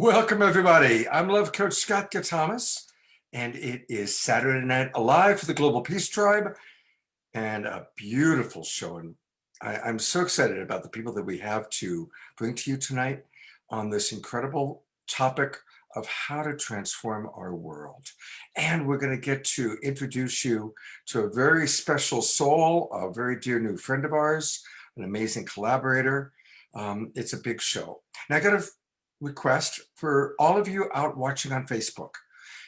Welcome, everybody. I'm Love Coach Scott Thomas, and it is Saturday Night Alive for the Global Peace Tribe, and a beautiful show. And I'm so excited about the people that we have to bring to you tonight on this incredible topic of how to transform our world. And we're going to get to introduce you to a very special soul, a very dear new friend of ours, an amazing collaborator. It's a big show. Now, I got a request for all of you out watching on Facebook.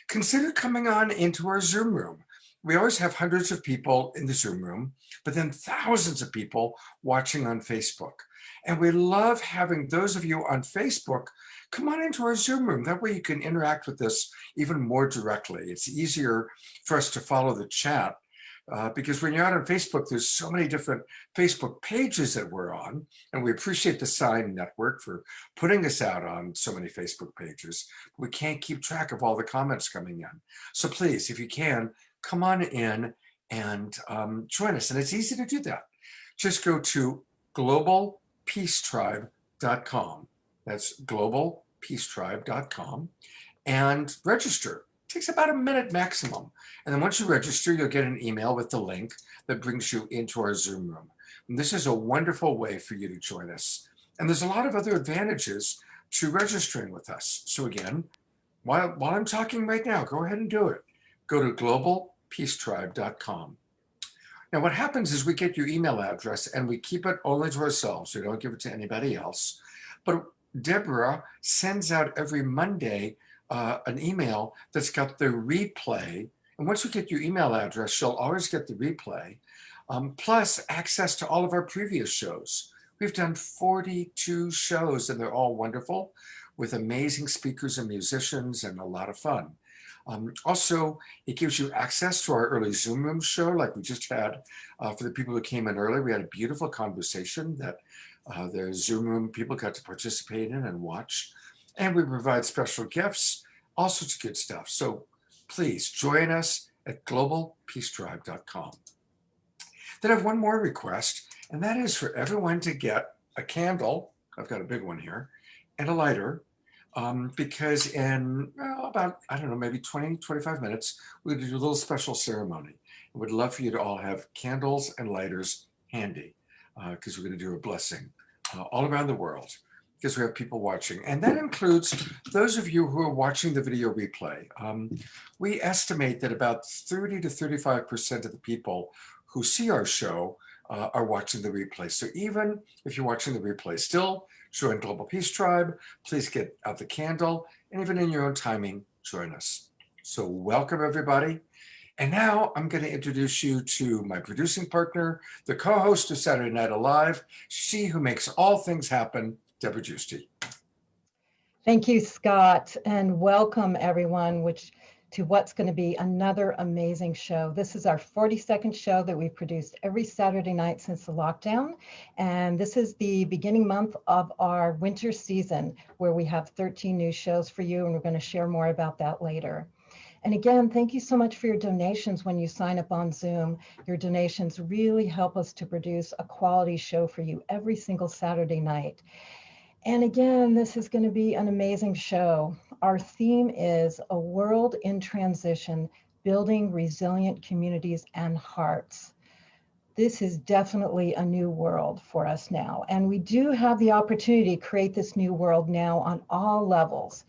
Consider coming on into our Zoom room. We always have hundreds of people in the Zoom room, but then thousands of people watching on Facebook. And we love having those of you on Facebook come on into our Zoom room. That way you can interact with us even more directly. It's easier for us to follow the chat because when you're out on Facebook, there's so many different Facebook pages that we're on, and we appreciate the Sign Network for putting us out on so many Facebook pages. We can't keep track of all the comments coming in. So please, if you can, come on in and join us. And it's easy to do that. Just go to globalpeacetribe.com. That's globalpeacetribe.com and register. It takes about a minute maximum. And then once you register, you'll get an email with the link that brings you into our Zoom room. And this is a wonderful way for you to join us. And there's a lot of other advantages to registering with us. So again, while I'm talking right now, go ahead and do it. Go to globalpeacetribe.com. Now, what happens is we get your email address and we keep it only to ourselves. We don't give it to anybody else. But Deborah sends out every Monday an email that's got the replay. And once you get your email address, you'll always get the replay, plus access to all of our previous shows. We've done 42 shows, and they're all wonderful with amazing speakers and musicians and a lot of fun. Also, it gives you access to our early Zoom room show like we just had for the people who came in early. We had a beautiful conversation that the Zoom room people got to participate in and watch. And we provide special gifts, all sorts of good stuff. So please join us at globalpeacetribe.com. Then I have one more request, and that is for everyone to get a candle. I've got a big one here, and a lighter. Because in about, I don't know, maybe 20, 25 minutes, we're going to do a little special ceremony. And we'd love for you to all have candles and lighters handy because we're going to do a blessing all around the world because we have people watching. And that includes those of you who are watching the video replay. We estimate that about 30 to 35% of the people who see our show are watching the replay. So even if you're watching the replay, still join Global Peace Tribe. Please get out the candle, and even in your own timing, join us. So welcome, everybody. And now I'm going to introduce you to my producing partner, the co-host of Saturday Night Alive, she who makes all things happen, Deborah Giusti. Thank you, Scott, and welcome everyone to what's going to be another amazing show. This is our 42nd show that we've produced every Saturday night since the lockdown. And this is the beginning month of our winter season where we have 13 new shows for you, and we're going to share more about that later. And again, thank you so much for your donations when you sign up on Zoom. Your donations really help us to produce a quality show for you every single Saturday night. And again, this is going to be an amazing show. Our theme is a world in transition, building resilient communities and hearts. This is definitely a new world for us now. And we do have the opportunity to create this new world now on all levels.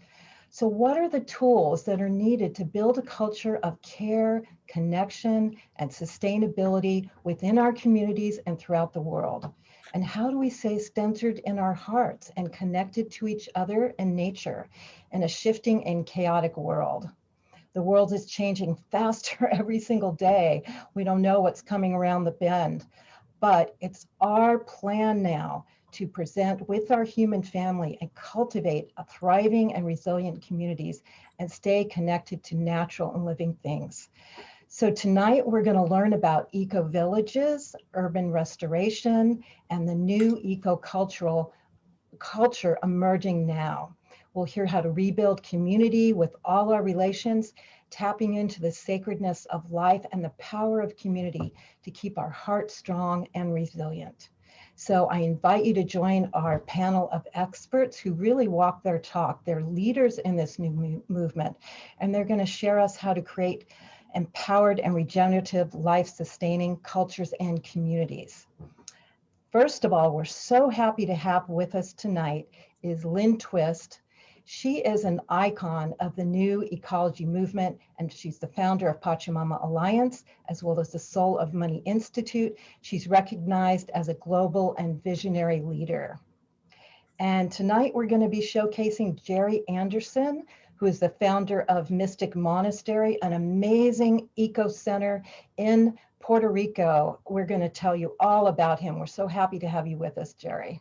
So what are the tools that are needed to build a culture of care, connection, and sustainability within our communities and throughout the world? And how do we stay centered in our hearts and connected to each other and nature in a shifting and chaotic world? The world is changing faster every single day. We don't know what's coming around the bend, but it's our plan now to present with our human family and cultivate a thriving and resilient communities and stay connected to natural and living things. So tonight we're going to learn about eco-villages, urban restoration, and the new eco-cultural culture emerging now. We'll hear how to rebuild community with all our relations, tapping into the sacredness of life and the power of community to keep our hearts strong and resilient. So I invite you to join our panel of experts who really walk their talk. They're leaders in this new movement, and they're going to share us how to create empowered and regenerative, life-sustaining cultures and communities. First of all, we're so happy to have with us tonight is Lynne Twist. She is an icon of the new ecology movement, and she's the founder of Pachamama Alliance, as well as the Soul of Money Institute. She's recognized as a global and visionary leader. And tonight we're going to be showcasing Jerry Anderson, who is the founder of Mystic Monastery, an amazing eco center in Puerto Rico. We're going to tell you all about him. We're so happy to have you with us, Jerry.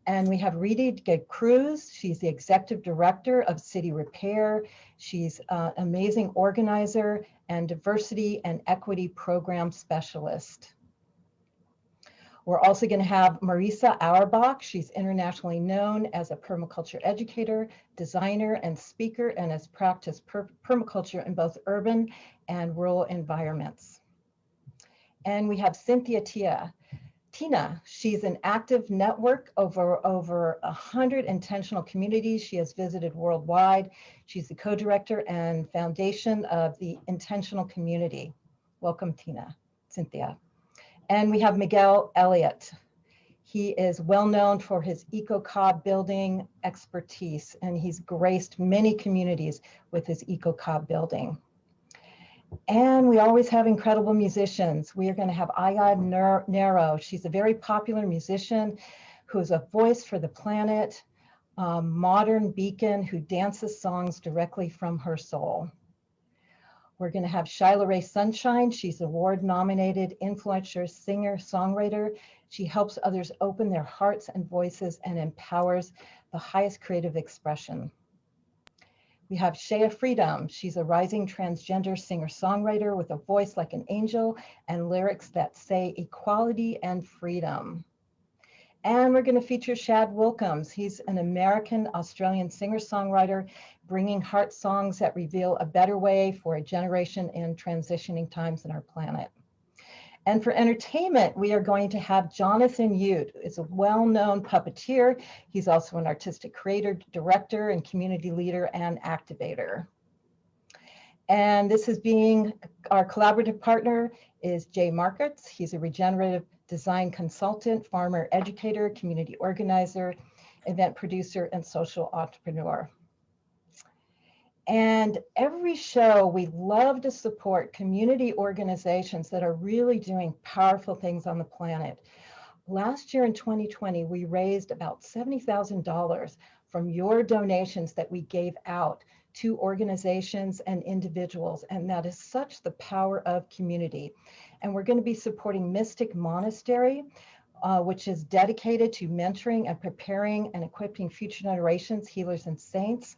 And we have Rita Cruz. She's the executive director of City Repair. She's an amazing organizer and diversity and equity program specialist. We're also going to have Marisa Auerbach. She's internationally known as a permaculture educator, designer, and speaker, and has practiced permaculture in both urban and rural environments. And we have Cynthia Tina. She's an active network over 100 intentional communities she has visited worldwide. She's the co-director and foundation of the Intentional Community. Welcome, Cynthia. And we have Miguel Elliott. He is well known for his eco-cob building expertise, and he's graced many communities with his eco-cob building. And we always have incredible musicians. We are going to have Ayla Nereo. She's a very popular musician who's a voice for the planet, modern beacon who dances songs directly from her soul. We're going to have Shyla Ray Sunshine. She's award-nominated influencer, singer, songwriter. She helps others open their hearts and voices and empowers the highest creative expression. We have Shea Freedom. She's a rising transgender singer-songwriter with a voice like an angel and lyrics that say equality and freedom. And we're going to feature Shad Wilkins. He's an American-Australian singer-songwriter, bringing heart songs that reveal a better way for a generation in transitioning times in our planet. And for entertainment, we are going to have Jonathan Ute. He's a well-known puppeteer. He's also an artistic creator, director, and community leader and activator. And this is being our collaborative partner is Jay Markets. He's a regenerative design consultant, farmer educator, community organizer, event producer, and social entrepreneur. And every show, we love to support community organizations that are really doing powerful things on the planet. Last year in 2020, we raised about $70,000 from your donations that we gave out to organizations and individuals. And that is such the power of community. And we're going to be supporting Mystic Monastery, which is dedicated to mentoring and preparing and equipping future generations, healers and saints.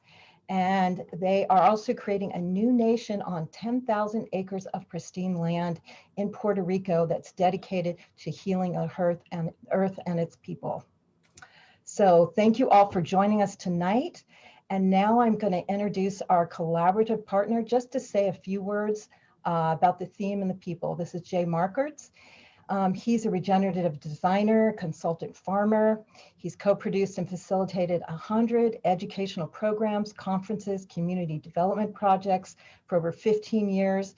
And they are also creating a new nation on 10,000 acres of pristine land in Puerto Rico that's dedicated to healing earth and its people. So thank you all for joining us tonight. And now I'm going to introduce our collaborative partner just to say a few words about the theme and the people. This is Jay Markets. He's a regenerative designer, consultant farmer. He's co-produced and facilitated 100 educational programs, conferences, community development projects for over 15 years.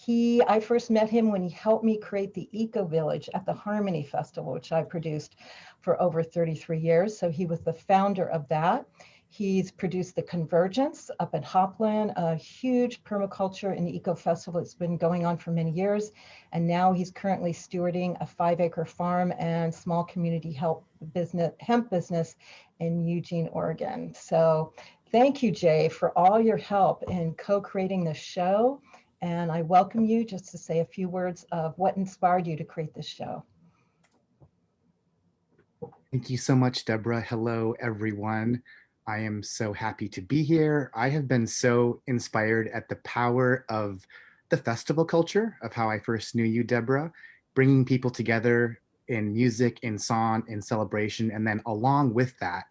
I first met him when he helped me create the Eco Village at the Harmony Festival, which I produced for over 33 years. So he was the founder of that. He's produced the Convergence up at Hopland, a huge permaculture and eco festival that's been going on for many years. And now he's currently stewarding a 5-acre farm and small community hemp business in Eugene, Oregon. So thank you, Jay, for all your help in co-creating the show. And I welcome you just to say a few words of what inspired you to create this show. Thank you so much, Deborah. Hello, everyone. I am so happy to be here. I have been so inspired at the power of the festival culture of how I first knew you, Deborah, bringing people together in music, in song, in celebration, and then along with that,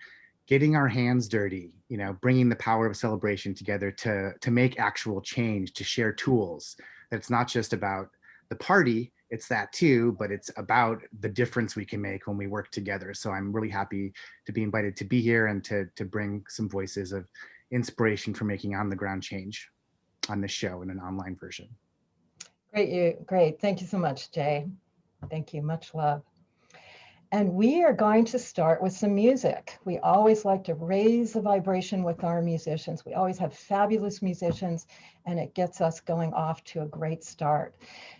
getting our hands dirty, bringing the power of celebration together to make actual change, to share tools. That it's not just about the party, it's that too, but it's about the difference we can make when we work together. So I'm really happy to be invited to be here and to bring some voices of inspiration for making on the ground change on this show in an online version. Great. Thank you so much, Jay. Thank you. Much love. And we are going to start with some music. We always like to raise the vibration with our musicians. We always have fabulous musicians, and it gets us going off to a great start.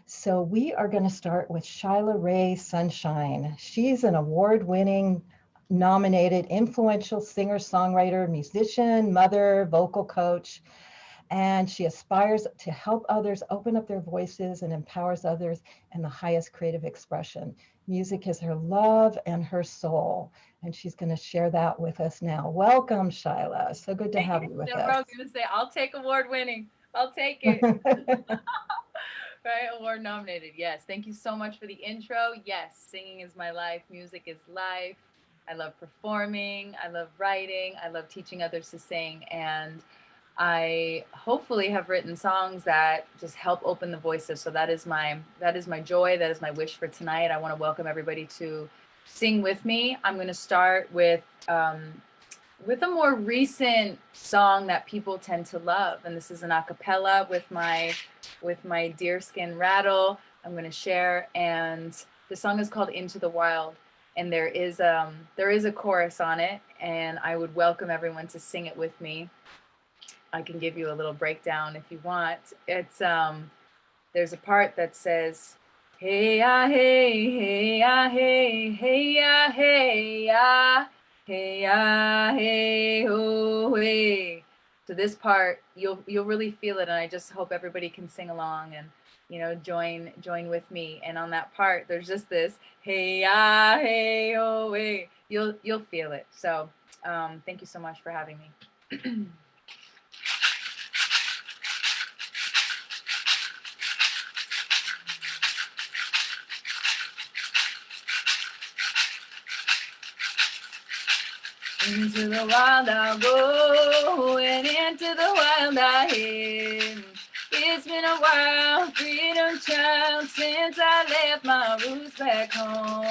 So we are going to start with Shyla Ray Sunshine. She's an award-winning, nominated, influential singer, songwriter, musician, mother, vocal coach. And she aspires to help others open up their voices and empowers others in the highest creative expression. Music is her love and her soul, and she's going to share that with us now. Welcome, Shyla. So good to have you with us. I was going to say, I'll take award winning. I'll take it. Right, award nominated. Yes. Thank you so much for the intro. Yes, singing is my life. Music is life. I love performing. I love writing. I love teaching others to sing. And I hopefully have written songs that just help open the voices. So that is my joy. That is my wish for tonight. I want to welcome everybody to sing with me. I'm going to start with a more recent song that people tend to love, and this is an a cappella with my deerskin rattle. I'm going to share, and the song is called Into the Wild, and there is a chorus on it, and I would welcome everyone to sing it with me. I can give you a little breakdown if you want. It's there's a part that says, hey ya hey, hey ya hey, hey ya hey ya, hey ya hey ho hey. So this part you'll really feel it, and I just hope everybody can sing along and join with me. And on that part there's just this hey ya hey ho hey. You'll feel it. So thank you so much for having me. Into the wild I'll go, and into the wild I head. It's been a while, freedom child, since I left my roots back home.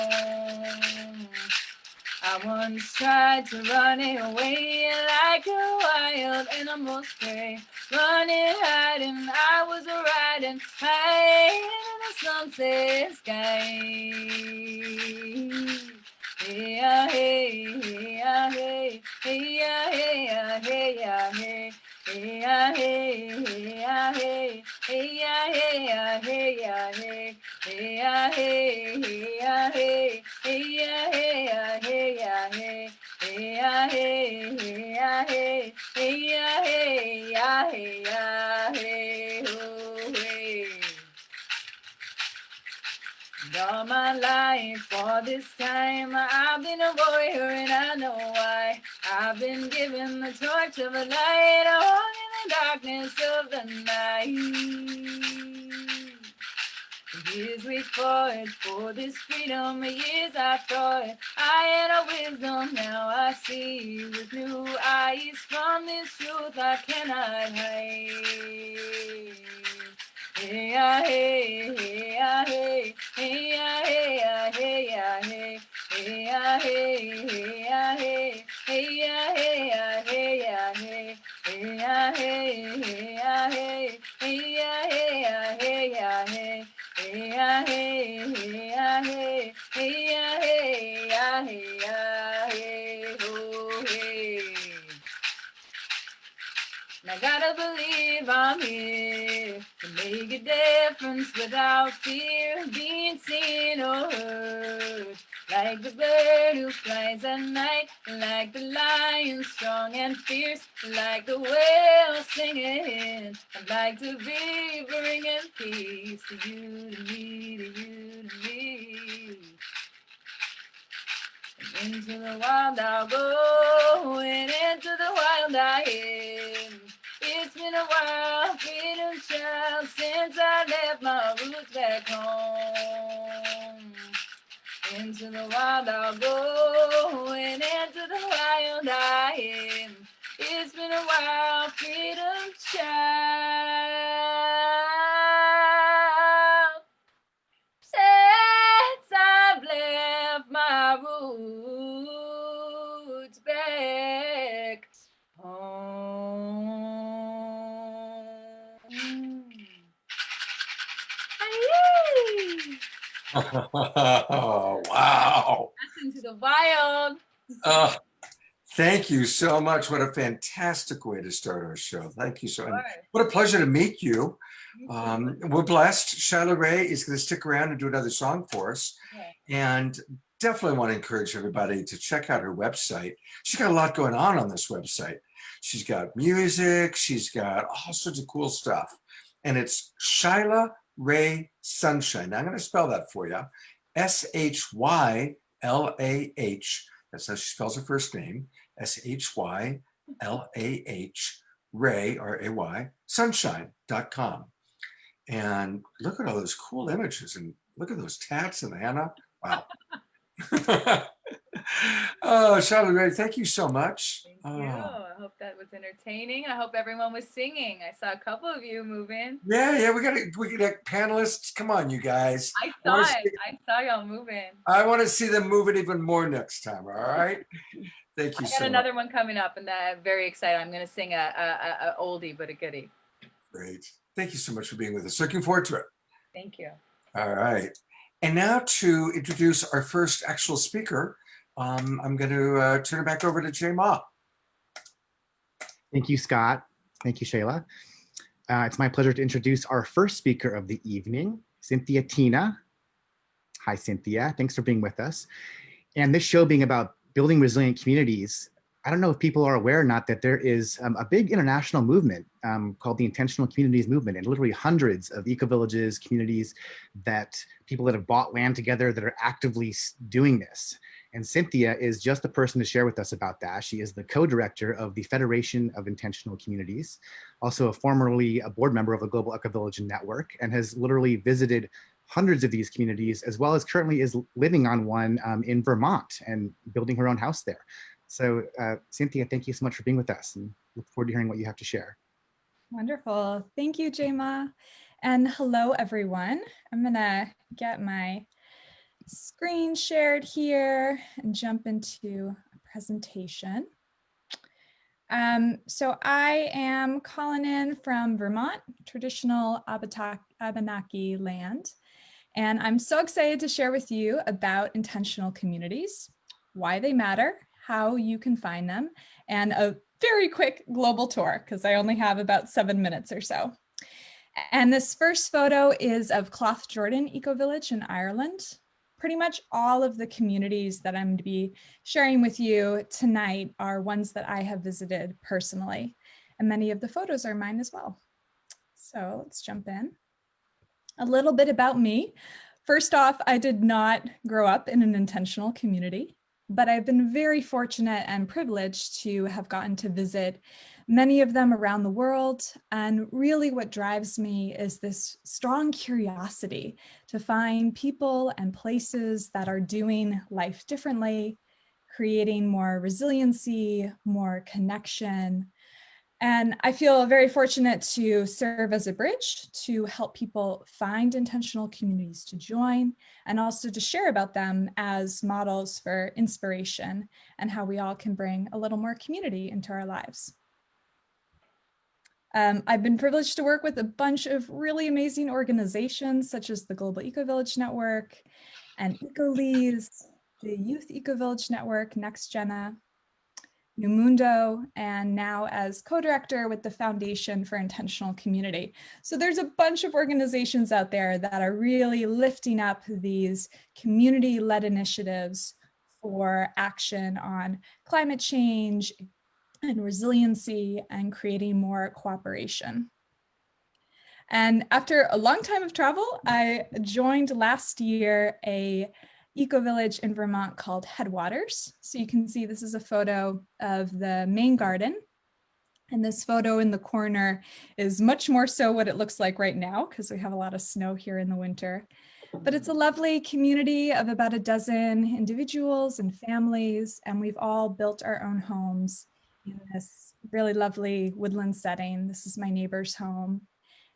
I once tried to run away like a wild animal stray, running, hiding, I was riding high in the sunset sky. Hey ya hey, hey ya hey, hey ya hey ya hey ya hey, hey ya hey, hey ya hey, hey ya hey ya hey ya hey, hey ya hey, hey ya hey, hey ya hey ya hey ya hey, hey ya hey, hey ya hey, hey ya hey ya hey ya hey ho hey. And all my life, for this time, I've been a warrior, and I know why. I've been given the torch of a light, on in the darkness of the night. Years we fought for this freedom, years I thought I had a wisdom. Now I see with new eyes, from this truth I cannot hide. Hey ya hey, hey ya hey, hey ya hey ya hey ya hey, hey ya hey, hey ya hey, hey ya hey ya hey ya hey, hey ya hey, hey ya hey, hey ya hey ya hey ya hey, hey ya hey, hey ya hey, hey ya hey ya hey ya hey ho hey. And I gotta believe I'm here to make a difference without fear of being seen or heard. Like the bird who flies at night, like the lion strong and fierce, like the whale singing. I'd like to be bringing peace to you, to me, to you, to me. And into the wild I'll go, and into the wild I am. It's been a while, freedom child, since I left my roots back home. Into the wild I'll go, and into the wild I am. It's been a while, freedom child, Oh, wow. That's into the wild. Uh, Thank you so much. What a fantastic way to start our show. Thank you so much. What a pleasure to meet you. We're blessed. Shyla Ray is going to stick around and do another song for us. Yeah. And definitely want to encourage everybody to check out her website. She's got a lot going on this website. She's got music. She's got all sorts of cool stuff. And it's Shyla Ray Sunshine. Now I'm going to spell that for you. Sylah. That's how she spells her first name. Sylah, Ray, R-A-Y, sunshine.com. And look at all those cool images and look at those tats and the henna. Wow. Oh, Shyla Ray, thank you so much. Thank you. I hope that was entertaining. I hope everyone was singing. I saw a couple of you moving. Yeah, we got panelists. Come on, you guys. I saw it. I saw y'all moving. I want to see them moving even more next time. All right. Thank you so much. I got another one coming up, and I'm very excited. I'm going to sing a oldie but a goodie. Great. Thank you so much for being with us. Looking forward to it. Thank you. All right. And now to introduce our first actual speaker, I'm going to turn it back over to Jay Ma. Thank you, Scott. Thank you, Shayla. It's my pleasure to introduce our first speaker of the evening, Cynthia Tina. Hi, Cynthia. Thanks for being with us. And this show being about building resilient communities, I don't know if people are aware or not that there is a big international movement called the Intentional Communities Movement, and literally hundreds of eco-villages, communities, that people that have bought land together that are actively doing this. And Cynthia is just the person to share with us about that. She is the co-director of the Federation of Intentional Communities, also formerly a board member of the Global Eco-Village Network, and has literally visited hundreds of these communities, as well as currently is living on one in Vermont and building her own house there. So Cynthia, thank you so much for being with us, and look forward to hearing what you have to share. Wonderful. Thank you, Jayma. And hello, everyone. I'm gonna get my screen shared here and jump into a presentation. So I am calling in from Vermont, traditional Abenaki land. And I'm so excited to share with you about intentional communities, why they matter, how you can find them, and a very quick global tour, because I only have about 7 minutes or so. And this first photo is of Clough Jordan Eco Village in Ireland. Pretty much all of the communities that I'm going to be sharing with you tonight are ones that I have visited personally, and many of the photos are mine as well. So let's jump in. A little bit about me. First off, I did not grow up in an intentional community, but I've been very fortunate and privileged to have gotten to visit many of them around the world. And really what drives me is this strong curiosity to find people and places that are doing life differently, creating more resiliency, more connection. And I feel very fortunate to serve as a bridge to help people find intentional communities to join, and also to share about them as models for inspiration and how we all can bring a little more community into our lives. I've been privileged to work with a bunch of really amazing organizations, such as the Global Eco Village Network and EcoLease, the Youth Eco Village Network, NextGena, New Mundo, and now as co-director with the Foundation for Intentional Community. So there's a bunch of organizations out there that are really lifting up these community-led initiatives for action on climate change and resiliency and creating more cooperation. And after a long time of travel, I joined last year a eco-village in Vermont called Headwaters. So you can see this is a photo of the main garden. And this photo in the corner is much more so what it looks like right now, because we have a lot of snow here in the winter. But it's a lovely community of about a dozen individuals and families, and we've all built our own homes in this really lovely woodland setting. This is my neighbor's home.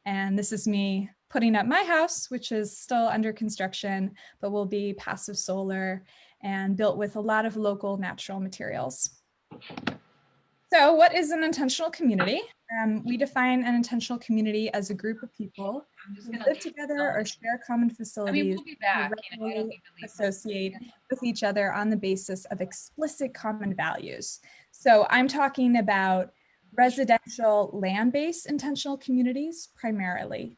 And this is me putting up my house, which is still under construction, but will be passive solar and built with a lot of local natural materials. So what is an intentional community? We define an intentional community as a group of people who live together or share common facilities we'll be back. who I don't regularly need to leave. associate with each other on the basis of explicit common values. So I'm talking about residential land-based intentional communities primarily.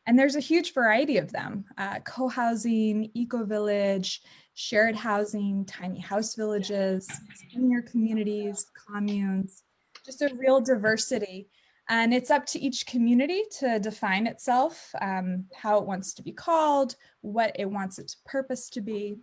And there's a huge variety of them: co-housing, eco-village, shared housing, tiny house villages, senior communities, communes, just a real diversity. And it's up to each community to define itself, how it wants to be called, what it wants its purpose to be.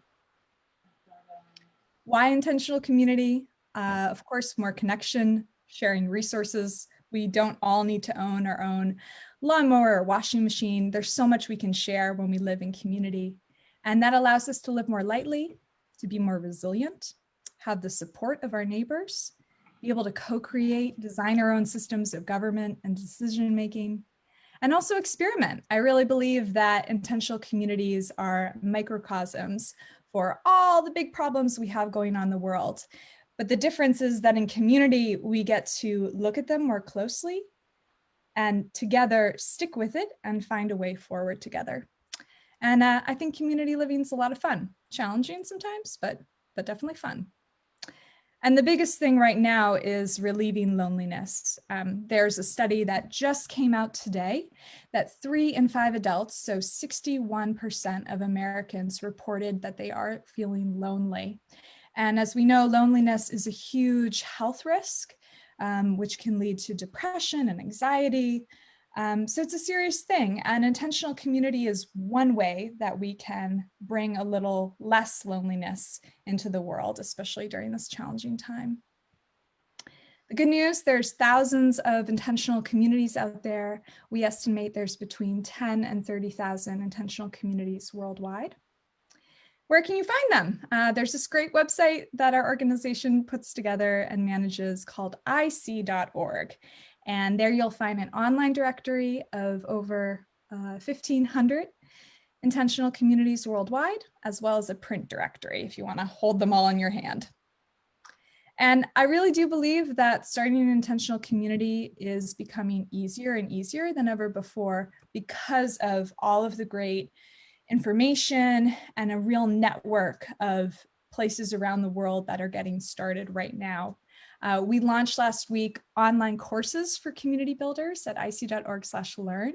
Why intentional community? Of course, more connection, sharing resources. We don't all need to own our own lawnmower or washing machine. There's so much we can share when we live in community. And that allows us to live more lightly, to be more resilient, have the support of our neighbors, be able to co-create, design our own systems of government and decision-making, and also experiment. I really believe that intentional communities are microcosms for all the big problems we have going on in the world. But the difference is that in community, we get to look at them more closely and together stick with it and find a way forward together. And I think community living is a lot of fun, challenging sometimes, but definitely fun. And the biggest thing right now is relieving loneliness. There's a study that just came out today that 3 in 5 adults, so 61% of Americans, reported that they are feeling lonely. And as we know, loneliness is a huge health risk, which can lead to depression and anxiety. So it's a serious thing. And intentional community is one way that we can bring a little less loneliness into the world, especially during this challenging time. The good news, there's thousands of intentional communities out there. We estimate there's between 10 and 30,000 intentional communities worldwide. Where can you find them? There's this great website that our organization puts together and manages called ic.org. And there you'll find an online directory of over 1,500 intentional communities worldwide, as well as a print directory if you want to hold them all in your hand. And I really do believe that starting an intentional community is becoming easier and easier than ever before because of all of the great information and a real network of places around the world that are getting started right now. We launched last week online courses for community builders at ic.org/learn.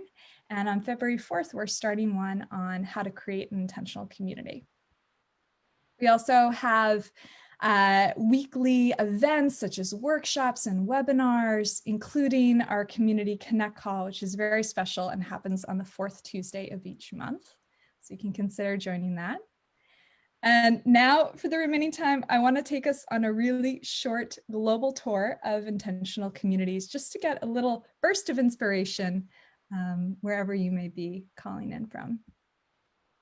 And on February 4th, we're starting one on how to create an intentional community. We also have weekly events such as workshops and webinars, including our Community Connect call, which is very special and happens on the 4th Tuesday of each month. So you can consider joining that. And now for the remaining time, I want to take us on a really short global tour of intentional communities, just to get a little burst of inspiration wherever you may be calling in from.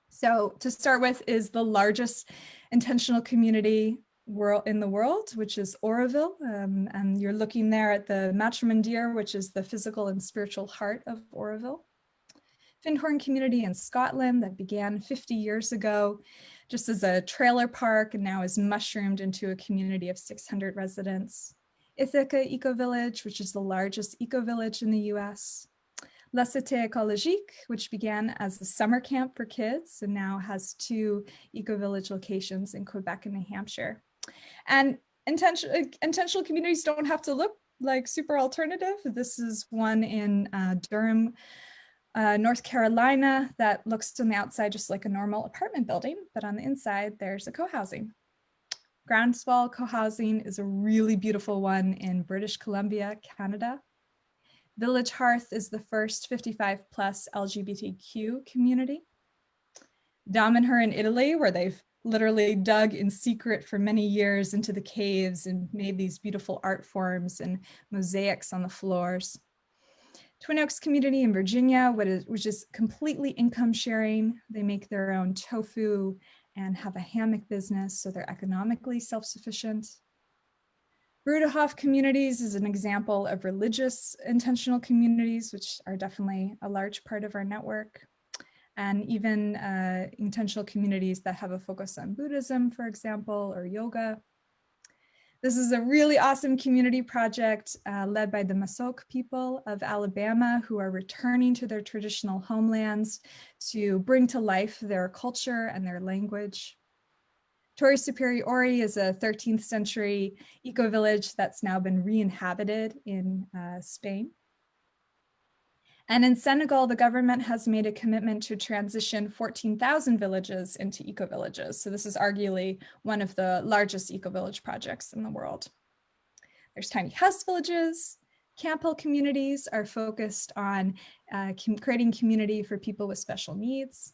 So to start with is the largest intentional community in the world, which is Oroville. And you're looking there at the Matrimondeer, which is the physical and spiritual heart of Oroville. Findhorn community in Scotland that began 50 years ago just as a trailer park and now is mushroomed into a community of 600 residents. Ithaca Eco Village, which is the largest eco village in the US. La Cité Écologique, which began as a summer camp for kids and now has 2 eco village locations in Quebec and New Hampshire. And intentional communities don't have to look like super alternative. This is one in Durham, North Carolina, that looks on the outside just like a normal apartment building, but on the inside there's a co-housing. Groundswell co-housing is a really beautiful one in British Columbia, Canada. Village Hearth is the first 55+ LGBTQ community. Damanhur in Italy, where they've literally dug in secret for many years into the caves and made these beautiful art forms and mosaics on the floors. Twin Oaks community in Virginia, which is completely income sharing. They make their own tofu and have a hammock business, so they're economically self-sufficient. Bruderhof communities is an example of religious intentional communities, which are definitely a large part of our network. And even intentional communities that have a focus on Buddhism, for example, or yoga. This is a really awesome community project led by the Masok people of Alabama, who are returning to their traditional homelands to bring to life their culture and their language. Torre Superiore is a 13th century eco-village that's now been re-inhabited in Spain. And in Senegal, the government has made a commitment to transition 14,000 villages into eco-villages. So this is arguably one of the largest eco-village projects in the world. There's tiny house villages. Camp Hill communities are focused on creating community for people with special needs.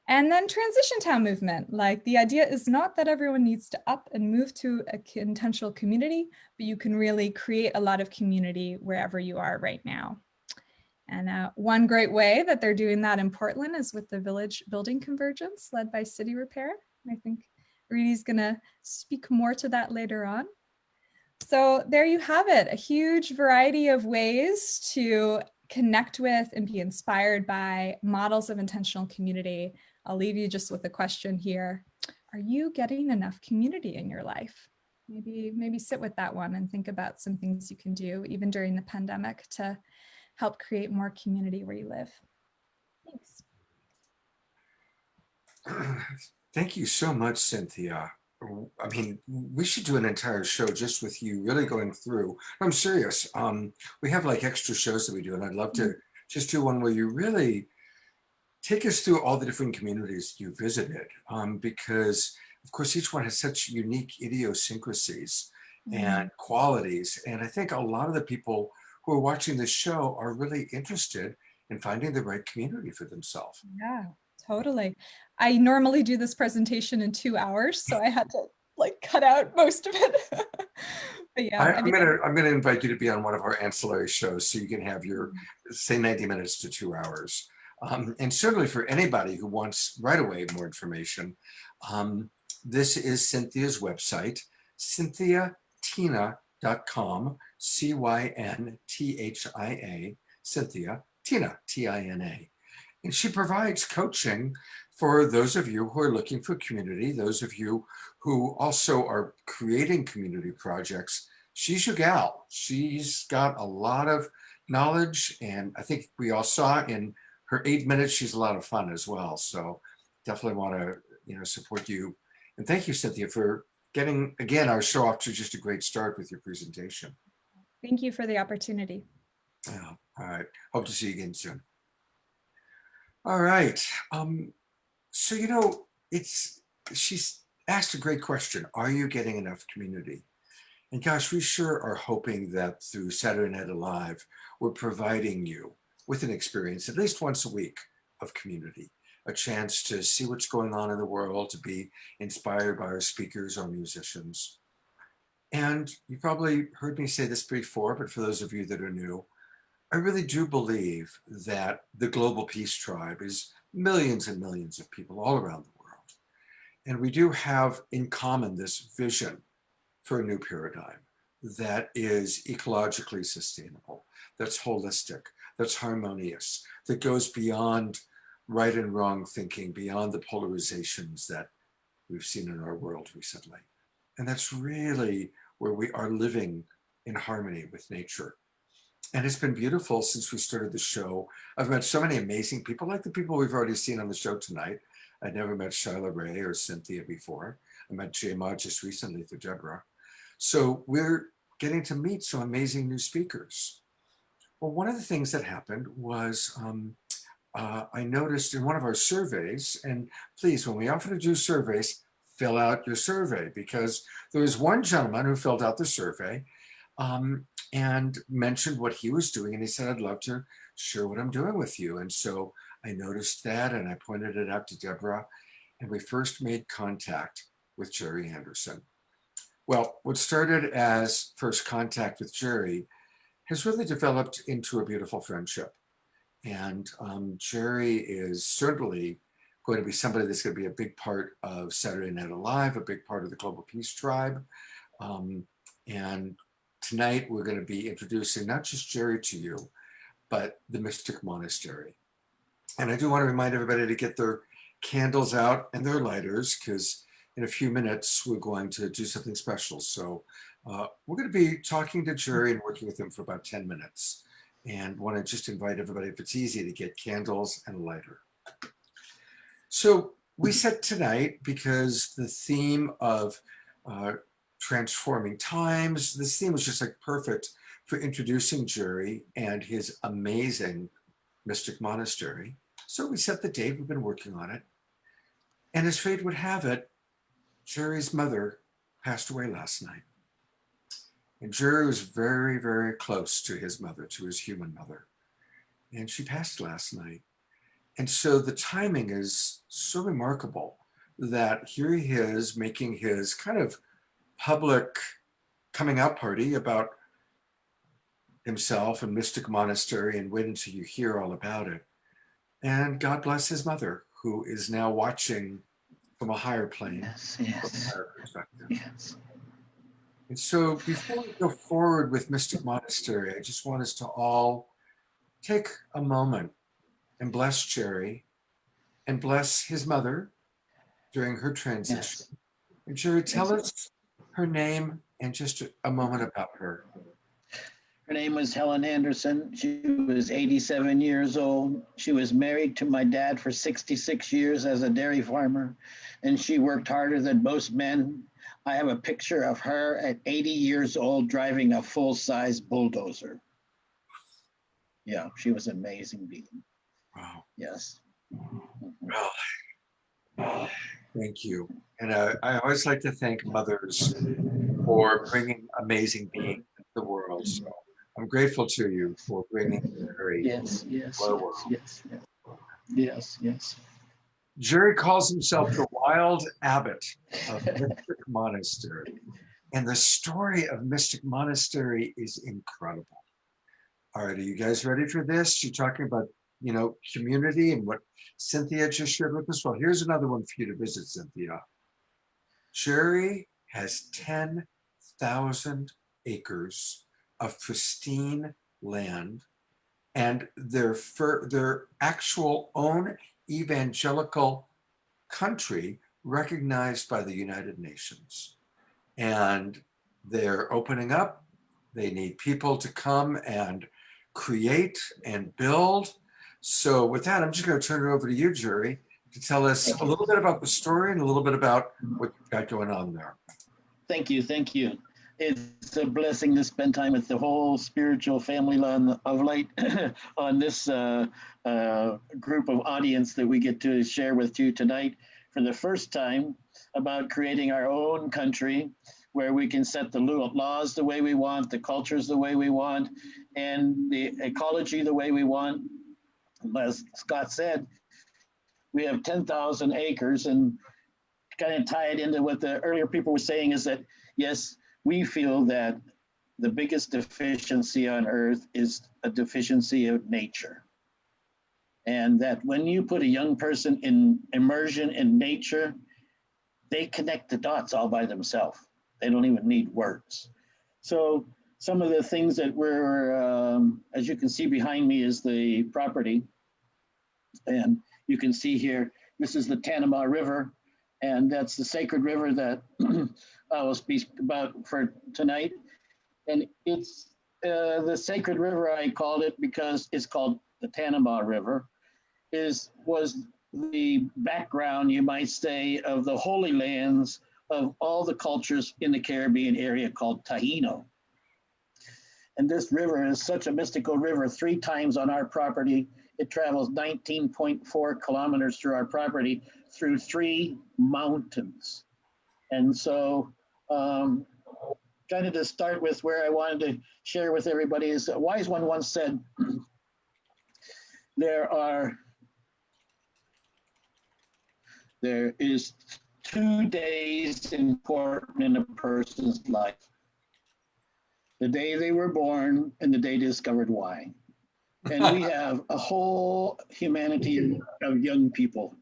And then transition town movement, like the idea is not that everyone needs to up and move to an intentional community, but you can really create a lot of community wherever you are right now. And one great way that they're doing that in Portland is with the village building convergence led by City Repair. I think Reedy's gonna speak more to that later on. So there you have it, a huge variety of ways to connect with and be inspired by models of intentional community. I'll leave you just with a question here. Are you getting enough community in your life? Maybe sit with that one and think about some things you can do even during the pandemic to help create more community where you live. Thanks. Thank you so much, Cynthia. I mean, we should do an entire show just with you really going through. I'm serious. We have like extra shows that we do, and I'd love to just do one where you really take us through all the different communities you visited, because of course each one has such unique idiosyncrasies and qualities. And I think a lot of the people who are watching this show are really interested in finding the right community for themselves. Yeah, totally. I normally do this presentation in 2 hours, so I had to like cut out most of it. But yeah, I'm gonna invite you to be on one of our ancillary shows so you can have your, say, 90 minutes to 2 hours. And certainly for anybody who wants right away more information, this is Cynthia's website, cynthiatina.com, CYNTHIA, Cynthia, Tina, Tina. And she provides coaching for those of you who are looking for community, those of you who also are creating community projects. She's your gal. She's got a lot of knowledge, and I think we all saw in her 8 minutes, she's a lot of fun as well. So definitely want to, support you. And thank you, Cynthia, for getting, again, our show off to just a great start with your presentation. Thank you for the opportunity. Yeah, all right. Hope to see you again soon. All right. So, she's asked a great question. Are you getting enough community? And gosh, we sure are hoping that through Saturday Night Alive, we're providing you with an experience at least once a week of community, a chance to see what's going on in the world, to be inspired by our speakers or musicians. And you probably heard me say this before, but for those of you that are new, I really do believe that the Global Peace Tribe is millions and millions of people all around the world. And we do have in common this vision for a new paradigm that is ecologically sustainable, that's holistic, that's harmonious, that goes beyond right and wrong thinking, beyond the polarizations that we've seen in our world recently. And that's really where we are living in harmony with nature. And it's been beautiful since we started the show. I've met so many amazing people, like the people we've already seen on the show tonight. I'd never met Shyla Ray or Cynthia before. I met J-Ma just recently through Deborah. So we're getting to meet some amazing new speakers. Well, one of the things that happened was I noticed in one of our surveys, and please, when we offer to do surveys, fill out your survey, because there was one gentleman who filled out the survey and mentioned what he was doing. And he said, I'd love to share what I'm doing with you. And so I noticed that, and I pointed it out to Deborah, and we first made contact with Jerry Anderson. Well, what started as first contact with Jerry has really developed into a beautiful friendship. And Jerry is certainly going to be somebody that's going to be a big part of Saturday Night Alive, a big part of the Global Peace Tribe. And tonight we're going to be introducing not just Jerry to you, but the Mystic Monastery. And I do want to remind everybody to get their candles out and their lighters, because in a few minutes, we're going to do something special. So we're going to be talking to Jerry and working with him for about 10 minutes. And want to just invite everybody, if it's easy, to get candles and a lighter. So we set tonight because the theme of transforming times, this theme was just like perfect for introducing Jerry and his amazing mystic monastery. So we set the date, we've been working on it. And as fate would have it, Jerry's mother passed away last night. And Jerry was very, very close to his mother, to his human mother. And she passed last night. And so the timing is so remarkable that here he is making his kind of public coming out party about himself and Mystic Monastery, and wait until you hear all about it. And God bless his mother, who is now watching from a higher plane, Yes, from a yes, higher perspective. yes. And so before we go forward with Mystic Monastery, I just want us to all take a moment and bless Jerry and bless his mother during her transition. Yes. And Jerry, tell us her name and just a moment about her. Her name was Helen Anderson. She was 87 years old. She was married to my dad for 66 years as a dairy farmer, and she worked harder than most men. I have a picture of her at 80 years old driving a full-size bulldozer. Yeah, she was an amazing being. Wow. Yes. Well, thank you. And I always like to thank mothers for bringing amazing beings into the world. So I'm grateful to you for bringing Jerry Yes, yes, to our yes, world. yes, yes, yes. Jerry calls himself the Wild Abbot of Mystic Monastery. And the story of Mystic Monastery is incredible. All right, are you guys ready for this? You're talking about, community and what Cynthia just shared with us. Well, here's another one for you to visit, Cynthia. Jerry has 10,000 acres of pristine land, and their actual own evangelical country recognized by the United Nations. And they're opening up. They need people to come and create and build. So with that, I'm just going to turn it over to you, Jerry, to tell us a little bit about the story and a little bit about what you've got going on there. Thank you, thank you. It's a blessing to spend time with the whole spiritual family of light on this group of audience that we get to share with you tonight for the first time about creating our own country where we can set the laws the way we want, the cultures the way we want, and the ecology the way we want. As Scott said, we have 10,000 acres, and kind of tie it into what the earlier people were saying is that, yes, we feel that the biggest deficiency on earth is a deficiency of nature. And that when you put a young person in immersion in nature, they connect the dots all by themselves. They don't even need words. So some of the things that we're, as you can see behind me is the property. And you can see here, this is the Tanama River, and that's the sacred river that I will speak about for tonight. And it's the sacred river, I called it because it's called the Tanama River, was the background, you might say, of the holy lands of all the cultures in the Caribbean area called Taino. And this river is such a mystical river. 3 times on our property, it travels 19.4 kilometers through our property through 3 mountains. And so kind of to start with where I wanted to share with everybody is a wise one once said, there is 2 days important in a person's life. The day they were born and the day they discovered why. And we have a whole humanity of young people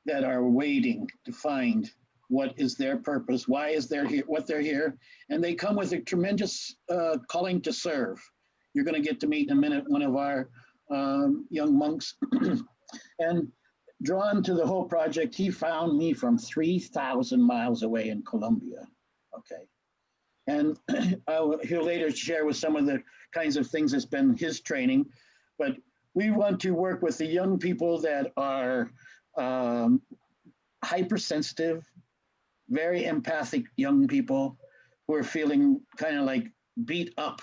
that are waiting to find what is their purpose, why is they're here, what they're here. And they come with a tremendous calling to serve. You're going to get to meet in a minute one of our young monks. And drawn to the whole project. He found me from 3,000 miles away in Colombia. Okay. And he'll later share with some of the kinds of things that's been his training. But we want to work with the young people that are hypersensitive, very empathic young people who are feeling kind of like beat up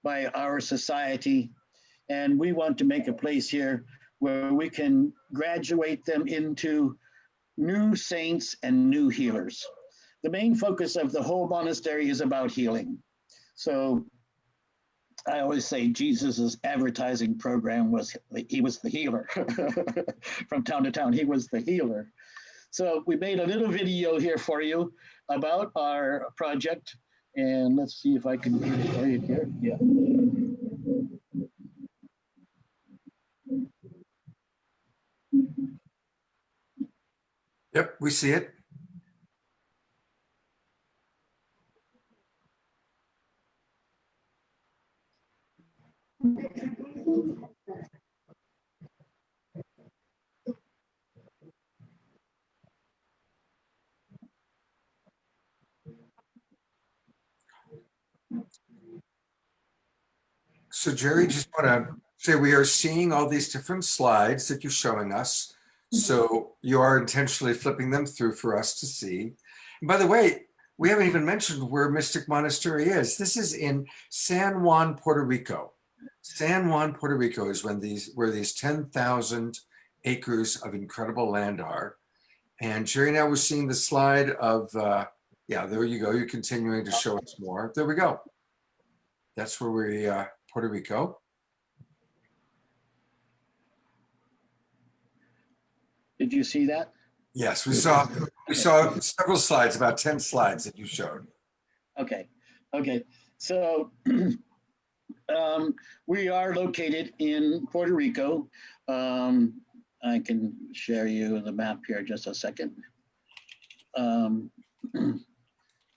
by our society. And we want to make a place here where we can graduate them into new saints and new healers. The main focus of the whole monastery is about healing. So I always say Jesus's advertising program was, he was the healer. From town to town, he was the healer. So we made a little video here for you about our project. And let's see if I can play it here. Yeah. Yep, we see it. So Jerry, just want to say we are seeing all these different slides that you're showing us. So you are intentionally flipping them through for us to see. And by the way, we haven't even mentioned where Mystic Monastery is. This is in San Juan, Puerto Rico. San Juan, Puerto Rico is where these 10,000 acres of incredible land are. And Jerry, now we're seeing the slide of, yeah, there you go. You're continuing to show us more. There we go. That's where we, Puerto Rico. Did you see that? Yes, we saw several slides, about 10 slides that you showed. Okay. So we are located in Puerto Rico. I can share you the map here just a second.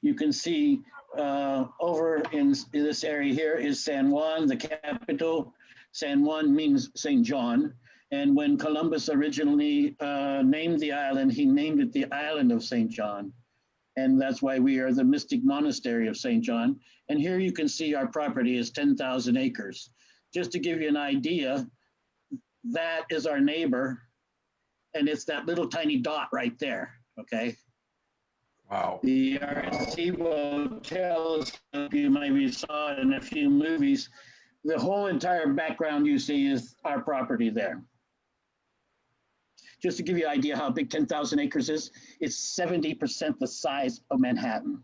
You can see over in this area here is San Juan, the capital. San Juan means St. John. And when Columbus originally named the island, he named it the island of St. John. And that's why we are the Mystic Monastery of St. John. And here you can see our property is 10,000 acres. Just to give you an idea, that is our neighbor. And it's that little tiny dot right there, okay? Wow. The Arecibo telescope, you maybe saw it in a few movies. The whole entire background you see is our property there. Just to give you an idea how big 10,000 acres is, it's 70% the size of Manhattan.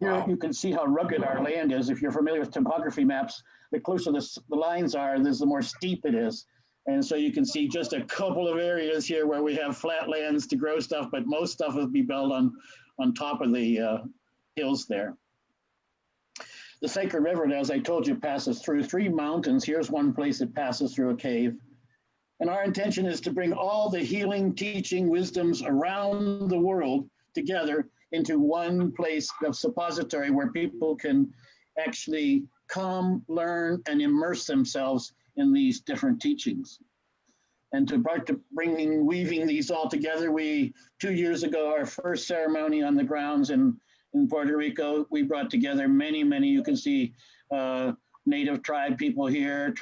Here Wow. you can see how rugged our land is. If you're familiar with topography maps, the closer the lines are, the more steep it is. And so you can see just a couple of areas here where we have flat lands to grow stuff, but most stuff will be built on top of the hills there. The Sacred River, as I told you, passes through 3 mountains. Here's one place that passes through a cave. And our intention is to bring all the healing, teaching, wisdoms around the world together into one place of suppository where people can actually come, learn, and immerse themselves in these different teachings. And to weaving these all together, 2 years ago, our first ceremony on the grounds in Puerto Rico, we brought together many, you can see native tribe people here,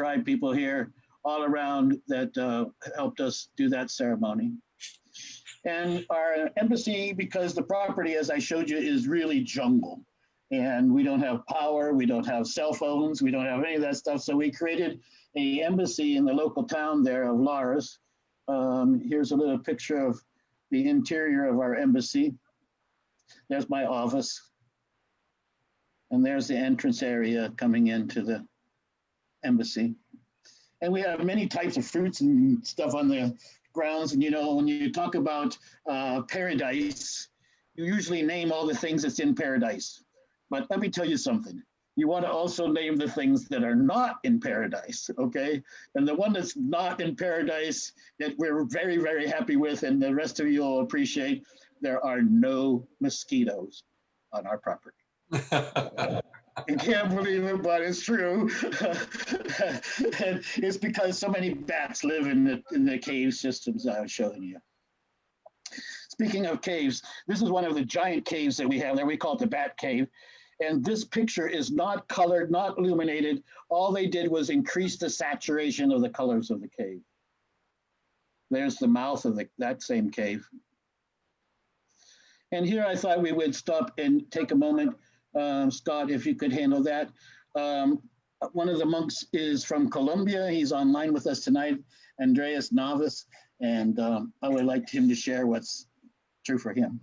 all around that helped us do that ceremony. And our embassy, because the property, as I showed you, is really jungle. And we don't have power, we don't have cell phones, we don't have any of that stuff. So we created an embassy in the local town there of Lares. Here's a little picture of the interior of our embassy. There's my office. And there's the entrance area coming into the embassy. And we have many types of fruits and stuff on the grounds. And, you know, when you talk about paradise, you usually name all the things that's in paradise. But let me tell you something. You want to also name the things that are not in paradise, okay? And the one that's not in paradise that we're very, very happy with, and the rest of you will appreciate, there are no mosquitoes on our property. You can't believe it, but it's true. And it's because so many bats live in the cave systems I was showing you. Speaking of caves, this is one of the giant caves that we have there. We call it the Bat Cave. And this picture is not colored, not illuminated. All they did was increase the saturation of the colors of the cave. There's the mouth of that same cave. And here I thought we would stop and take a moment. Scott, if you could handle that. One of the monks is from Colombia. He's online with us tonight, Andreas Navas. And I would like him to share what's true for him.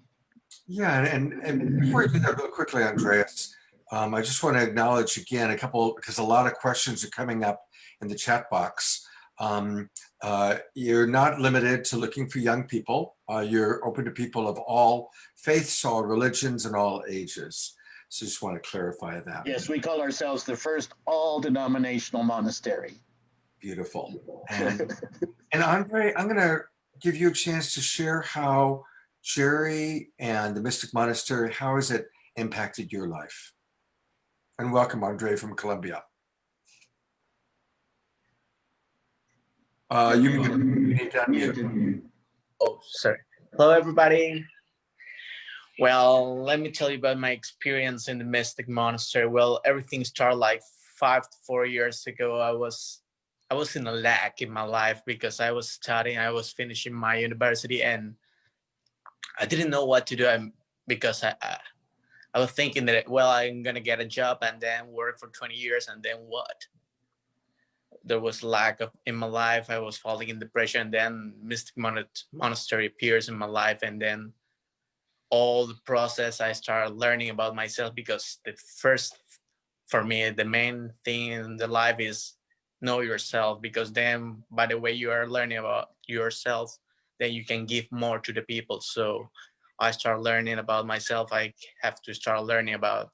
Yeah, and before you do that real quickly, Andreas, I just want to acknowledge again a couple, because a lot of questions are coming up in the chat box. You're not limited to looking for young people. You're open to people of all faiths, all religions, and all ages. So just want to clarify that. Yes, we call ourselves the first all-denominational monastery. Beautiful. And Andre, I'm going to give you a chance to share how Jerry and the Mystic Monastery, how has it impacted your life? And welcome, Andre from Colombia. You need to unmute. Oh, sorry. Hello, everybody. Well, let me tell you about my experience in the Mystic Monastery. Well, everything started like 5 to 4 years ago. I was in a lack in my life because I was studying, I was finishing my university, and I didn't know what to do because I was thinking that, well, I'm going to get a job and then work for 20 years and then what? There was lack in my life. I was falling in depression, and then Mystic Monastery appears in my life, and then all the process I started learning about myself, because for me, the main thing in the life is know yourself, because then by the way you are learning about yourself, then you can give more to the people. So I start learning about myself. I have to start learning about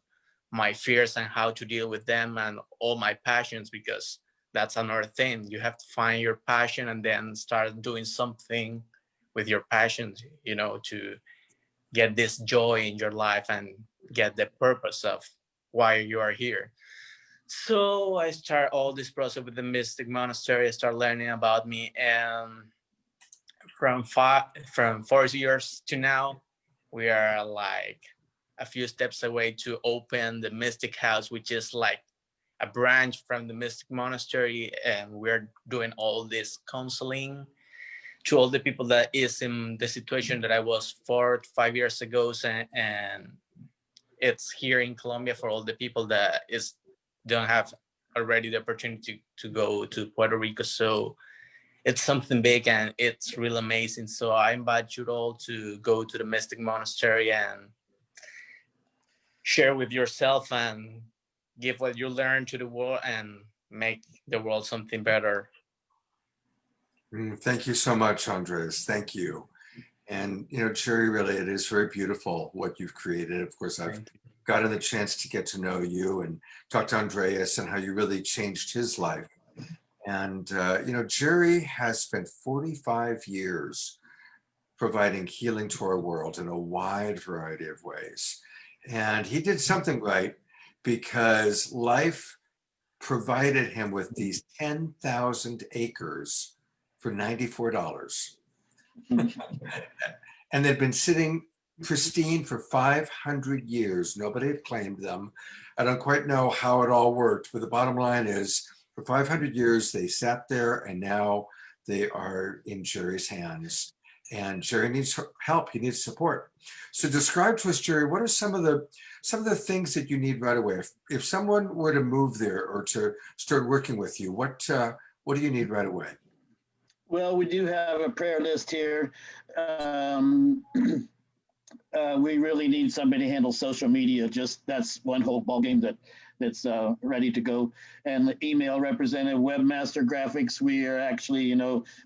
my fears and how to deal with them, and all my passions, because that's another thing. You have to find your passion and then start doing something with your passions, to get this joy in your life and get the purpose of why you are here. So I start all this process with the Mystic Monastery. I start learning about me, and from 4 years to now, we are like a few steps away to open the Mystic House, which is like a branch from the Mystic Monastery, and we're doing all this counseling to all the people that is in the situation that I was 4 to 5 years ago, and it's here in Colombia for all the people that don't have already the opportunity to go to Puerto Rico. So it's something big and it's really amazing. So I invite you all to go to the Mystic Monastery and share with yourself and give what you learn to the world and make the world something better. Thank you so much, Andres. Thank you. And, Jerry, really, it is very beautiful what you've created. Of course, I've gotten the chance to get to know you and talk to Andreas and how you really changed his life. And, Jerry has spent 45 years providing healing to our world in a wide variety of ways. And he did something right, because life provided him with these 10,000 acres for $94. And they'd been sitting pristine for 500 years. Nobody had claimed them. I don't quite know how it all worked, but the bottom line is, for 500 years, they sat there, and now they are in Jerry's hands. And Jerry needs help. He needs support. So describe to us, Jerry, what are some of the things that you need right away? If someone were to move there or to start working with you, what do you need right away? Well, we do have a prayer list here. We really need somebody to handle social media. That's one whole ballgame that's ready to go. And the email representative, webmaster graphics. We are actually,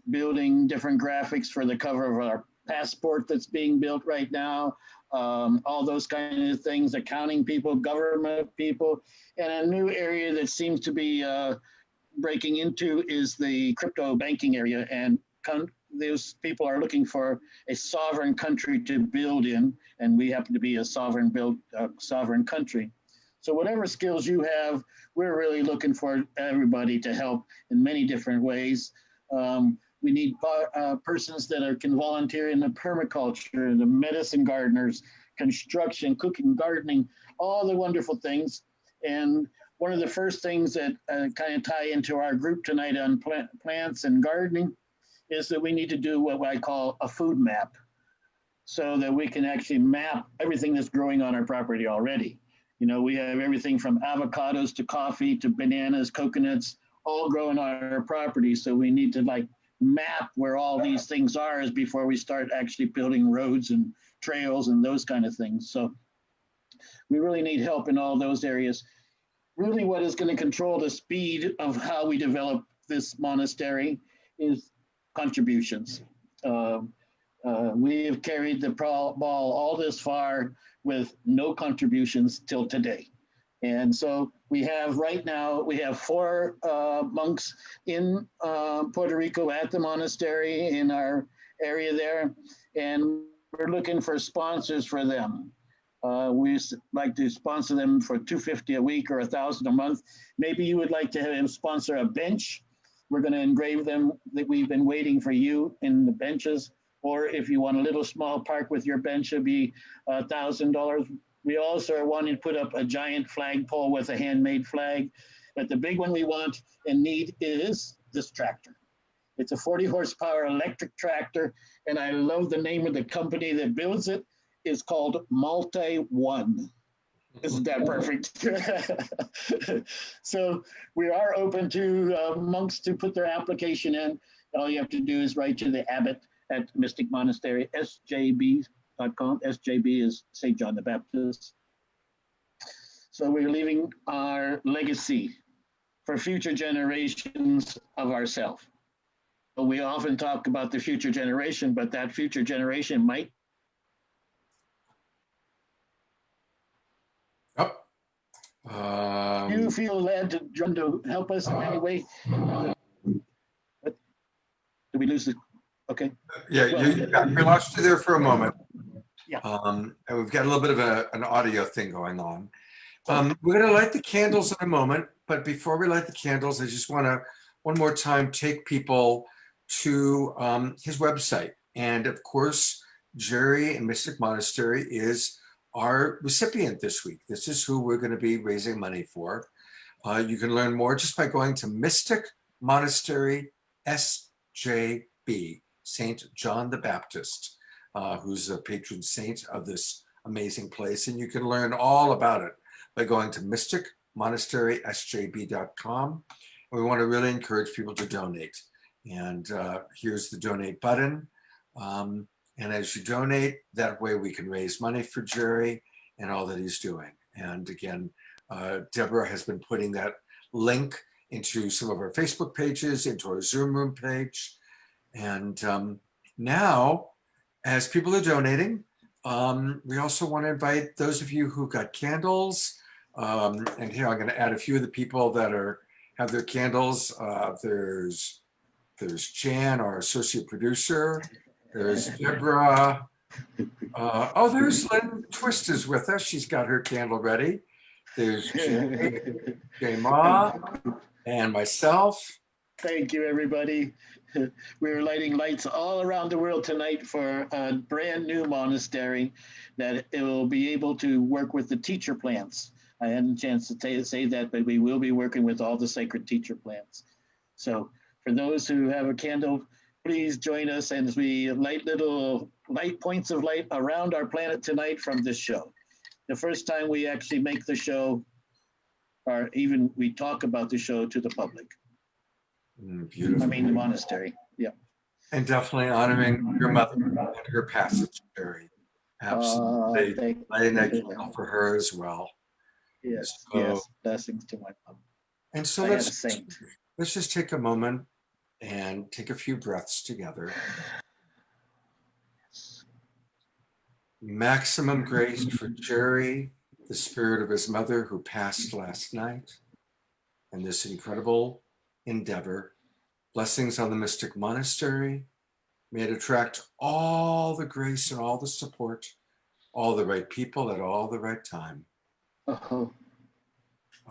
building different graphics for the cover of our passport that's being built right now. All those kinds of things, accounting people, government people, and a new area that seems to be breaking into is the crypto banking area, and those people are looking for a sovereign country to build in, and we happen to be a sovereign country. So whatever skills you have, we're really looking for everybody to help in many different ways. We need persons that can volunteer in the permaculture, the medicine gardeners, construction, cooking, gardening, all the wonderful things. And one of the first things that kind of tie into our group tonight on plants and gardening is that we need to do what I call a food map, so that we can actually map everything that's growing on our property already. You know, we have everything from avocados to coffee to bananas, coconuts, all growing on our property. So we need to like map where all these things are as before we start actually building roads and trails and those kind of things. So we really need help in all those areas. Really what is going to control the speed of how we develop this monastery is contributions. We have carried the ball all this far with no contributions till today. And so we have right now, we have 4 monks in Puerto Rico at the monastery in our area there. And we're looking for sponsors for them. We like to sponsor them for $250 a week or $1,000 a month. Maybe you would like to have him sponsor a bench. We're going to engrave them that we've been waiting for you in the benches. Or if you want a little small park with your bench, it'll be $1,000. We also are wanting to put up a giant flagpole with a handmade flag. But the big one we want and need is this tractor. It's a 40 horsepower electric tractor. And I love the name of the company that builds it. It's called Multi One. Isn't that perfect? So we are open to monks to put their application in. All you have to do is write to the abbot at Mystic Monastery, sjb.com. SJB is St. John the Baptist. So we're leaving our legacy for future generations of ourselves. We often talk about the future generation, but that future generation might. Do you feel led to help us in any way? Did we lose the? Okay. Yeah, we lost you there for a moment. Yeah. And we've got a little bit of an audio thing going on. We're going to light the candles in a moment, but before we light the candles, I just want to one more time take people to his website. And of course, Jerry and Mystic Monastery is our recipient this week. This is who we're going to be raising money for. You can learn more just by going to Mystic Monastery SJB, St. John the Baptist, who's the patron saint of this amazing place. And you can learn all about it by going to mysticmonasterysjb.com. And we want to really encourage people to donate. And here's the donate button. And as you donate, that way we can raise money for Jerry and all that he's doing. And again, Deborah has been putting that link into some of our Facebook pages, into our Zoom room page. And now, as people are donating, we also want to invite those of you who got candles. And here I'm going to add a few of the people that have their candles. There's Jan, our associate producer. There's Deborah. There's Lynne Twist is with us. She's got her candle ready. There's Jay Ma and myself. Thank you, everybody. We're lighting lights all around the world tonight for a brand new monastery that it will be able to work with the teacher plants. I hadn't a chance to say that, but we will be working with all the sacred teacher plants. So for those who have a candle, please join us as we light little light points of light around our planet tonight from this show. The first time we actually make the show, or even we talk about the show to the public. Beautiful. I mean, the monastery. Yeah. And definitely honoring your mother and her passage, Jerry. Absolutely. Lighting that candle for her as well. Yes, yes. Blessings to my mom. And so let's just take a moment and take a few breaths together. Maximum grace for Jerry, the spirit of his mother who passed last night, and this incredible endeavor. Blessings on the Mystic Monastery. May it attract all the grace and all the support, all the right people at all the right time.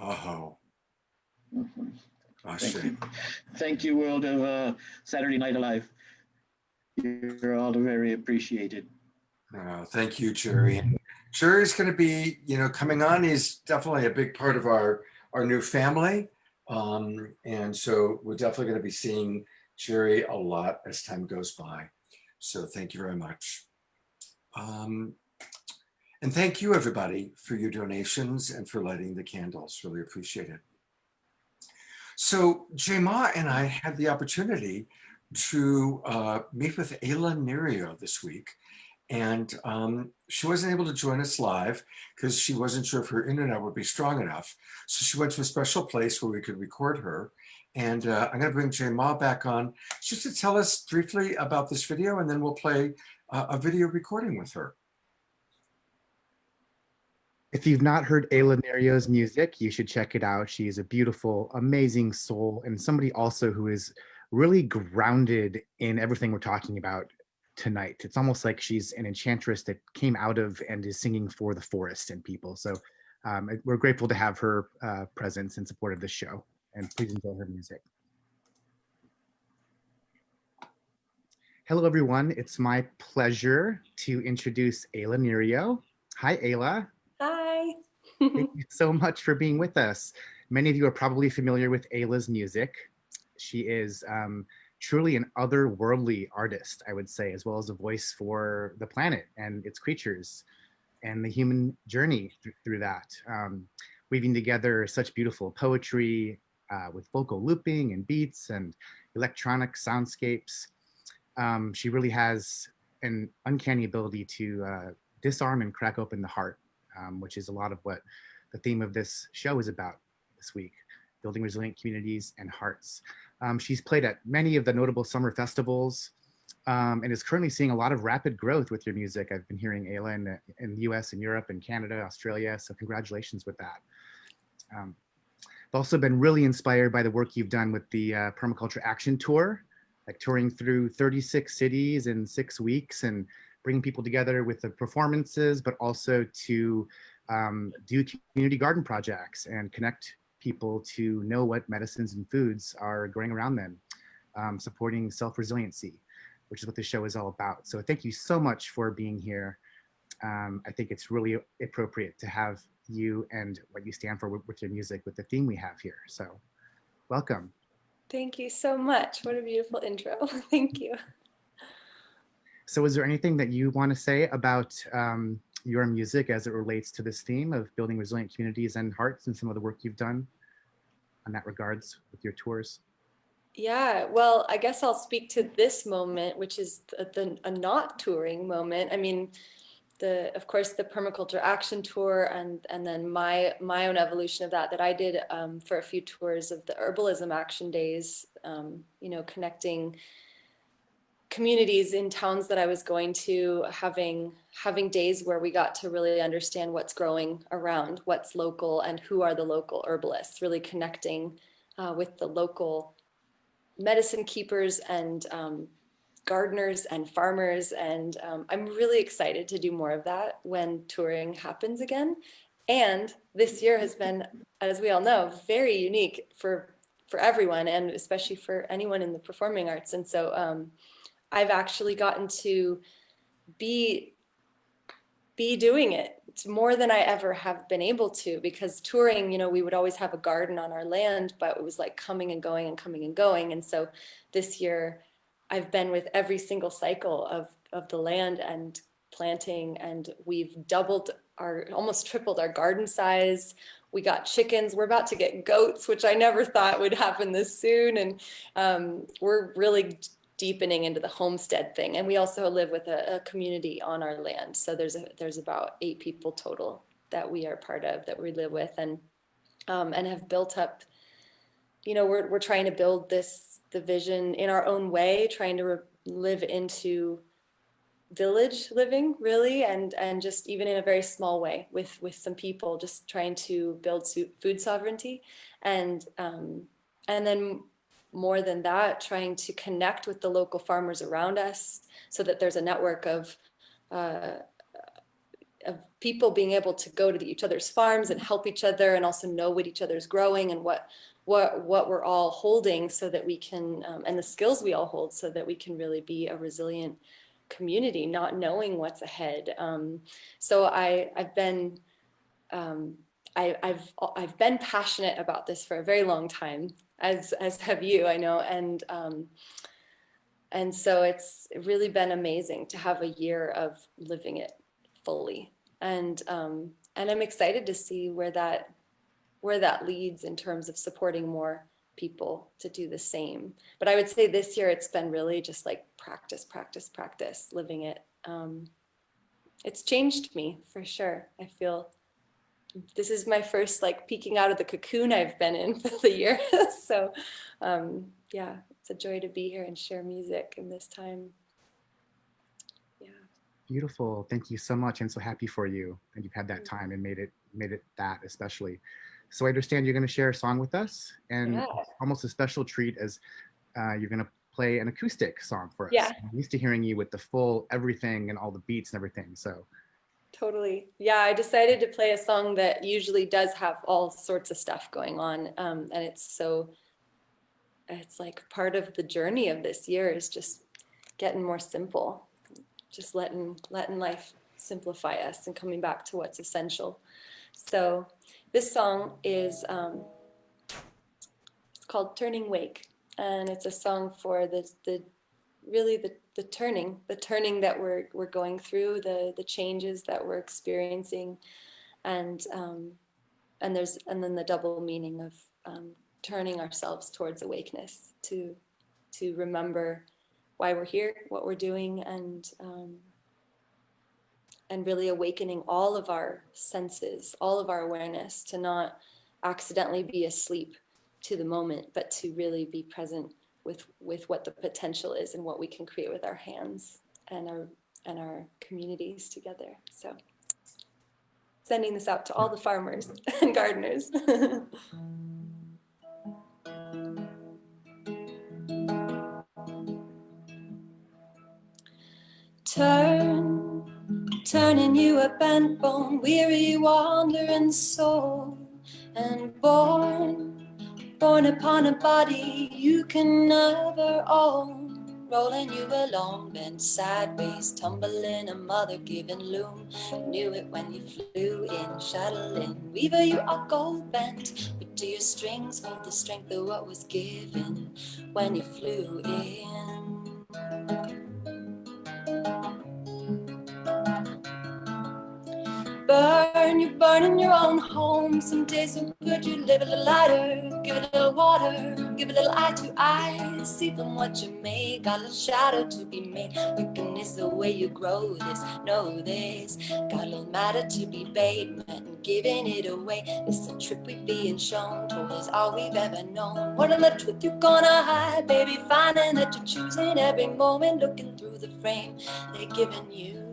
Oh, Mhm. Ashe. Thank you. Thank you, World of Saturday Night Alive. You're all very appreciated. Thank you, Jerry. And Jerry's going to be, coming on. He's definitely a big part of our new family. And so we're definitely going to be seeing Jerry a lot as time goes by. So thank you very much. And thank you, everybody, for your donations and for lighting the candles. Really appreciate it. So Jema and I had the opportunity to meet with Ayla Nereo this week. And she wasn't able to join us live because she wasn't sure if her internet would be strong enough. So she went to a special place where we could record her. And I'm going to bring Jema back on just to tell us briefly about this video, and then we'll play a video recording with her. If you've not heard Ayla Nereo's music, you should check it out. She is a beautiful, amazing soul, and somebody also who is really grounded in everything we're talking about tonight. It's almost like she's an enchantress that came out of and is singing for the forest and people. So we're grateful to have her presence in support of this show, and please enjoy her music. Hello, everyone. It's my pleasure to introduce Ayla Nereo. Hi, Ayla. Hi. Thank you so much for being with us. Many of you are probably familiar with Ayla's music. She is truly an otherworldly artist, I would say, as well as a voice for the planet and its creatures and the human journey through that. Weaving together such beautiful poetry with vocal looping and beats and electronic soundscapes. She really has an uncanny ability to disarm and crack open the heart, which is a lot of what the theme of this show is about this week, building resilient communities and hearts. She's played at many of the notable summer festivals and is currently seeing a lot of rapid growth with your music. I've been hearing Ayla in the US and Europe and Canada, Australia, so congratulations with that. I've also been really inspired by the work you've done with the Permaculture Action Tour, like touring through 36 cities in 6 weeks and bringing people together with the performances, but also to do community garden projects and connect people to know what medicines and foods are growing around them, supporting self-resiliency, which is what this show is all about. So thank you so much for being here. I think it's really appropriate to have you and what you stand for with your music, with the theme we have here. So welcome. Thank you so much. What a beautiful intro. Thank you. So is there anything that you want to say about your music as it relates to this theme of building resilient communities and hearts, and some of the work you've done on that regards with your tours? Yeah, well, I guess I'll speak to this moment, which is a not touring moment. I mean, of course, the Permaculture Action Tour, and then my own evolution of that I did for a few tours of the Herbalism Action Days, connecting communities in towns that I was going to, having days where we got to really understand what's growing around, what's local, and who are the local herbalists, really connecting with the local medicine keepers and gardeners and farmers. And I'm really excited to do more of that when touring happens again. And this year has been, as we all know, very unique for everyone, and especially for anyone in the performing arts. And so I've actually gotten to be doing it. It's more than I ever have been able to, because touring, we would always have a garden on our land, but it was like coming and going and coming and going. And so this year I've been with every single cycle of the land and planting, and we've almost tripled our garden size. We got chickens. We're about to get goats, which I never thought would happen this soon. And we're really deepening into the homestead thing. And we also live with a community on our land. So there's about 8 people total that we are part of, that we live with, and have built up, we're trying to build the vision in our own way, trying to live into village living, really, and just even in a very small way with some people, just trying to build food sovereignty. And then more than that, trying to connect with the local farmers around us so that there's a network of people being able to go to each other's farms and help each other, and also know what each other's growing and what we're all holding, so that we can, and the skills we all hold, so that we can really be a resilient community, not knowing what's ahead. So I've been passionate about this for a very long time, as have you, I know, and so it's really been amazing to have a year of living it fully, and I'm excited to see where that leads in terms of supporting more people to do the same. But I would say this year it's been really just like practice, living it. It's changed me for sure. I feel this is my first like peeking out of the cocoon I've been in for the year. So yeah, it's a joy to be here and share music in this time. Yeah. Beautiful. Thank you so much. I'm so happy for you that you've had that time and made it that especially. So I understand you're going to share a song with us, and Yeah. almost a special treat as you're going to play an acoustic song for us. Yeah. I'm used to hearing you with the full everything and all the beats and everything. So totally. Yeah, I decided to play a song that usually does have all sorts of stuff going on, and it's like part of the journey of this year is just getting more simple, just letting life simplify us and coming back to what's essential. So this song is it's called Turning Wake, and it's a song for the turning that we're going through, the changes that we're experiencing, and then the double meaning of turning ourselves towards awakeness, to remember why we're here, what we're doing, and really awakening all of our senses, all of our awareness, to not accidentally be asleep to the moment, but to really be present with what the potential is and what we can create with our hands and our communities together. So sending this out to all the farmers and gardeners. Turning you a bent bone, weary wandering soul, and born upon a body you can never own, rolling you along, bent sideways, tumbling a mother-given loom. You knew it when you flew in, shuttling, weaver you are gold bent, but do your strings hold the strength of what was given when you flew in? You're burning your own home. Some days are good, you live a little lighter. Give it a little water, give it a little eye to eye. See from what you make, got a little shadow to be made. Working is the way you grow this, know this. Got a little matter to be made, and giving it away. It's a trip we being shown, told us all we've ever known. What are the truth you gonna hide, baby? Finding that you're choosing every moment, looking through the frame they're giving you.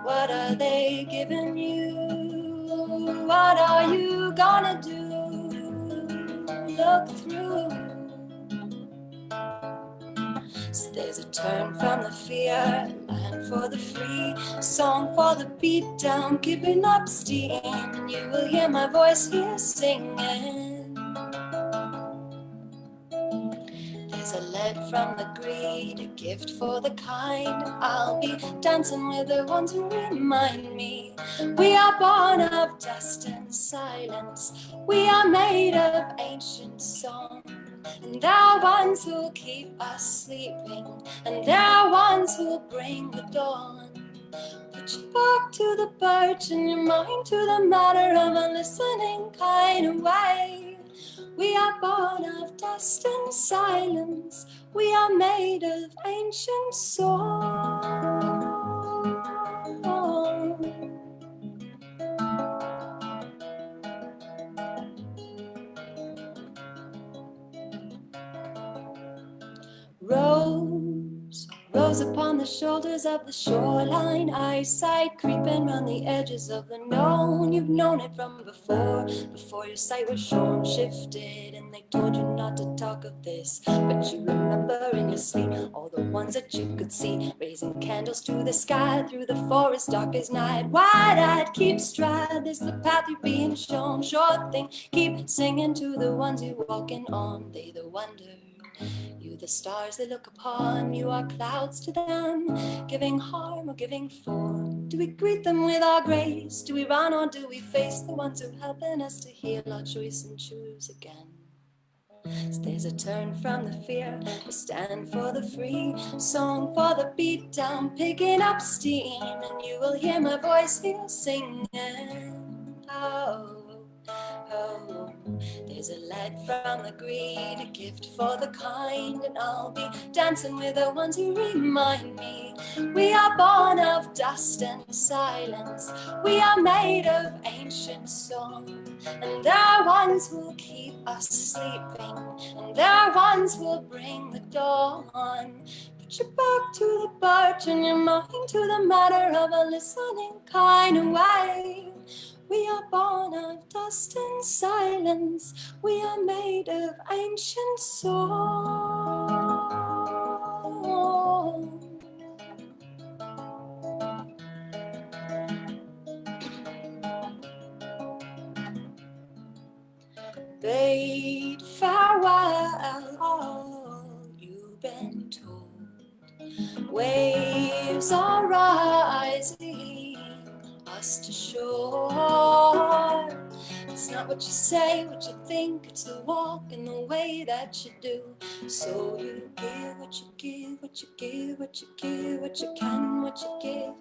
What are they giving you? What are you gonna do? Look through. So there's a turn from the fear, land for the free, a song for the beat down, giving up steam. And you will hear my voice here singing. There's a lead from the greed, a gift for the kind. I'll be dancing with the ones who remind me we are born of dust and silence. We are made of ancient song, and there are ones who'll keep us sleeping, and there are ones who'll bring the dawn. Put your back to the birch and your mind to the matter of a listening kind of way. We are born of dust and silence. We are made of ancient song. Rose upon the shoulders of the shoreline, eyesight creeping round the edges of the known. You've known it from before your sight was shorn, shifted, and they told you not to talk of this. But you remember in your sleep all the ones that you could see, raising candles to the sky through the forest dark as night. Wide-eyed, keep stride, this the path you're being shown. Sure thing, keep singing to the ones you're walking on. They the wonder, you the stars they look upon. You are clouds to them, giving harm or giving form. Do we greet them with our grace? Do we run or do we face the ones who are helping us to heal our choice and choose again? There's a turn from the fear, a stand for the free, song for the beat down, picking up steam, and you will hear my voice here singing. Oh, oh, there's a light from the greed, a gift for the kind, and I'll be dancing with the ones who remind me we are born of dust and silence. We are made of ancient song, and there are ones who'll keep us sleeping, and there are ones who'll bring the dawn. Put your back to the birch and your mind to the matter of a listening kind of way. We are born of dust and silence. We are made of ancient song. Bade farewell, all you've been told. Waves are rising, us to shore. It's not what you say, what you think, it's the walk and the way that you do. So you give what you give, what you give, what you give, what you can, what you give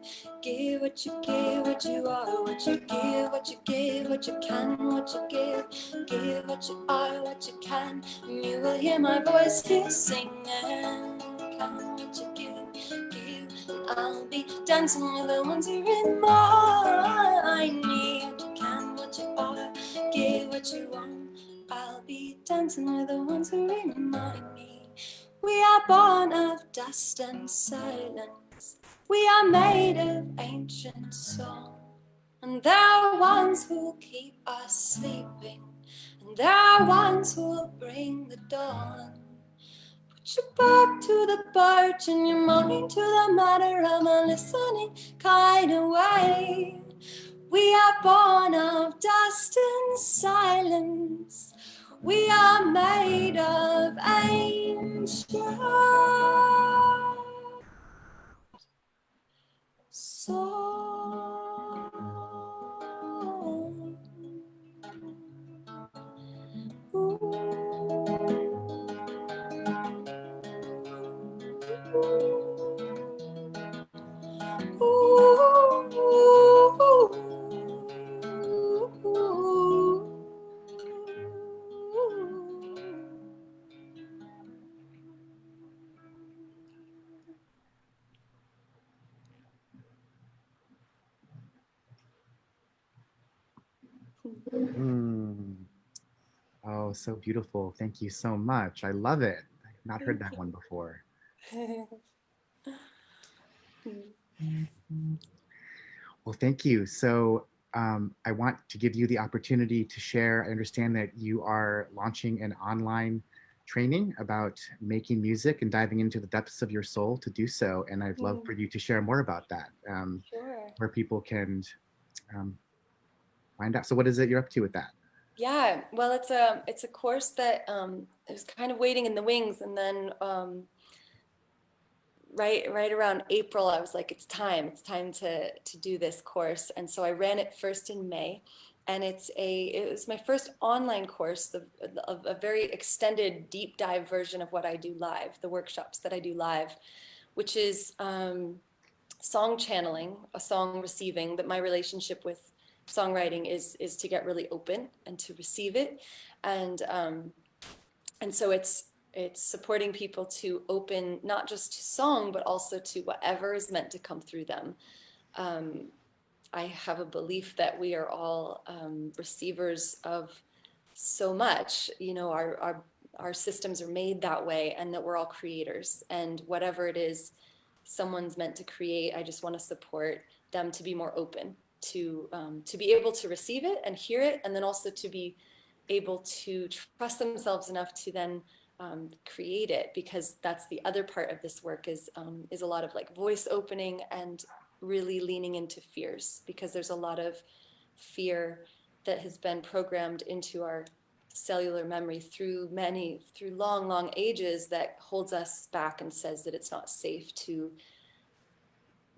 what you give, what you are, what you give, what you give, what you can, what you give what you are, what you can, and you will hear my voice here singing. Can what you give, and I'll be dancing with the ones who remind me. What you can, what you are, give what you want. I'll be dancing with the ones who remind me. We are born of dust and silence. We are made of ancient song. And there are ones who keep us sleeping, and there are ones who will bring the dawn. Put your back to the birch and your mind to the matter of a listening kind of way. We are born of dust and silence. We are made of ancient song. Mm. Oh, so beautiful. Thank you so much. I love it. I've not heard that one before. Well, thank you. So I want to give you the opportunity to share. I understand that you are launching an online training about making music and diving into the depths of your soul to do so. And I'd love for you to share more about that, Sure. where people can find out. So what is it you're up to with that? Yeah, well, it's a course that it was kind of waiting in the wings, and then right around April, I was like, it's time to do this course, and so I ran it first in May, and it was my first online course of a very extended, deep dive version of what I do live, the workshops that I do live, which is song channeling, a song receiving. That my relationship with songwriting is to get really open and to receive it, and so it's supporting people to open not just to song but also to whatever is meant to come through them. I have a belief that we are all receivers of so much. You know, our systems are made that way, and that we're all creators, and whatever it is someone's meant to create, I just want to support them to be more open to be able to receive it and hear it, and then also to be able to trust themselves enough to then create it, because that's the other part of this work is a lot of like voice opening and really leaning into fears, because there's a lot of fear that has been programmed into our cellular memory through long ages, that holds us back and says that it's not safe to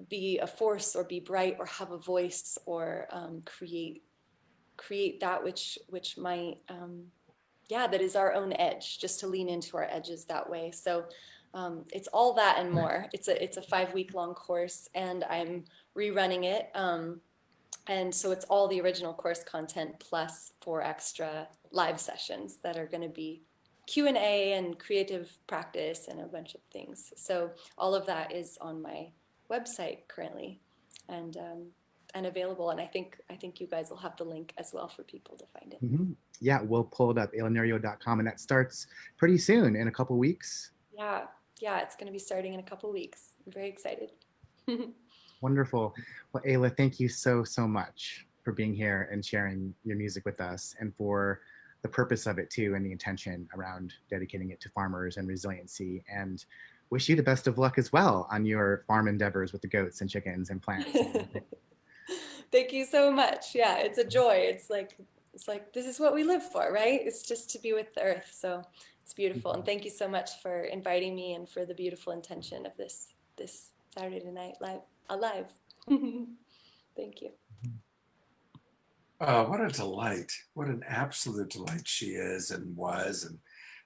be a force or be bright or have a voice or create that which might that is our own edge, just to lean into our edges that way. So it's all that and more. It's a 5-week long course, and I'm rerunning it. And so it's all the original course content plus 4 extra live sessions that are going to be Q&A and creative practice and a bunch of things. So all of that is on my website currently, and available. And I think you guys will have the link as well for people to find it. Mm-hmm. Yeah, we'll pull it up, aylanereo.com, and that starts pretty soon, in a couple weeks. Yeah, it's going to be starting in a couple weeks. I'm very excited. Wonderful. Well, Ayla, thank you so much for being here and sharing your music with us, and for the purpose of it too, and the intention around dedicating it to farmers and resiliency. And wish you the best of luck as well on your farm endeavors with the goats and chickens and plants. Thank you so much. Yeah, it's a joy. It's like this is what we live for, right? It's just to be with the earth. So it's beautiful. And thank you so much for inviting me and for the beautiful intention of this Saturday night live. Thank you. What a delight. What an absolute delight she is and was.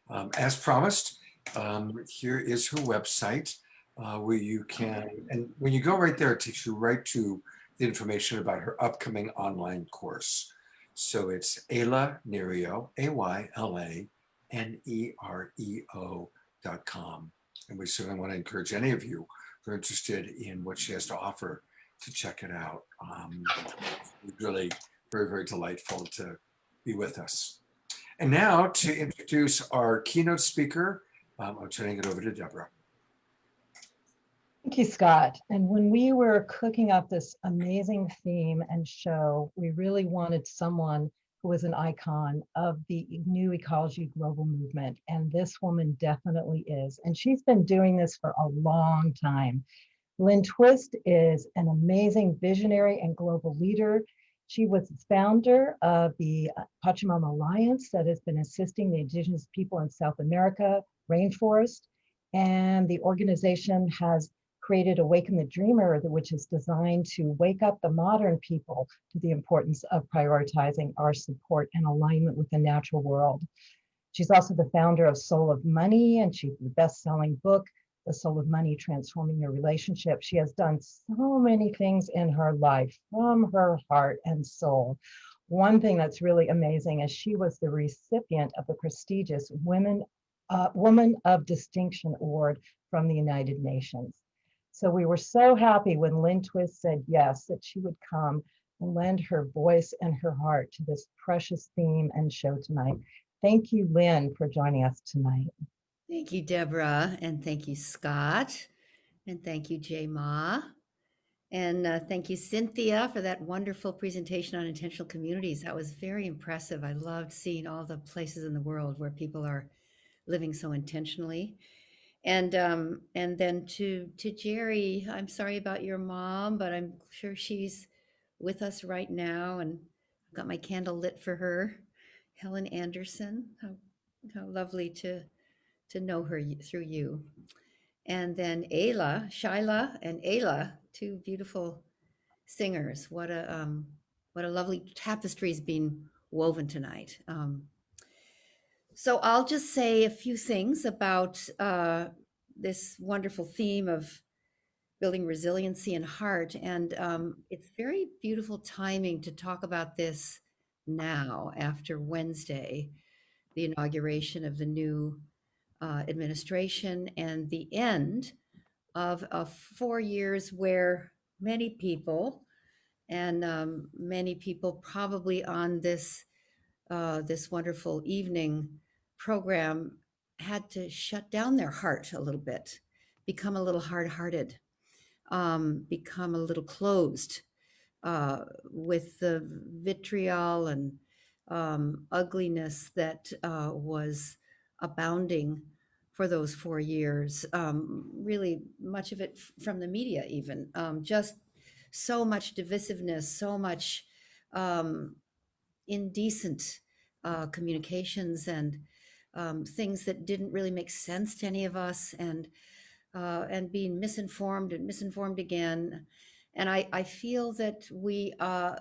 And as promised, here is her website where you can, and when you go right there, it takes you right to the information about her upcoming online course. So it's Ayla Nereo, AYLANEREO.com. And we certainly want to encourage any of you who are interested in what she has to offer to check it out. Really very, very delightful to be with us. And now to introduce our keynote speaker, I'm turning it over to Deborah. Thank you, Scott. And when we were cooking up this amazing theme and show, we really wanted someone who was an icon of the new ecology global movement. And this woman definitely is. And she's been doing this for a long time. Lynne Twist is an amazing visionary and global leader. She was the founder of the Pachamama Alliance that has been assisting the indigenous people in South America, rainforest. And the organization has created Awaken the Dreamer, which is designed to wake up the modern people to the importance of prioritizing our support and alignment with the natural world. She's also the founder of Soul of Money, and she's the best-selling book, The Soul of Money, Transforming Your Relationship. She has done so many things in her life from her heart and soul. One thing that's really amazing is she was the recipient of the prestigious Woman of Distinction Award from the United Nations. So we were so happy when Lynne Twist said yes, that she would come and lend her voice and her heart to this precious theme and show tonight. Thank you, Lynne, for joining us tonight. Thank you, Deborah, and thank you, Scott, and thank you, Jay Ma, and thank you, Cynthia, for that wonderful presentation on intentional communities. That was very impressive. I loved seeing all the places in the world where people are living so intentionally. And then to Jerry, I'm sorry about your mom, but I'm sure she's with us right now, and I've got my candle lit for her. Helen Anderson, how lovely to know her through you. And then Shyla and Ayla, 2 beautiful singers. What a lovely tapestry is being woven tonight. So I'll just say a few things about this wonderful theme of building resiliency and heart. And it's very beautiful timing to talk about this now, after Wednesday, the inauguration of the new administration and the end of 4 years where many people, and many people probably on this wonderful evening program, had to shut down their heart a little bit, become a little hard-hearted, become a little closed with the vitriol and ugliness that was abounding for those 4 years. Really, much of it from the media, even. Just so much divisiveness, so much indecent communications and things that didn't really make sense to any of us, and being misinformed and misinformed again. And I feel that we, on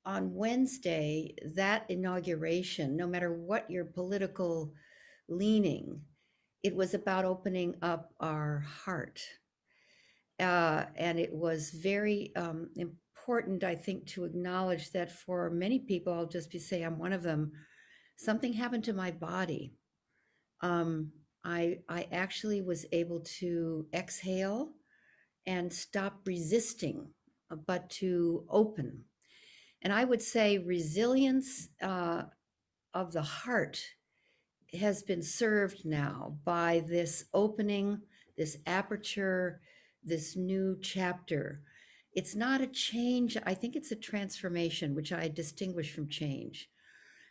Wednesday, that inauguration, no matter what your political leaning, it was about opening up our heart. And it was very important, I think, to acknowledge that for many people, I'll just say I'm one of them, something happened to my body. I actually was able to exhale and stop resisting, but to open. And I would say resilience of the heart has been served now by this opening, this aperture, this new chapter. It's not a change. I think it's a transformation, which I distinguish from change.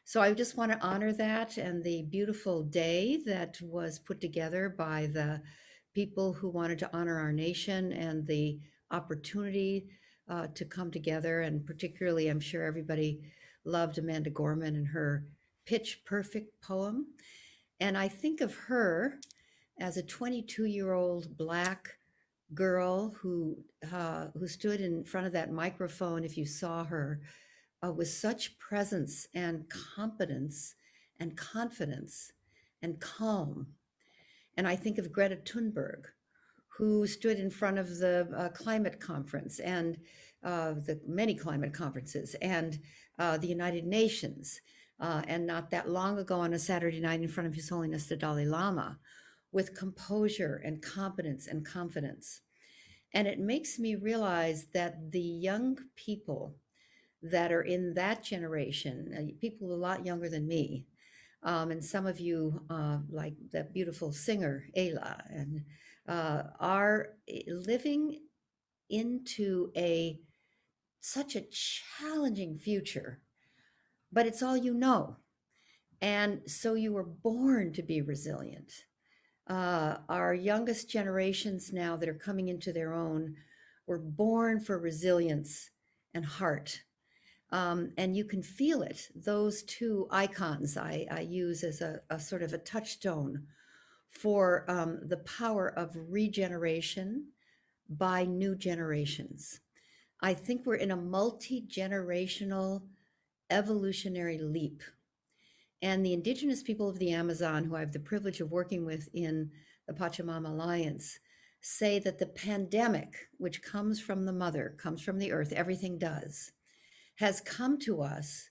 So I just want to honor that and the beautiful day that was put together by the people who wanted to honor our nation, and the opportunity to come together. And particularly, I'm sure everybody loved Amanda Gorman and her Pitch Perfect poem. And I think of her as a 22-year-old Black girl who stood in front of that microphone, if you saw her, with such presence and competence and confidence and calm. And I think of Greta Thunberg, who stood in front of the climate conference and the many climate conferences and the United Nations, and not that long ago on a Saturday night in front of His Holiness the Dalai Lama, with composure and competence and confidence. And it makes me realize that the young people that are in that generation, people a lot younger than me, and some of you, like that beautiful singer, Ayla, and are living into such a challenging future, but it's all you know. And so you were born to be resilient. Our youngest generations now that are coming into their own were born for resilience and heart. And you can feel it. Those two icons I use as a sort of a touchstone for the power of regeneration by new generations. I think we're in a multi-generational evolutionary leap. And the indigenous people of the Amazon, who I have the privilege of working with in the Pachamama Alliance, say that the pandemic, which comes from the mother, comes from the earth, everything does, has come to us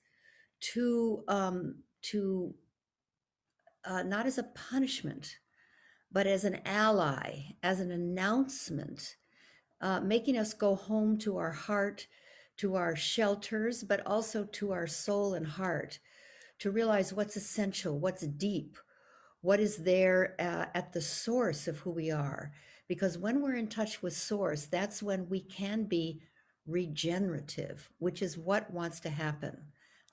to not as a punishment, but as an ally, as an announcement, making us go home to our heart, to our shelters, but also to our soul and heart, to realize what's essential, what's deep, what is there at the source of who we are. Because when we're in touch with source, that's when we can be regenerative, which is what wants to happen.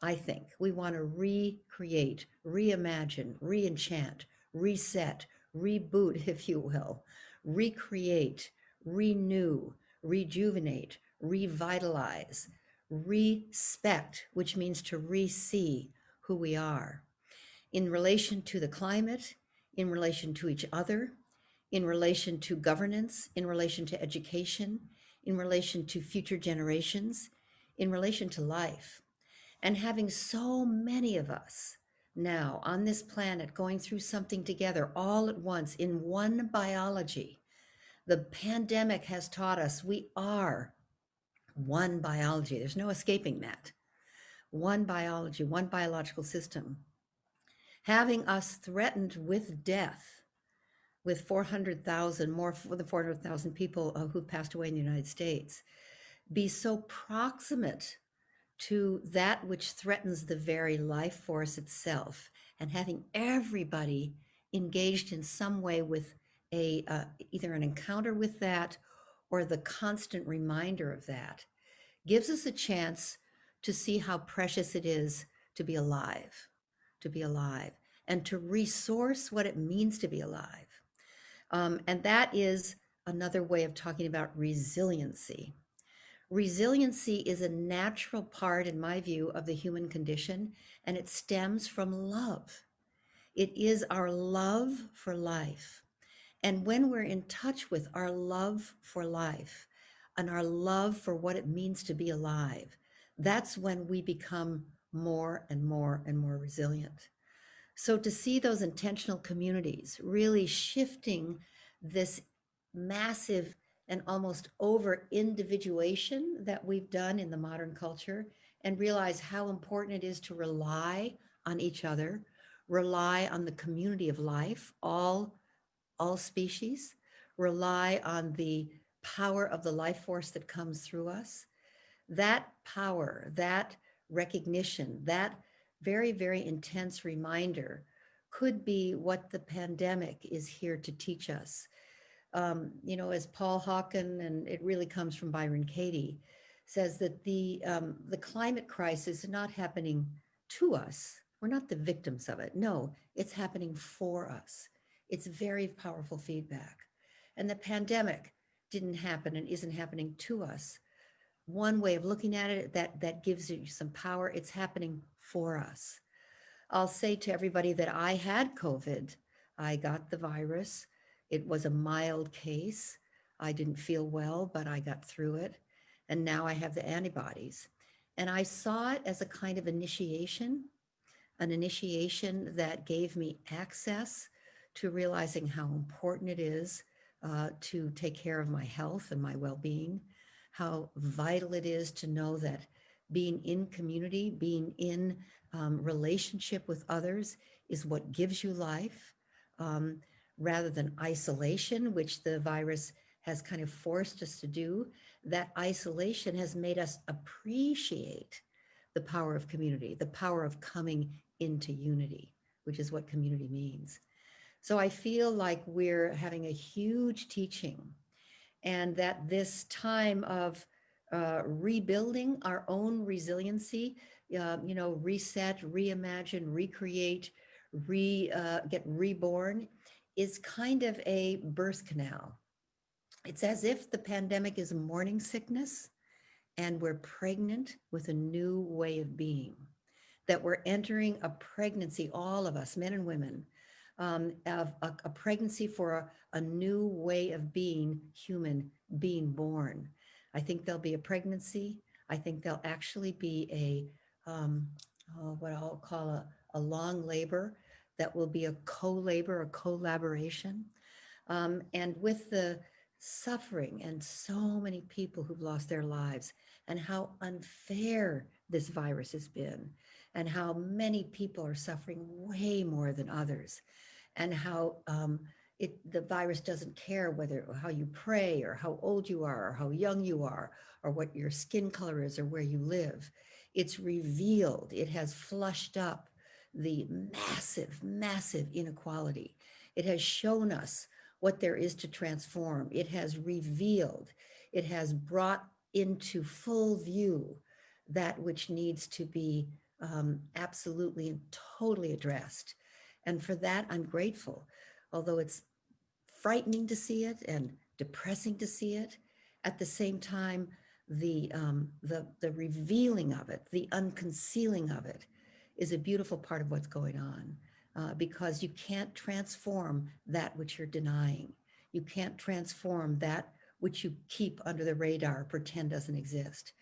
I think we want to recreate, reimagine, reenchant, reset, reboot, if you will, recreate, renew, rejuvenate, revitalize, respect, which means to re-see who we are in relation to the climate, in relation to each other, in relation to governance, in relation to education, in relation to future generations, in relation to life. And having so many of us now on this planet going through something together all at once in one biology. The pandemic has taught us we are one biology. There's no escaping that. One biology, one biological system. Having us threatened with death, with 400,000, more than 400,000 people who passed away in the United States, be so proximate to that which threatens the very life force itself, and having everybody engaged in some way with either an encounter with that or the constant reminder of that, gives us a chance to see how precious it is to be alive, and to resource what it means to be alive. And that is another way of talking about resiliency. Resiliency is a natural part, in my view, of the human condition, and it stems from love. It is our love for life. And when we're in touch with our love for life and our love for what it means to be alive, that's when we become more and more and more resilient. So to see those intentional communities really shifting this massive and almost over individuation that we've done in the modern culture, and realize how important it is to rely on each other, rely on the community of life, all species, rely on the power of the life force that comes through us. That power, that recognition, that very, very intense reminder could be what the pandemic is here to teach us. As Paul Hawken, and it really comes from Byron Katie, says that the climate crisis is not happening to us. We're not the victims of it. No, it's happening for us. It's very powerful feedback. And the pandemic didn't happen and isn't happening to us. One way of looking at it that gives you some power, it's happening for us. I'll say to everybody that I had COVID. I got the virus. It was a mild case. I didn't feel well, but I got through it. And now I have the antibodies. And I saw it as a kind of initiation, an initiation that gave me access to realizing how important it is to take care of my health and my well-being, how vital it is to know that being in community, being in relationship with others is what gives you life, rather than isolation, which the virus has kind of forced us to do. That isolation has made us appreciate the power of community, the power of coming into unity, which is what community means. So I feel like we're having a huge teaching, and that this time of rebuilding our own resiliency, reset, reimagine, recreate, get reborn, is kind of a birth canal. It's as if the pandemic is morning sickness and we're pregnant with a new way of being, that we're entering a pregnancy, all of us, men and women, of a pregnancy for a new way of being human, being born. I think there'll be a pregnancy. I think there'll actually be what I'll call a long labor that will be a co-labor, a collaboration. And with the suffering and so many people who've lost their lives, and how unfair this virus has been, and how many people are suffering way more than others, and how the virus doesn't care how you pray or how old you are or how young you are or what your skin color is or where you live. It's revealed, it has flushed up the massive, massive inequality. It has shown us what there is to transform. It has revealed, it has brought into full view that which needs to be absolutely and totally addressed. And for that, I'm grateful. Although it's frightening to see it and depressing to see it, at the same time, the revealing of it, the unconcealing of it, is a beautiful part of what's going on. Because you can't transform that which you're denying. You can't transform that which you keep under the radar, pretend doesn't exist.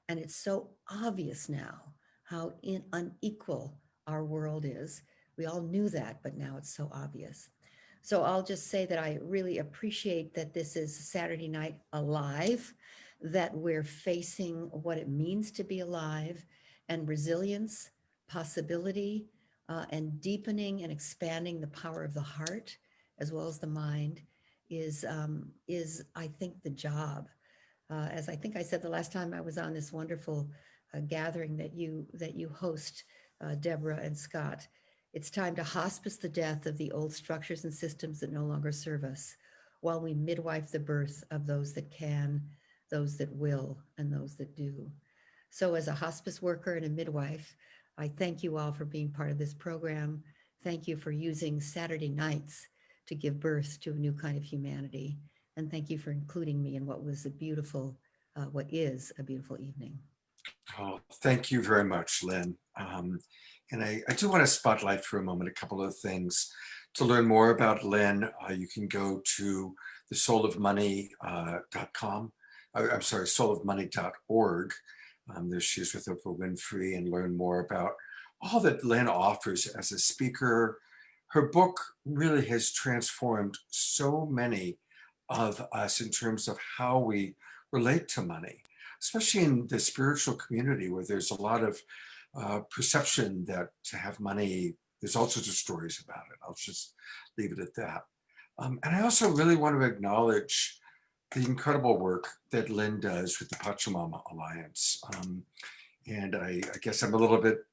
And it's so obvious now how unequal our world is. We all knew that, but now it's so obvious. So I'll just say that I really appreciate that this is Saturday Night Alive, that we're facing what it means to be alive, and resilience, possibility, and deepening and expanding the power of the heart as well as the mind is I think the job. As I think I said the last time I was on this wonderful gathering that you host, Deborah and Scott, it's time to hospice the death of the old structures and systems that no longer serve us, while we midwife the birth of those that can, those that will, and those that do. So as a hospice worker and a midwife, I thank you all for being part of this program, Thank you for using Saturday nights to give birth to a new kind of humanity. And thank you for including me in what was a beautiful, what is a beautiful evening. Oh, thank you very much, Lynn. And I do want to spotlight for a moment a couple of things. To learn more about Lynn, you can go to the soulofmoney.com. I'm sorry, soulofmoney.org. There she is with Oprah Winfrey, and learn more about all that Lynn offers as a speaker. Her book really has transformed so many of us in terms of how we relate to money, especially in the spiritual community where there's a lot of perception that to have money, there's all sorts of stories about it. I'll just leave it at that. And I also really want to acknowledge the incredible work that Lynn does with the Pachamama Alliance. And I guess I'm a little bit,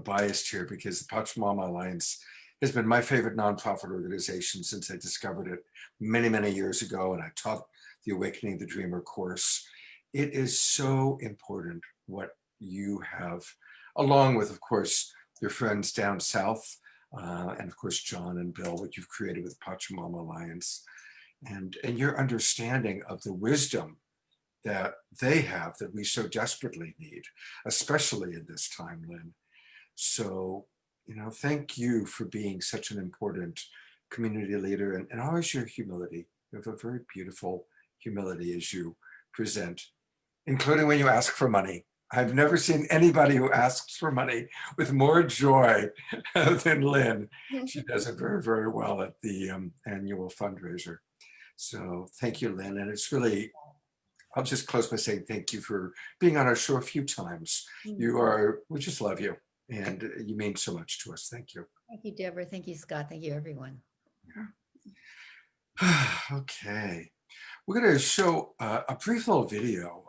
biased here because the Pachamama Alliance has been my favorite nonprofit organization since I discovered it many, many years ago. And I taught the Awakening the Dreamer course. It is so important what you have, along with, of course, your friends down south, and of course, John and Bill, what you've created with Pachamama Alliance, and your understanding of the wisdom that they have that we so desperately need, especially in this time, Lynn. So, thank you for being such an important community leader, and always your humility. You have a very beautiful humility as you present, including when you ask for money. I've never seen anybody who asks for money with more joy than Lynn. She does it very, very well at the annual fundraiser. So thank you, Lynn. And it's really, I'll just close by saying thank you for being on our show a few times. We just love you. And you mean so much to us. Thank you. Thank you, Deborah. Thank you, Scott. Thank you, everyone. Yeah. Okay. We're going to show a brief little video.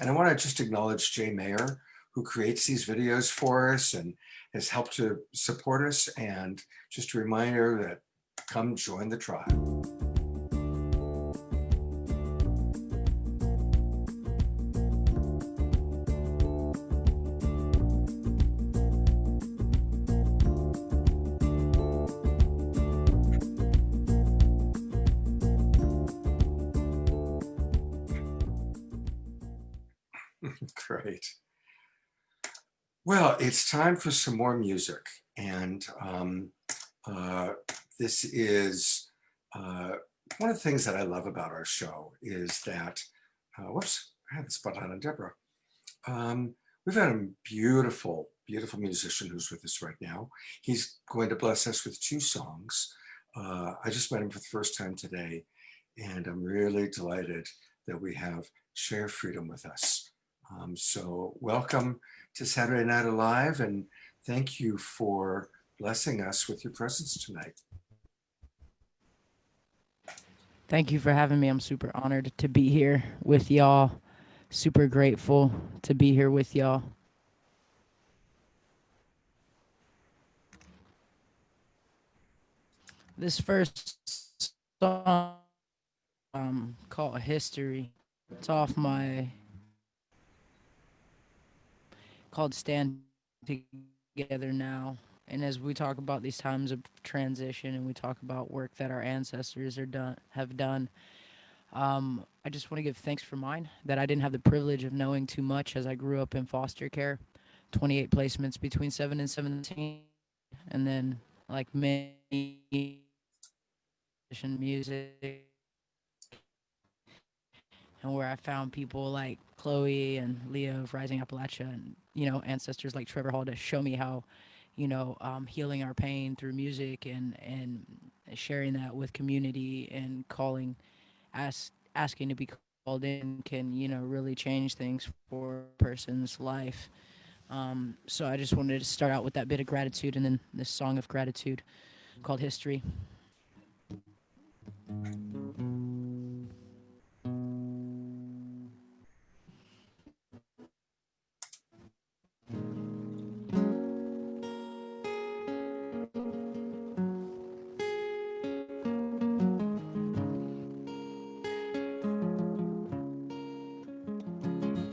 And I want to just acknowledge Jay Mayer, who creates these videos for us and has helped to support us. And just a reminder that come join the tribe. Great. Well, it's time for some more music. And this is one of the things that I love about our show is that, whoops, I had the spotlight on Deborah. We've had a beautiful, beautiful musician who's with us right now. He's going to bless us with 2 songs. I just met him for the first time today, and I'm really delighted that we have Share Freedom with us. So welcome to Saturday Night Alive, and thank you for blessing us with your presence tonight. Thank you for having me. I'm super honored to be here with y'all. Super grateful to be here with y'all. This first song called History. It's off my called Stand Together Now. And as we talk about these times of transition and we talk about work that our ancestors have done, I just want to give thanks for mine, that I didn't have the privilege of knowing too much as I grew up in foster care, 28 placements between 7 and 17, and then like many music, and where I found people like Chloe and Leah of Rising Appalachia and, ancestors like Trevor Hall to show me how, healing our pain through music and sharing that with community and asking to be called in can, really change things for a person's life. So I just wanted to start out with that bit of gratitude and then this song of gratitude called History.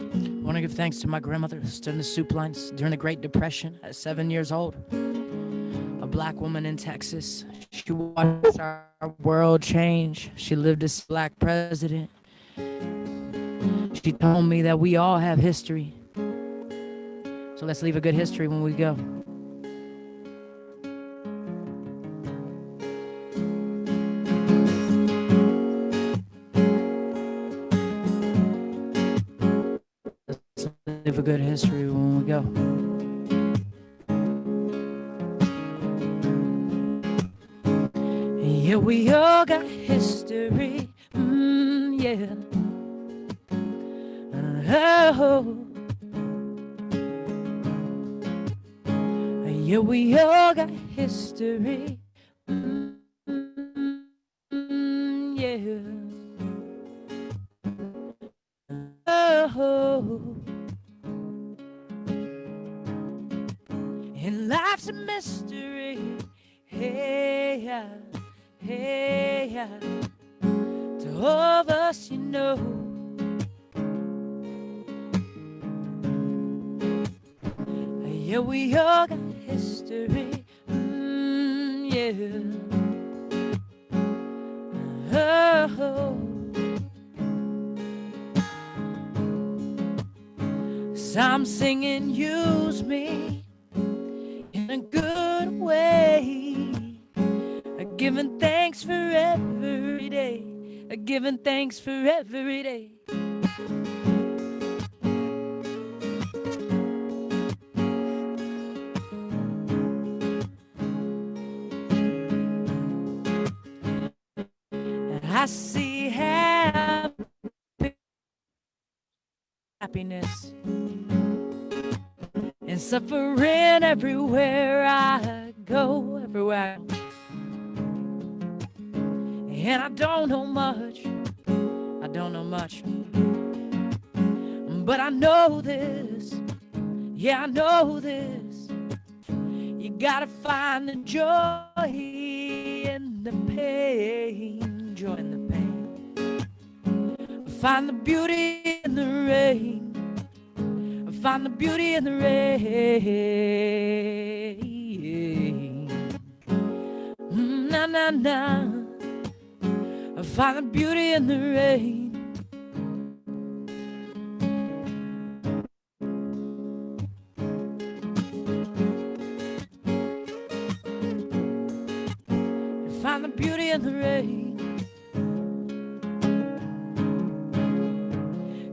I want to give thanks to my grandmother who stood in the soup lines during the Great Depression at 7 years old. A Black woman in Texas. She watched our world change. She lived as Black president. She told me that we all have history. So let's leave a good history when we go. Let's leave a good history when we go. Yeah, we all got history. Yeah. Oh. Yeah, we all got history. Yeah. Oh. And life's a mystery. Hey, yeah. Hey, yeah. To all of us, you know. Yeah, we all got history. Yeah. Oh. Some singing, use me in a good way. Giving thanks for every day. Giving thanks for every day. I see happiness and suffering everywhere I go, everywhere I go. And I don't know much, but I know this, yeah, I know this. You gotta find the joy in the pain, joy in the pain. Find the beauty in the rain. Find the beauty in the rain. Na na na. Find the beauty in the rain. Find the beauty in the rain.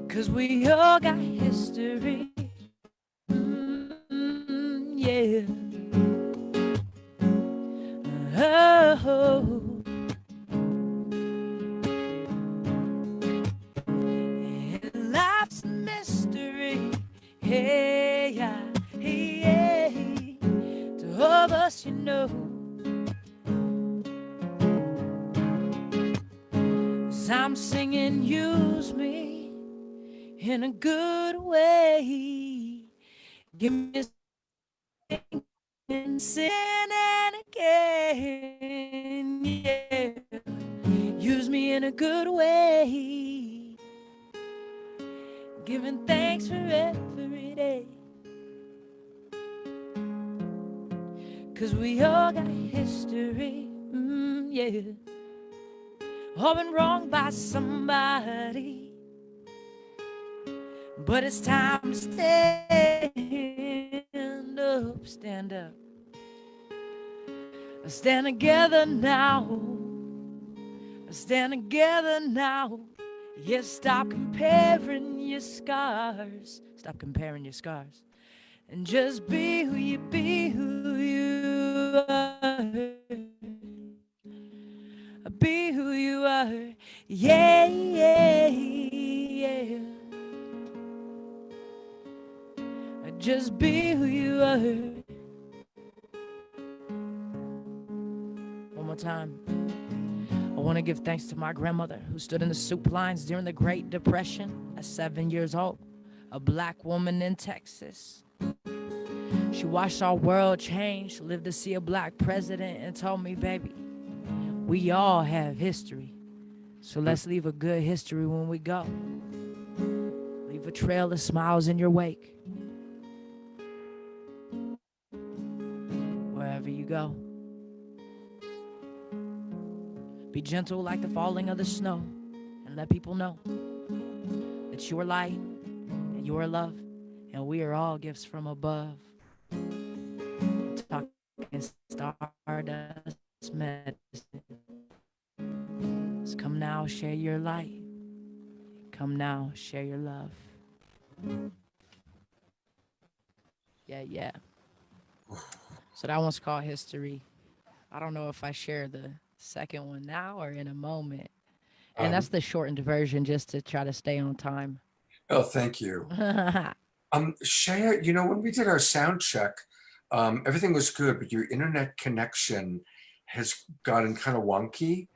'Cause we all got history. Yeah. Oh. And life's a mystery. Hey, yeah, hey, to all of us, you know. So I'm singing, use me in a good way. Give me and sin and again, yeah. Use me in a good way. Giving thanks for every day. 'Cause we all got history, yeah. All been wronged by somebody, but it's time to stand up, stand up. Stand together now. Stand together now. Yeah, stop comparing your scars. Stop comparing your scars. And just be who you are. Be who you are. Yeah, yeah, yeah. Just be who you are. One more time. I want to give thanks to my grandmother who stood in the soup lines during the Great Depression at 7 years old, a Black woman in Texas. She watched our world change, lived to see a Black president, and told me, baby, we all have history. So let's leave a good history when we go. Leave a trail of smiles in your wake, wherever you go. Be gentle like the falling of the snow, and let people know that you are light and you are love, and we are all gifts from above. Talking stardust medicine. So come now, share your light. Come now, share your love. Yeah, yeah. So that one's called History. I don't know if I share the second one now or in a moment. And that's the shortened version just to try to stay on time. Oh, thank you. Shaya, you know, when we did our sound check, everything was good, but your internet connection has gotten kind of wonky.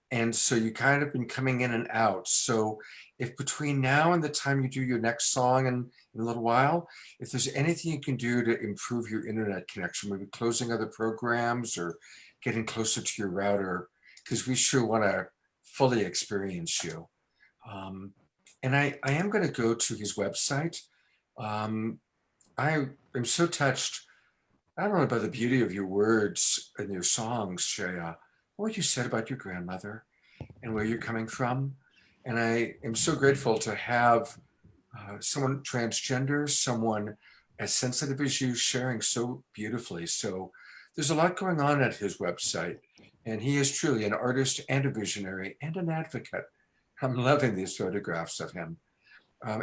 And so you kind of been coming in and out. So if between now and the time you do your next song in a little while, if there's anything you can do to improve your internet connection, maybe closing other programs or getting closer to your router, because we sure want to fully experience you. And I am going to go to his website. Um, I am so touched, I don't know, by the beauty of your words and your songs, Shreya. What you said about your grandmother and where you're coming from. And I am so grateful to have someone transgender, someone as sensitive as you sharing so beautifully. So there's a lot going on at his website. And he is truly an artist and a visionary and an advocate. I'm loving these photographs of him.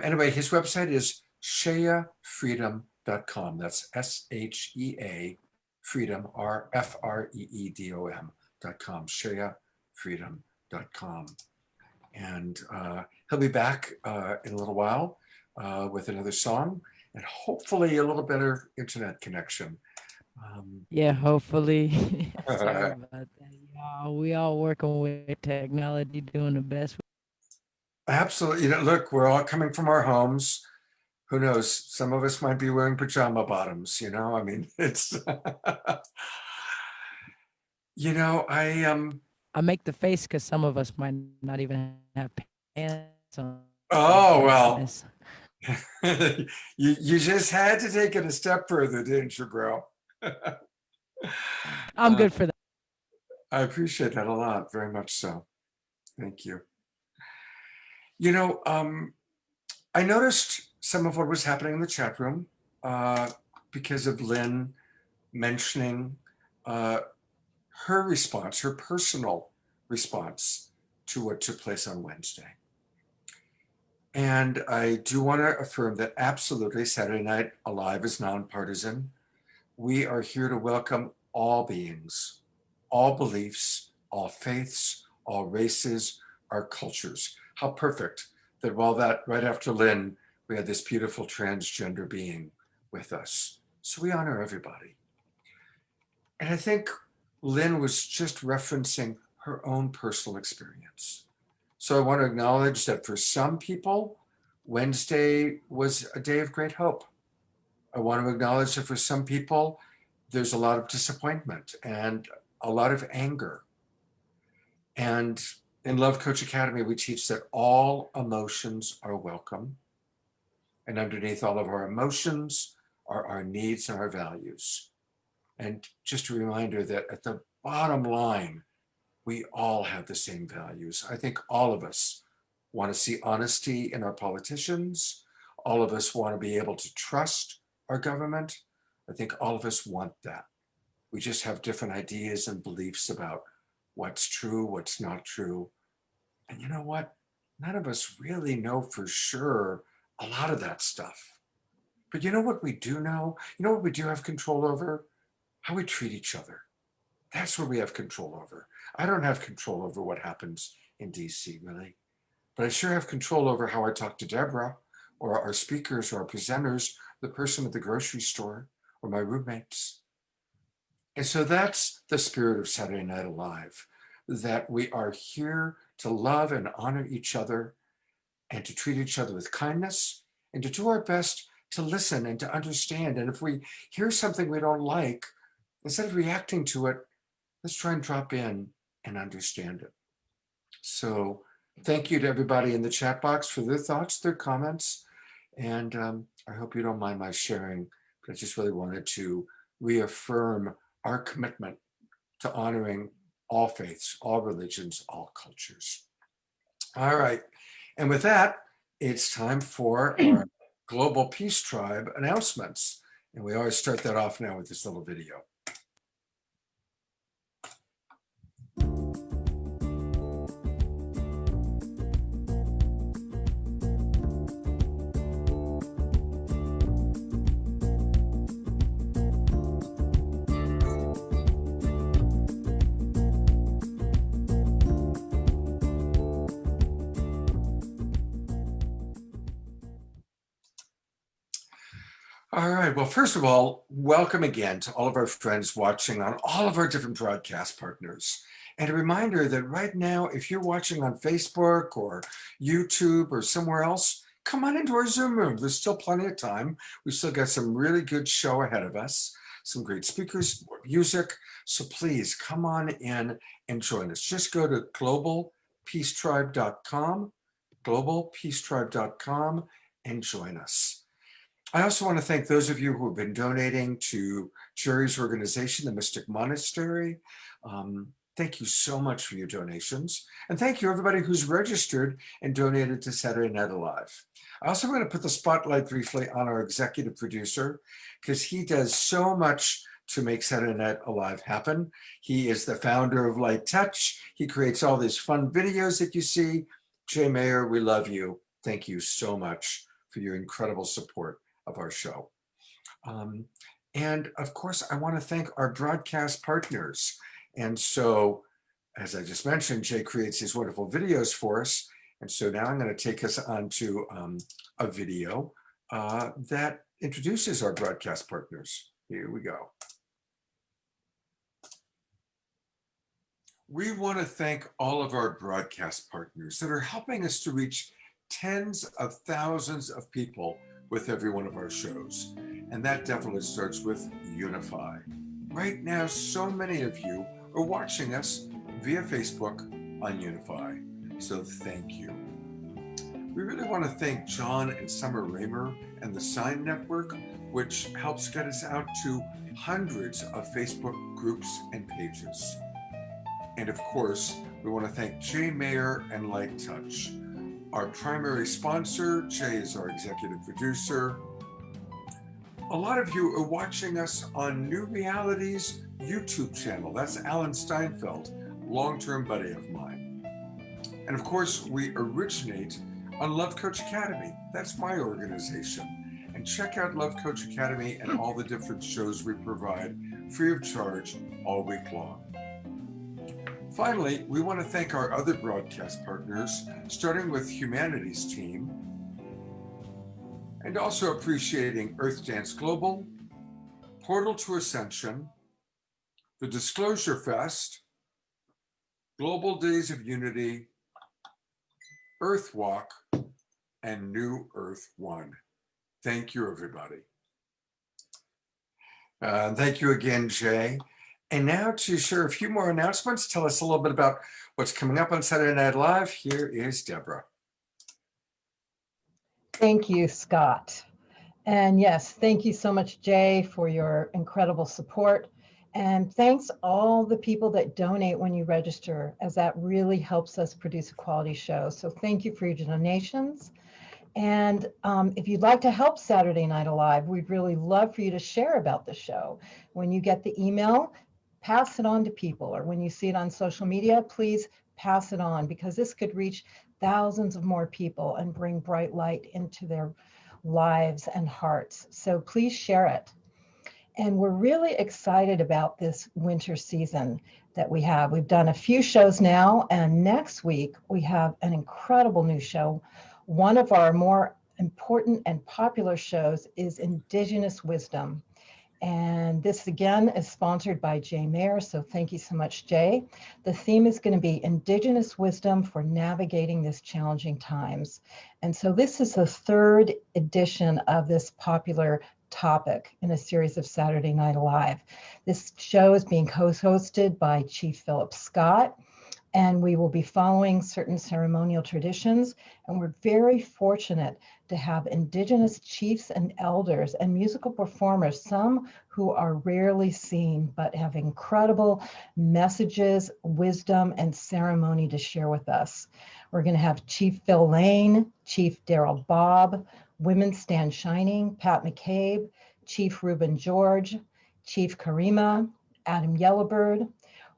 Anyway, his website is sheafreedom.com. That's SHEA freedom, FREEDOM.com, sheafreedom.com. And he'll be back in a little while with another song and hopefully a little better internet connection. Yeah, hopefully. Sorry about that, y'all. We all working with technology, doing the best. Absolutely. You know, look, we're all coming from our homes. Who knows? Some of us might be wearing pajama bottoms, you know? I mean, it's, you know, I make the face because some of us might not even have pants on. oh, Thank well, goodness. you just had to take it a step further, didn't you, bro? I'm good for that. I appreciate that a lot, very much so. Thank you. You know, I noticed some of what was happening in the chat room because of Lynne mentioning her response, her personal response to what took place on Wednesday. And I do want to affirm that absolutely Saturday Night Alive is nonpartisan. We are here to welcome all beings, all beliefs, all faiths, all races, our cultures. How perfect that while that right after Lynn, we had this beautiful transgender being with us. So we honor everybody. And I think Lynn was just referencing her own personal experience. So I want to acknowledge that for some people, Wednesday was a day of great hope. I want to acknowledge that for some people, there's a lot of disappointment and a lot of anger. And in Love Coach Academy, we teach that all emotions are welcome. And underneath all of our emotions are our needs and our values. And just a reminder that at the bottom line, we all have the same values. I think all of us want to see honesty in our politicians. All of us want to be able to trust our government. I think all of us want that. We just have different ideas and beliefs about what's true, what's not true. And you know what? None of us really know for sure a lot of that stuff. But you know what we do know? You know what we do have control over? How we treat each other. That's what we have control over. I don't have control over what happens in DC, really. But I sure have control over how I talk to Deborah or our speakers or our presenters, the person at the grocery store or my roommates. And so that's the spirit of Saturday Night Alive, that we are here to love and honor each other and to treat each other with kindness and to do our best to listen and to understand. And if we hear something we don't like, instead of reacting to it, let's try and drop in and understand it. So thank you to everybody in the chat box for their thoughts, their comments. And I hope you don't mind my sharing, but I just really wanted to reaffirm our commitment to honoring all faiths, all religions, all cultures. All right. And with that, it's time for our Global Peace Tribe announcements. And we always start that off now with this little video. All right. Well, first of all, welcome again to all of our friends watching on all of our different broadcast partners. And a reminder that right now, if you're watching on Facebook or YouTube or somewhere else, come on into our Zoom room. There's still plenty of time. We've still got some really good show ahead of us, some great speakers, more music. So please come on in and join us. Just go to globalpeacetribe.com, globalpeacetribe.com, and join us. I also want to thank those of you who have been donating to Jerry's organization, the Mystic Monastery. Thank you so much for your donations. And thank you everybody who's registered and donated to Saturday Night Alive. I also want to put the spotlight briefly on our executive producer, because he does so much to make Saturday Night Alive happen. He is the founder of Light Touch. He creates all these fun videos that you see. Jay Mayer, we love you. Thank you so much for your incredible support of our show. And of course, I want to thank our broadcast partners. And so, as I just mentioned, Jay creates these wonderful videos for us. And so now I'm going to take us on to a video that introduces our broadcast partners. Here we go. We want to thank all of our broadcast partners that are helping us to reach tens of thousands of people with every one of our shows. And that definitely starts with Unify. Right now, so many of you are watching us via Facebook on Unify. So thank you. We really want to thank John and Summer Raymer and the Sign Network, which helps get us out to hundreds of Facebook groups and pages. And of course, we want to thank Jay Mayer and Light Touch. Our primary sponsor, Jay, is our executive producer. A lot of you are watching us on New Reality's YouTube channel. That's Alan Steinfeld, long-term buddy of mine. And of course, we originate on Love Coach Academy. That's my organization. And check out Love Coach Academy and all the different shows we provide free of charge all week long. Finally, we want to thank our other broadcast partners, starting with Humanity's team, and also appreciating Earth Dance Global, Portal to Ascension, the Disclosure Fest, Global Days of Unity, Earth Walk, and New Earth One. Thank you, everybody. Thank you again, Jay. And now to share a few more announcements, tell us a little bit about what's coming up on Saturday Night Live. Here is Deborah. Thank you, Scott. And yes, thank you so much, Jay, for your incredible support. And thanks all the people that donate when you register, as that really helps us produce a quality show. So thank you for your donations. And if you'd like to help Saturday Night Alive, we'd really love for you to share about the show. When you get the email, pass it on to people, or when you see it on social media, please pass it on, because this could reach thousands of more people and bring bright light into their lives and hearts. So please share it. And we're really excited about this winter season that we have. We've done a few shows now, and next week we have an incredible new show. One of our more important and popular shows is Indigenous Wisdom. And this again is sponsored by Jay Mayer. So thank you so much, Jay. The theme is going to be Indigenous Wisdom for Navigating These Challenging Times. And so this is the third edition of this popular topic in a series of Saturday Night Alive. This show is being co-hosted by Chief Philip Scott. and we will be following certain ceremonial traditions. And we're very fortunate to have Indigenous chiefs and elders and musical performers, some who are rarely seen, but have incredible messages, wisdom, and ceremony to share with us. We're going to have Chief Phil Lane, Chief Daryl Bobb, Women Stand Shining, Pat McCabe, Chief Reuben George, Chief Karima, Adam Yellowbird.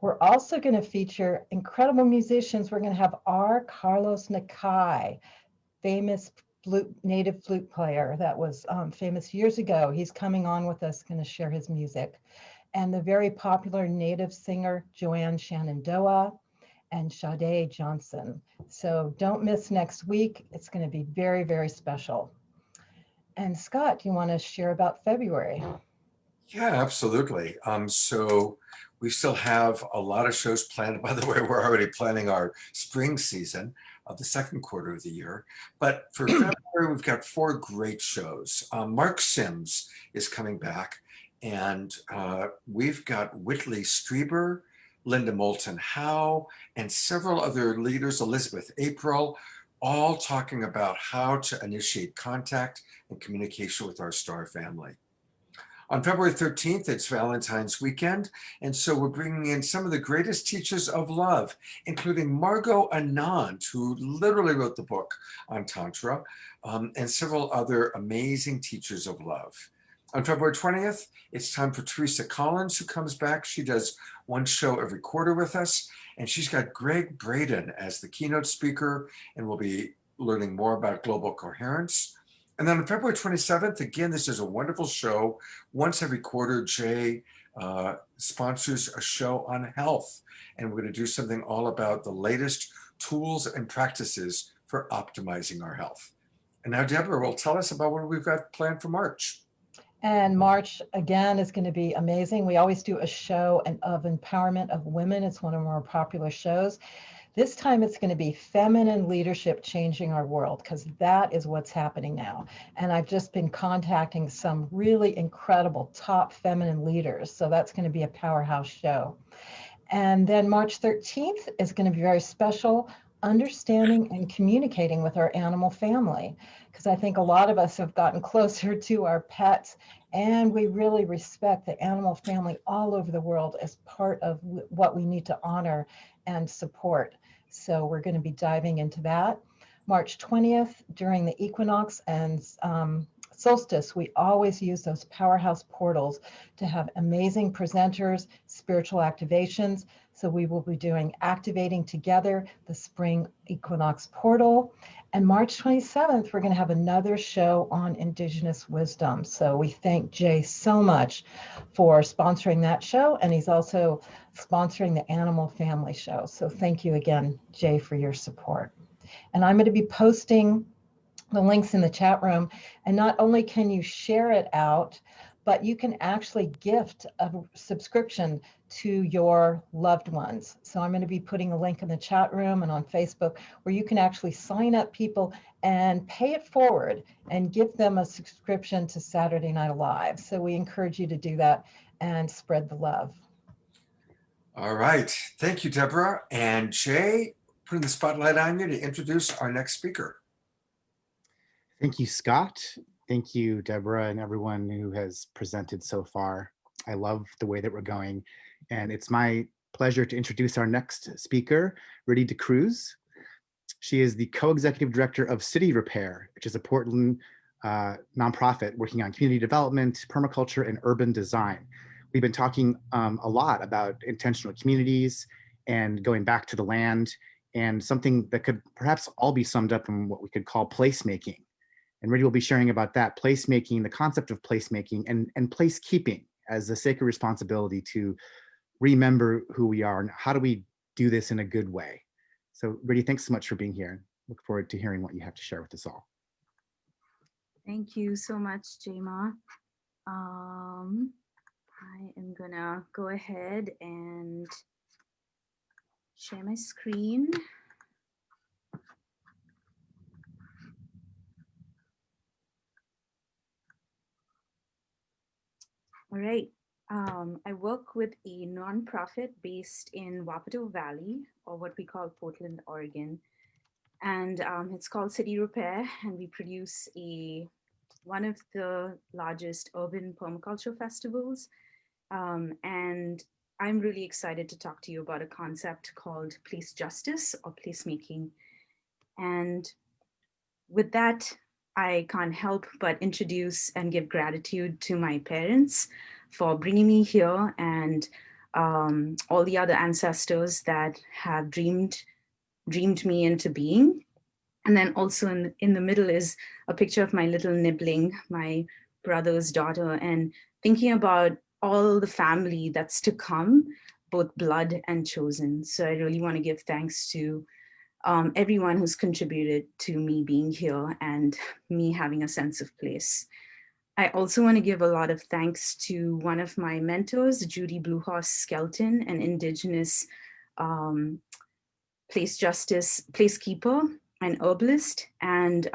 We're also going to feature incredible musicians. We're going to have R. Carlos Nakai, famous native flute player that was famous years ago. He's coming on with us, going to share his music. And the very popular native singer, Joanne Shenandoah, and Sade Johnson. So don't miss next week. It's going to be very, very special. And Scott, do you want to share about February? Yeah, absolutely. So we still have a lot of shows planned. By the way, we're already planning our spring season of the second quarter of the year. But for February, we've got 4 great shows. Mark Sims is coming back, and we've got Whitley Strieber, Linda Moulton Howe, and several other leaders, Elizabeth April, all talking about how to initiate contact and communication with our star family. On February 13th, it's Valentine's weekend, and so we're bringing in some of the greatest teachers of love, including Margot Anand, who literally wrote the book on Tantra, and several other amazing teachers of love. On February 20th, it's time for Teresa Collins, who comes back. She does one show every quarter with us, and she's got Greg Braden as the keynote speaker, and we'll be learning more about global coherence. And then on February 27th, again, this is a wonderful show. Once every quarter, Jay sponsors a show on health. And we're going to do something all about the latest tools and practices for optimizing our health. And now Deborah will tell us about what we've got planned for March. And March, again, is going to be amazing. We always do a show of empowerment of women. It's one of our more popular shows. This time it's going to be feminine leadership changing our world, because that is what's happening now. And I've just been contacting some really incredible top feminine leaders. So that's going to be a powerhouse show. And then March 13th is going to be very special, understanding and communicating with our animal family, because I think a lot of us have gotten closer to our pets, and we really respect the animal family all over the world as part of what we need to honor and support. So we're going to be diving into that. March 20th, during the equinox and solstice, we always use those powerhouse portals to have amazing presenters, spiritual activations. So we will be doing Activating Together, the spring equinox portal. And March 27th, we're going to have another show on Indigenous wisdom. So we thank Jay so much for sponsoring that show. And he's also sponsoring the Animal Family Show. So thank you again, Jay, for your support. And I'm going to be posting the links in the chat room. And not only can you share it out, but you can actually gift a subscription to your loved ones. So I'm going to be putting a link in the chat room and on Facebook where you can actually sign up people and pay it forward and give them a subscription to Saturday Night Live. So we encourage you to do that and spread the love. All right. Thank you, Deborah. And Jay, putting the spotlight on you to introduce our next speaker. Thank you, Scott. Thank you, Deborah, and everyone who has presented so far. I love the way that we're going. And it's my pleasure to introduce our next speaker, Riddy DeCruz. She is the co-executive director of City Repair, which is a Portland nonprofit working on community development, permaculture, and urban design. We've been talking a lot about intentional communities and going back to the land, and something that could perhaps all be summed up in what we could call placemaking. And Riddy will be sharing about that, placemaking, the concept of placemaking, and placekeeping as a sacred responsibility to remember who we are and how do we do this in a good way. So Riddy, thanks so much for being here. Look forward to hearing what you have to share with us all. Thank you so much, Jayma. I am gonna go ahead and share my screen. All right. I work with a nonprofit based in Wapato Valley, or what we call Portland, Oregon. And it's called City Repair, and we produce one of the largest urban permaculture festivals. And I'm really excited to talk to you about a concept called place justice or placemaking. And with that, I can't help but introduce and give gratitude to my parents for bringing me here, and all the other ancestors that have dreamed me into being. And then also in the middle is a picture of my little nibbling, my brother's daughter, and thinking about all the family that's to come, both blood and chosen. So I really want to give thanks to everyone who's contributed to me being here and me having a sense of place. I also want to give a lot of thanks to one of my mentors, Judy Bluehorse Skelton, an Indigenous place justice placekeeper, an herbalist, and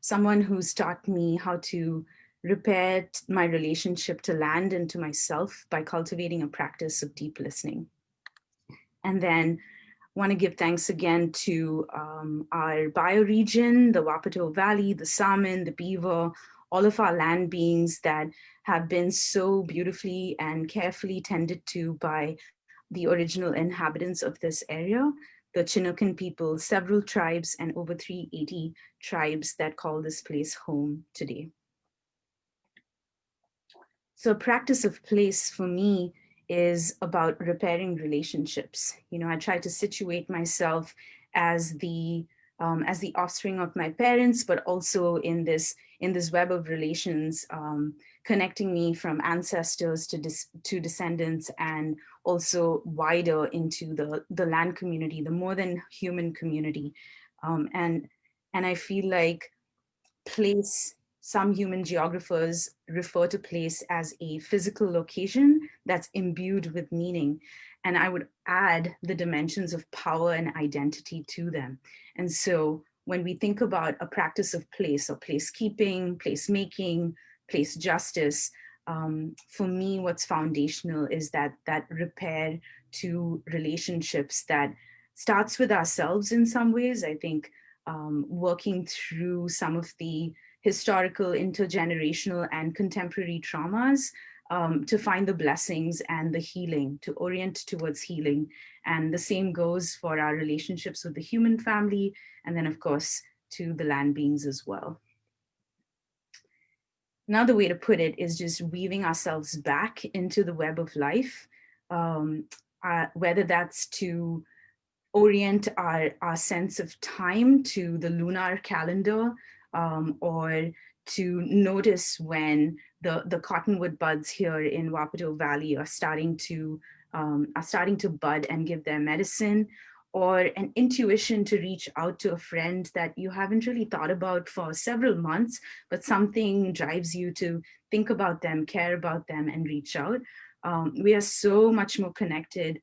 someone who's taught me how to repair my relationship to land and to myself by cultivating a practice of deep listening. And then want to give thanks again to our bioregion, the Wapato Valley, the salmon, the beaver, all of our land beings that have been so beautifully and carefully tended to by the original inhabitants of this area, the Chinookan people, several tribes, and over 380 tribes that call this place home today. So practice of place for me is about repairing relationships. I try to situate myself as the offspring of my parents, but also in this web of relations, connecting me from ancestors to descendants, and also wider into the land community, the more than human community. And I feel like place, some human geographers refer to place as a physical location that's imbued with meaning. And I would add the dimensions of power and identity to them. And so when we think about a practice of place or placekeeping, placemaking, place justice, for me, what's foundational is that repair to relationships that starts with ourselves in some ways. I think working through some of the historical, intergenerational, and contemporary traumas to find the blessings and the healing, to orient towards healing. And the same goes for our relationships with the human family, and then, of course, to the land beings as well. Another way to put it is just weaving ourselves back into the web of life, whether that's to orient our sense of time to the lunar calendar, or to notice when the cottonwood buds here in Wapato Valley are starting to bud and give their medicine, or an intuition to reach out to a friend that you haven't really thought about for several months, but something drives you to think about them, care about them, and reach out. We are so much more connected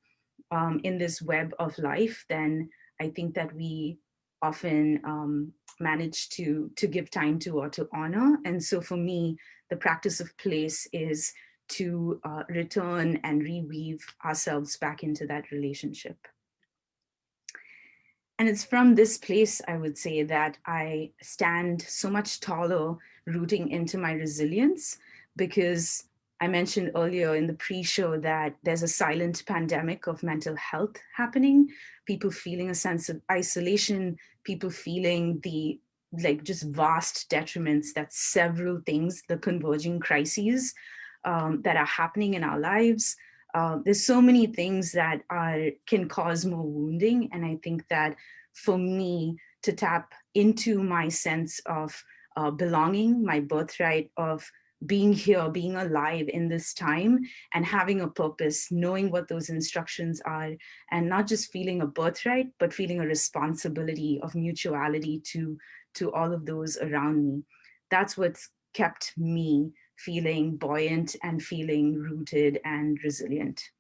in this web of life than I think that we often manage to give time to or to honor. And so for me, the practice of place is to return and reweave ourselves back into that relationship. And it's from this place, I would say, that I stand so much taller, rooting into my resilience, because I mentioned earlier in the pre-show that there's a silent pandemic of mental health happening, people feeling a sense of isolation, people feeling the just vast detriments that several things, the converging crises that are happening in our lives. There's so many things that can cause more wounding. And I think that for me to tap into my sense of belonging, my birthright of being here, being alive in this time, and having a purpose, knowing what those instructions are, and not just feeling a birthright, but feeling a responsibility of mutuality to all of those around me. That's what's kept me feeling buoyant and feeling rooted and resilient.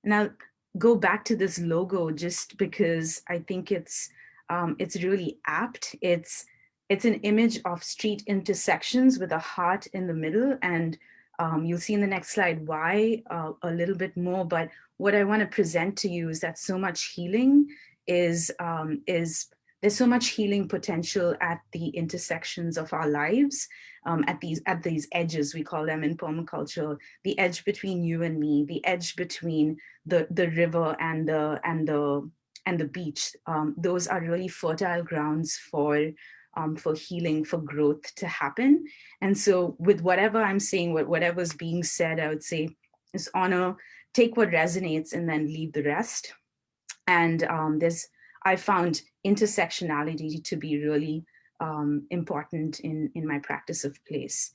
And I'll go back to this logo just because I think it's really apt. It's an image of street intersections with a heart in the middle, and You'll see in the next slide why a little bit more, but what I want to present to you is that so much healing is there's so much healing potential at the intersections of our lives, at these edges, we call them in permaculture, the edge between you and me, the edge between the river and the beach. Those are really fertile grounds for healing, for growth to happen. And so with whatever I'm saying, whatever's being said, I would say is honor, take what resonates and then leave the rest. And I found intersectionality to be really important in my practice of place.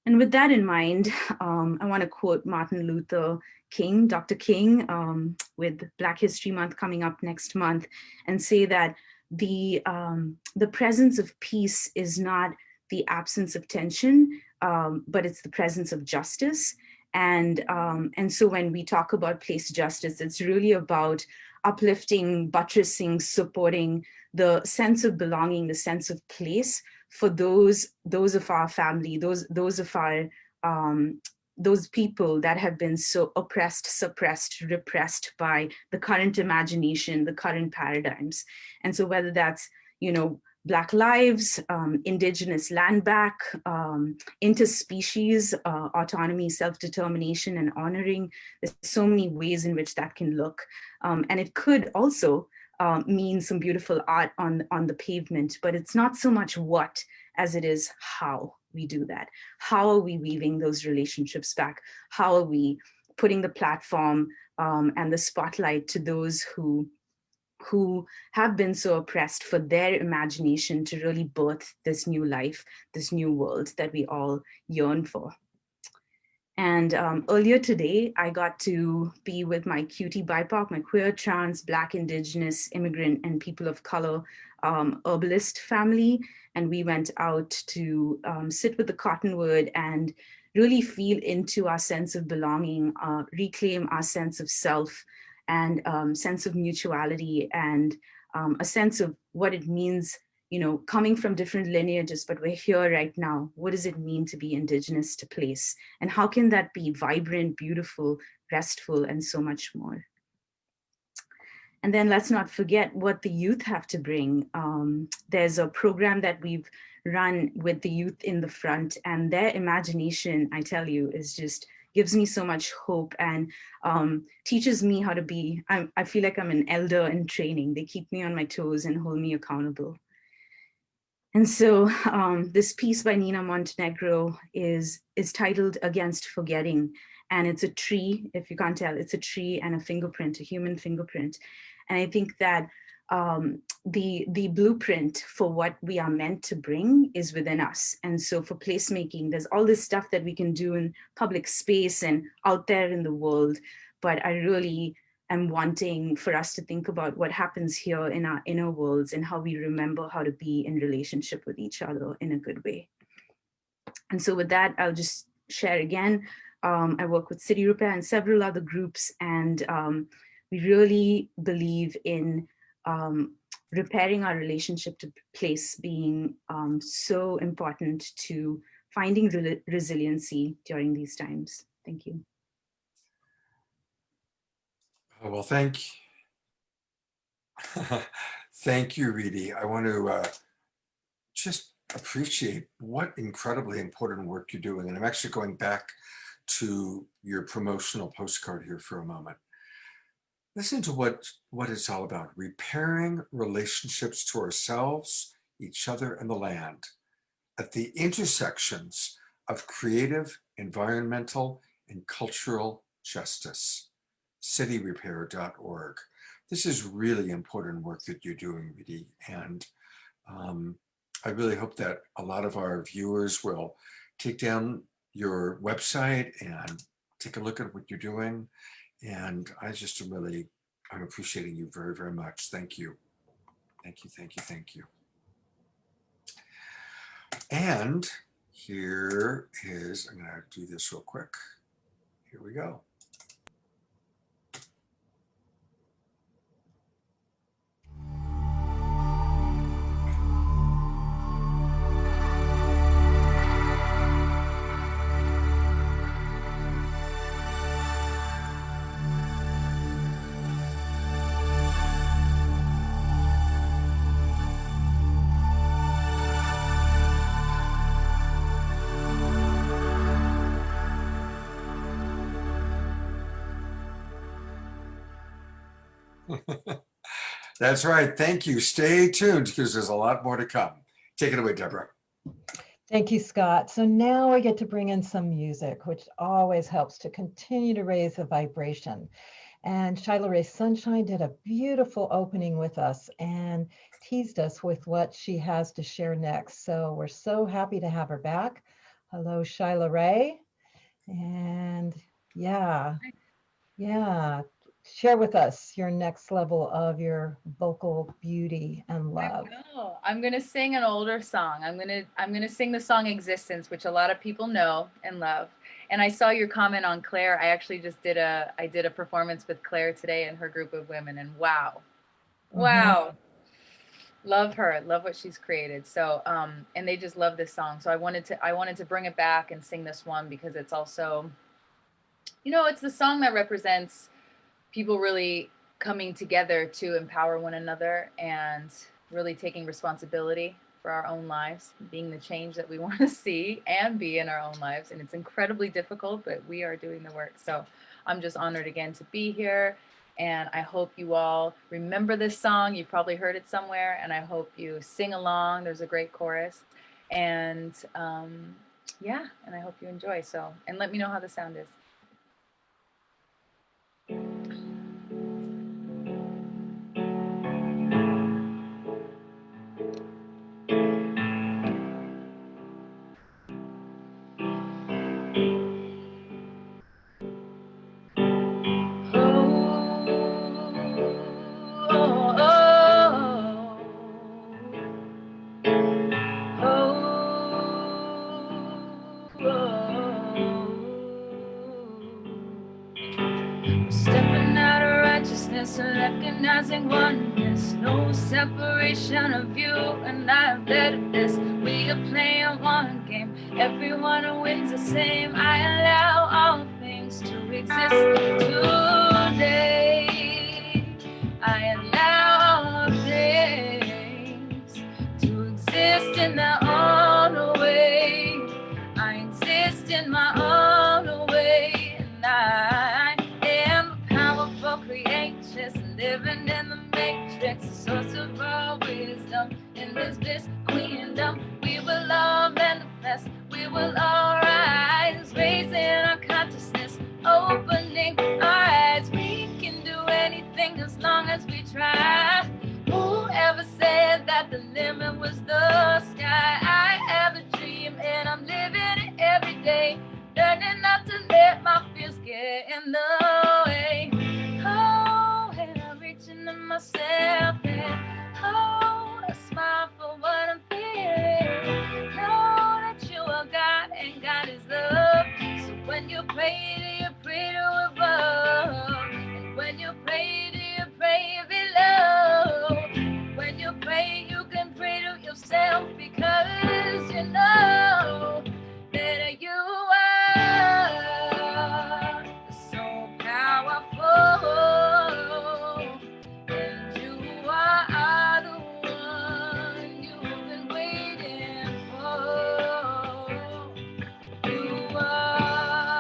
And with that in mind, I want to quote Martin Luther King, Dr. King, with Black History Month coming up next month, and say that the presence of peace is not the absence of tension, but it's the presence of justice. And so when we talk about place justice, it's really about uplifting, buttressing, supporting the sense of belonging, the sense of place for those of our family, those of our those people that have been so oppressed, suppressed, repressed by the current imagination, the current paradigms. And so whether that's, Black lives, Indigenous land back, interspecies, autonomy, self-determination, and honoring, there's so many ways in which that can look. And it could also mean some beautiful art on the pavement, but it's not so much what as it is how we do that. How are we weaving those relationships back? How are we putting the platform and the spotlight to those who have been so oppressed, for their imagination to really birth this new life, this new world that we all yearn for. And earlier today, I got to be with my cutie BIPOC, my queer, trans, Black, Indigenous, immigrant, and people of color herbalist family. And we went out to sit with the cottonwood and really feel into our sense of belonging, reclaim our sense of self, and sense of mutuality, and a sense of what it means, coming from different lineages, but we're here right now. What does it mean to be Indigenous to place? And how can that be vibrant, beautiful, restful, and so much more? And then let's not forget what the youth have to bring. There's a program that we've run with the youth in the front, and their imagination, I tell you, is just gives me so much hope, and teaches me how to be, I feel like I'm an elder in training. They keep me on my toes and hold me accountable. And so this piece by Nina Montenegro is titled Against Forgetting. And it's a tree, if you can't tell, it's a tree and a fingerprint, a human fingerprint. And I think that the blueprint for what we are meant to bring is within us. And so for placemaking, there's all this stuff that we can do in public space and out there in the world. But I really am wanting for us to think about what happens here in our inner worlds and how we remember how to be in relationship with each other in a good way. And so with that, I'll just share again. I work with City Repair and several other groups, and we really believe in repairing our relationship to place being so important to finding resiliency during these times. Thank you. Well, thank you, Reedy. I want to just appreciate what incredibly important work you're doing. And I'm actually going back to your promotional postcard here for a moment. Listen to what it's all about: repairing relationships to ourselves, each other, and the land at the intersections of creative, environmental, and cultural justice. cityrepair.org. This is really important work that you're doing, Reedy, and I really hope that a lot of our viewers will take down your website and take a look at what you're doing. And I'm appreciating you very, very much. Thank you. Thank you, thank you, thank you. And here is, I'm gonna do this real quick. Here we go. That's right. Thank you. Stay tuned because there's a lot more to come. Take it away, Deborah. Thank you, Scott. So now I get to bring in some music, which always helps to continue to raise the vibration. And Shyla Ray Sunshine did a beautiful opening with us and teased us with what she has to share next. So we're so happy to have her back. Hello, Shyla Ray. And yeah, share with us your next level of your vocal beauty and love. I'm gonna sing an older song. I'm gonna sing the song "Existence," which a lot of people know and love. And I saw your comment on Claire. I actually just did a performance with Claire today and her group of women, and wow, love her, love what she's created. So and they just love this song. So I wanted to bring it back and sing this one because it's also, it's the song that represents people really coming together to empower one another and really taking responsibility for our own lives, being the change that we want to see and be in our own lives. And it's incredibly difficult, but we are doing the work. So I'm just honored again to be here. And I hope you all remember this song. You've probably heard it somewhere. And I hope you sing along. There's a great chorus. And yeah, and I hope you enjoy. So, and let me know how the sound is. Stepping out of righteousness and recognizing oneness. No separation of you and I have bettered this. We are playing one game. Everyone wins the same. I allow all things to exist today. I allow all things to exist in their own way. I exist in my own way. And I am a powerful creatress living in the matrix, the source of all wisdom in this bliss queendom. We will all manifest, we will all rise, raising our consciousness, opening our eyes. We can do anything as long as we try. Whoever said that the limit was the sky? I have a dream and I'm living it every day, learning not to let my fears get in the way. Oh, and I'm reaching to myself and oh, a smile for what I'm feeling. Know that you are God and God is love. So when you pray to above. And when you pray below. When you pray, you can pray to yourself because you know that you are so powerful, and you are the one you've been waiting for. You are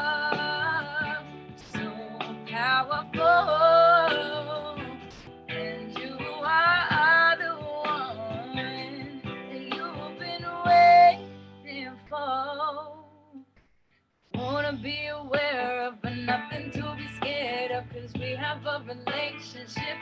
so powerful, and you are the one that you've been waiting for. Wanna be aware of, but nothing to be scared of, cause we have a relationship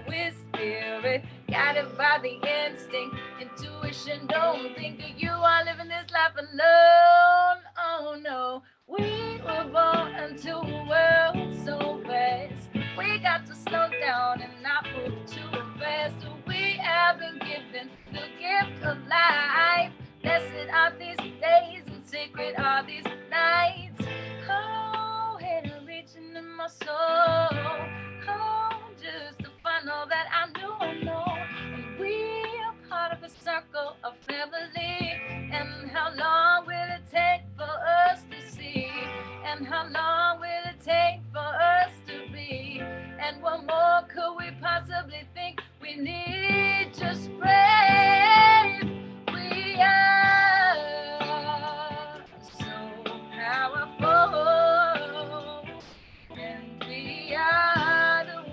with spirit, guided by the instinct, intuition. Don't think that you are living this life alone. Oh no, we were born into a world so fast. We got to slow down and not move too fast. We have been given the gift of life. Blessed are these days and sacred are these nights. Oh, and I'm reaching in my soul. Oh, just to find all that I know. And we are part of a circle of family. And how long will it take for us to see? And how long will it take for us to be? And what more could we possibly think we need? Just pray. We are so powerful, and we are the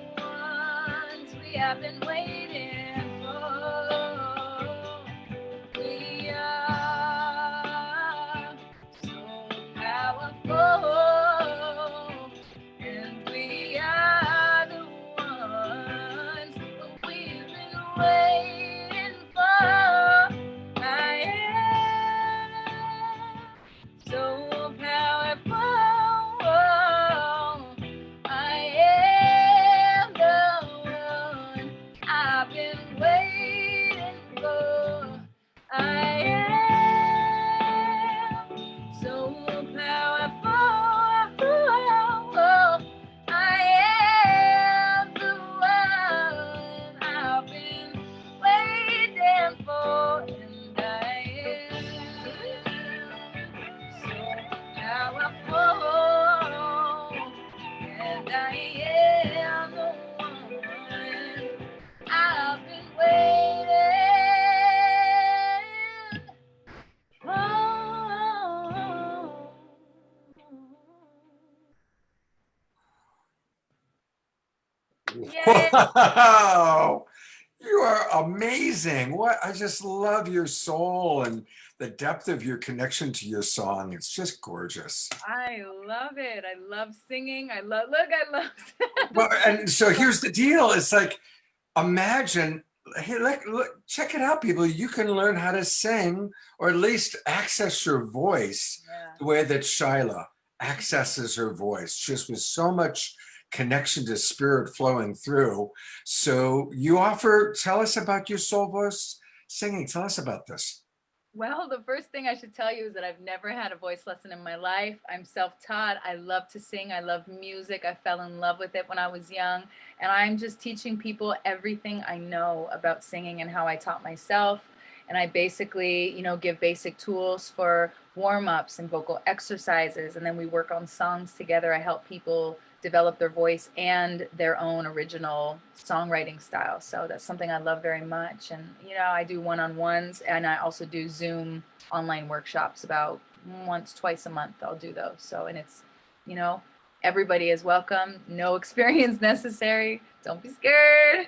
Yay! Wow. You are amazing. What I just love your soul and the depth of your connection to your song. It's just gorgeous. I love it. I love singing. I love Well, and so here's the deal. It's like, imagine, hey, look, check it out, people. You can learn how to sing or at least access your voice Yeah. the way that Shyla accesses her voice, just with so much connection to spirit flowing through. So tell us about your soul voice singing. Tell us about this. Well, the first thing I should tell you is that I've never had a voice lesson in my life. I'm self-taught. I love to sing. I love music. I fell in love with it when I was young. And I'm just teaching people everything I know about singing and how I taught myself. And I basically, give basic tools for warm-ups and vocal exercises. And then we work on songs together. I help people develop their voice and their own original songwriting style. So that's something I love very much. And, I do one-on-ones, and I also do Zoom online workshops about once, twice a month. I'll do those. So, and it's, everybody is welcome. No experience necessary. Don't be scared.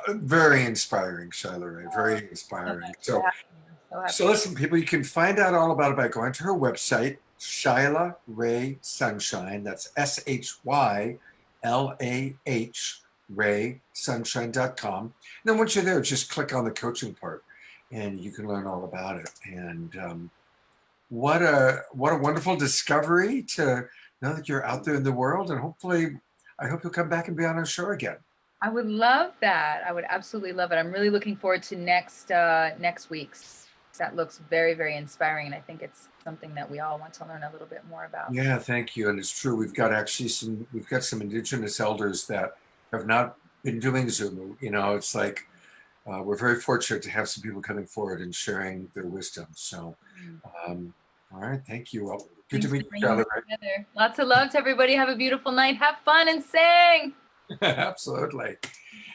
Very inspiring, Shyla Ray. Very inspiring. So listen, people, you can find out all about it by going to her website, Shyla Ray Sunshine. That's SHYLAH raysunshine.com. And then once you're there, just click on the coaching part and you can learn all about it. And what a wonderful discovery to know that you're out there in the world. And hopefully, I hope you'll come back and be on our show again. I would love that. I would absolutely love it. I'm really looking forward to next week's. That looks very, very inspiring. And I think it's something that we all want to learn a little bit more about. Yeah, thank you. And it's true. We've got some Indigenous elders that have not been doing Zoom. It's like we're very fortunate to have some people coming forward and sharing their wisdom. So, all right. Thank you. Well, good to meet you, Ayla. Lots of love to everybody. Have a beautiful night. Have fun and sing. Absolutely.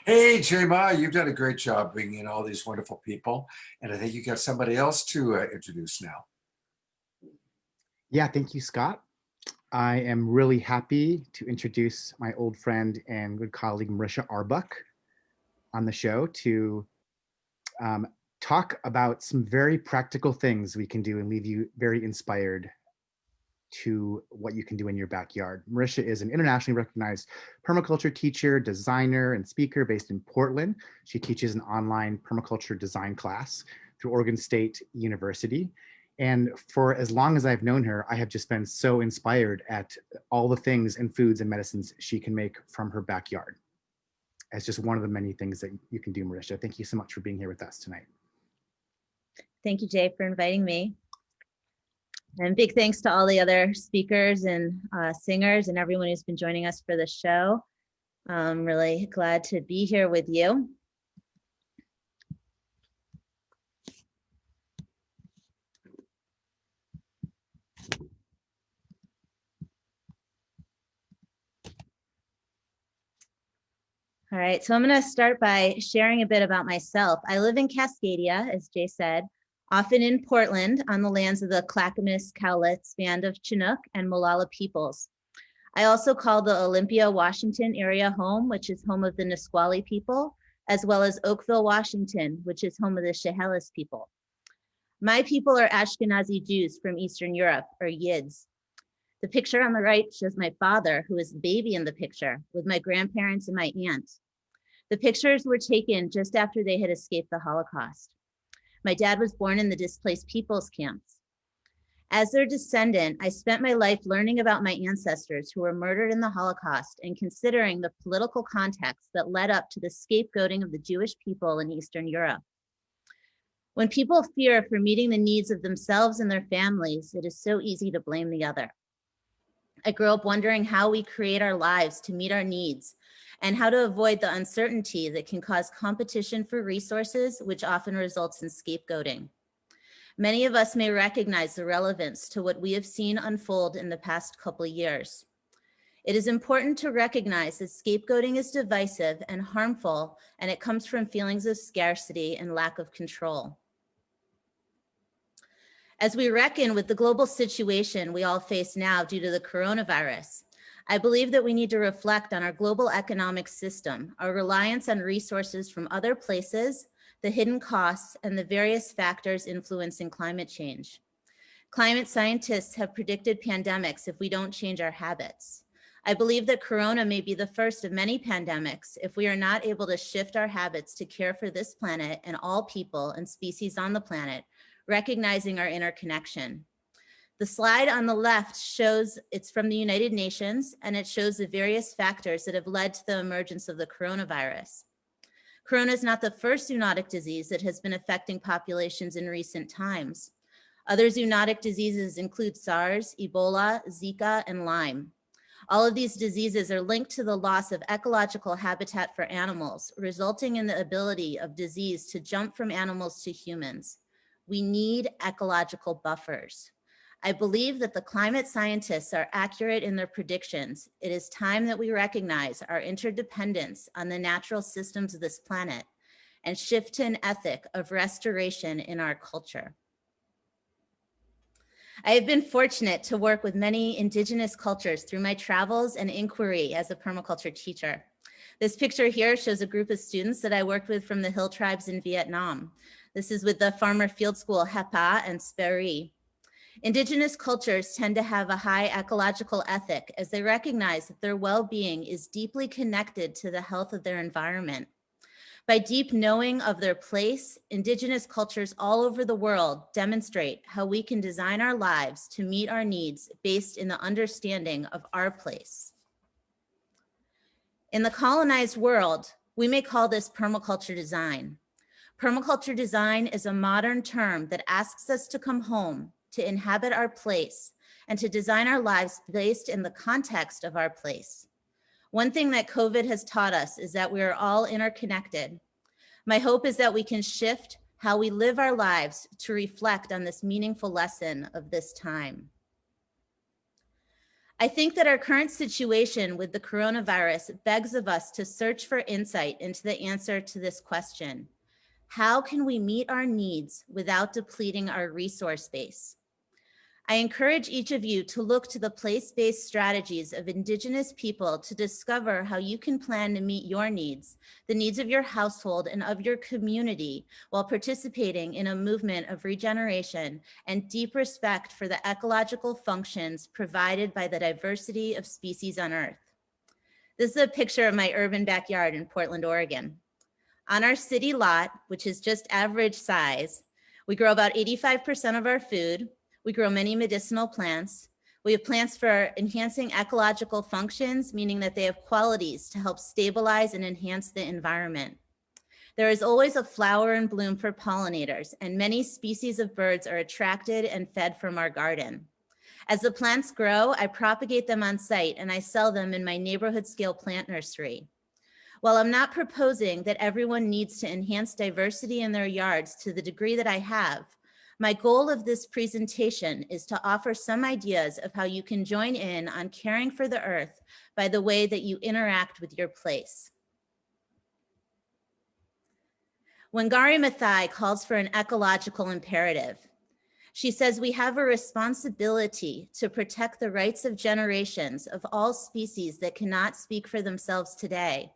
Hey, J-Ma, you've done a great job bringing in all these wonderful people. And I think you got somebody else to introduce now. Yeah, thank you, Scott. I am really happy to introduce my old friend and good colleague, Marisha Arbuck, on the show to talk about some very practical things we can do and leave you very inspired to what you can do in your backyard. Marisha is an internationally recognized permaculture teacher, designer, and speaker based in Portland. She teaches an online permaculture design class through Oregon State University. And for as long as I've known her, I have just been so inspired at all the things and foods and medicines she can make from her backyard. As just one of the many things that you can do, Marisha. Thank you so much for being here with us tonight. Thank you, Jay, for inviting me. And big thanks to all the other speakers and singers and everyone who's been joining us for the show. I'm really glad to be here with you. All right, so I'm going to start by sharing a bit about myself. I live in Cascadia, as Jay said, often in Portland on the lands of the Clackamas, Cowlitz, Band of Chinook, and Molalla peoples. I also call the Olympia, Washington area home, which is home of the Nisqually people, as well as Oakville, Washington, which is home of the Chehalis people. My people are Ashkenazi Jews from Eastern Europe, or Yids. The picture on the right shows my father, who is the baby in the picture, with my grandparents and my aunt. The pictures were taken just after they had escaped the Holocaust. My dad was born in the displaced peoples camps. As their descendant, I spent my life learning about my ancestors who were murdered in the Holocaust and considering the political context that led up to the scapegoating of the Jewish people in Eastern Europe. When people fear for meeting the needs of themselves and their families, it is so easy to blame the other. I grew up wondering how we create our lives to meet our needs and how to avoid the uncertainty that can cause competition for resources, which often results in scapegoating. Many of us may recognize the relevance to what we have seen unfold in the past couple of years. It is important to recognize that scapegoating is divisive and harmful, and it comes from feelings of scarcity and lack of control. As we reckon with the global situation we all face now due to the coronavirus, I believe that we need to reflect on our global economic system, our reliance on resources from other places, the hidden costs, and the various factors influencing climate change. Climate scientists have predicted pandemics if we don't change our habits. I believe that Corona may be the first of many pandemics if we are not able to shift our habits to care for this planet and all people and species on the planet, recognizing our interconnection. The slide on the left shows it's from the United Nations, and it shows the various factors that have led to the emergence of the coronavirus. Corona is not the first zoonotic disease that has been affecting populations in recent times. Other zoonotic diseases include SARS, Ebola, Zika, and Lyme. All of these diseases are linked to the loss of ecological habitat for animals, resulting in the ability of disease to jump from animals to humans. We need ecological buffers. I believe that the climate scientists are accurate in their predictions. It is time that we recognize our interdependence on the natural systems of this planet and shift to an ethic of restoration in our culture. I have been fortunate to work with many indigenous cultures through my travels and inquiry as a permaculture teacher. This picture here shows a group of students that I worked with from the hill tribes in Vietnam. This is with the Farmer Field School Hepa and Speri. Indigenous cultures tend to have a high ecological ethic as they recognize that their well-being is deeply connected to the health of their environment. By deep knowing of their place, Indigenous cultures all over the world demonstrate how we can design our lives to meet our needs based in the understanding of our place. In the colonized world, we may call this permaculture design. Permaculture design is a modern term that asks us to come home, to inhabit our place, and to design our lives based in the context of our place. One thing that COVID has taught us is that we are all interconnected. My hope is that we can shift how we live our lives to reflect on this meaningful lesson of this time. I think that our current situation with the coronavirus begs of us to search for insight into the answer to this question. How can we meet our needs without depleting our resource base? I encourage each of you to look to the place-based strategies of Indigenous people to discover how you can plan to meet your needs, the needs of your household and of your community, while participating in a movement of regeneration and deep respect for the ecological functions provided by the diversity of species on Earth. This is a picture of my urban backyard in Portland, Oregon. On our city lot, which is just average size, we grow about 85% of our food. We grow many medicinal plants. We have plants for enhancing ecological functions, meaning that they have qualities to help stabilize and enhance the environment. There is always a flower in bloom for pollinators, and many species of birds are attracted and fed from our garden. As the plants grow, I propagate them on site and I sell them in my neighborhood scale plant nursery. While I'm not proposing that everyone needs to enhance diversity in their yards to the degree that I have, my goal of this presentation is to offer some ideas of how you can join in on caring for the earth by the way that you interact with your place. Wangari Maathai calls for an ecological imperative. She says we have a responsibility to protect the rights of generations of all species that cannot speak for themselves today.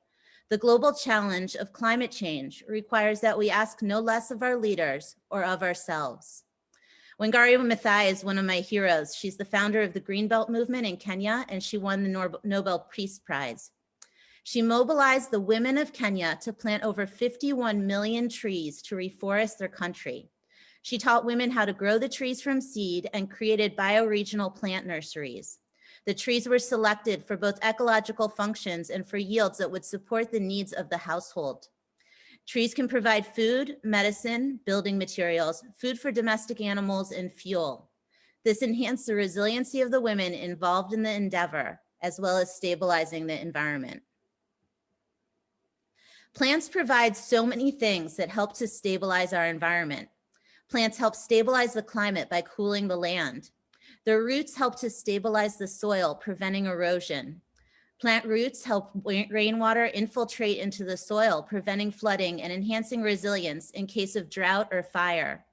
The global challenge of climate change requires that we ask no less of our leaders or of ourselves. Wangari Maathai is one of my heroes. She's the founder of the Greenbelt movement in Kenya, and she won the Nobel Peace Prize. She mobilized the women of Kenya to plant over 51 million trees to reforest their country. She taught women how to grow the trees from seed and created bioregional plant nurseries. The trees were selected for both ecological functions and for yields that would support the needs of the household. Trees can provide food, medicine, building materials, food for domestic animals, and fuel. This enhanced the resiliency of the women involved in the endeavor, as well as stabilizing the environment. Plants provide so many things that help to stabilize our environment. Plants help stabilize the climate by cooling the land. Their roots help to stabilize the soil, preventing erosion. Plant roots help rainwater infiltrate into the soil, preventing flooding and enhancing resilience in case of drought or fire.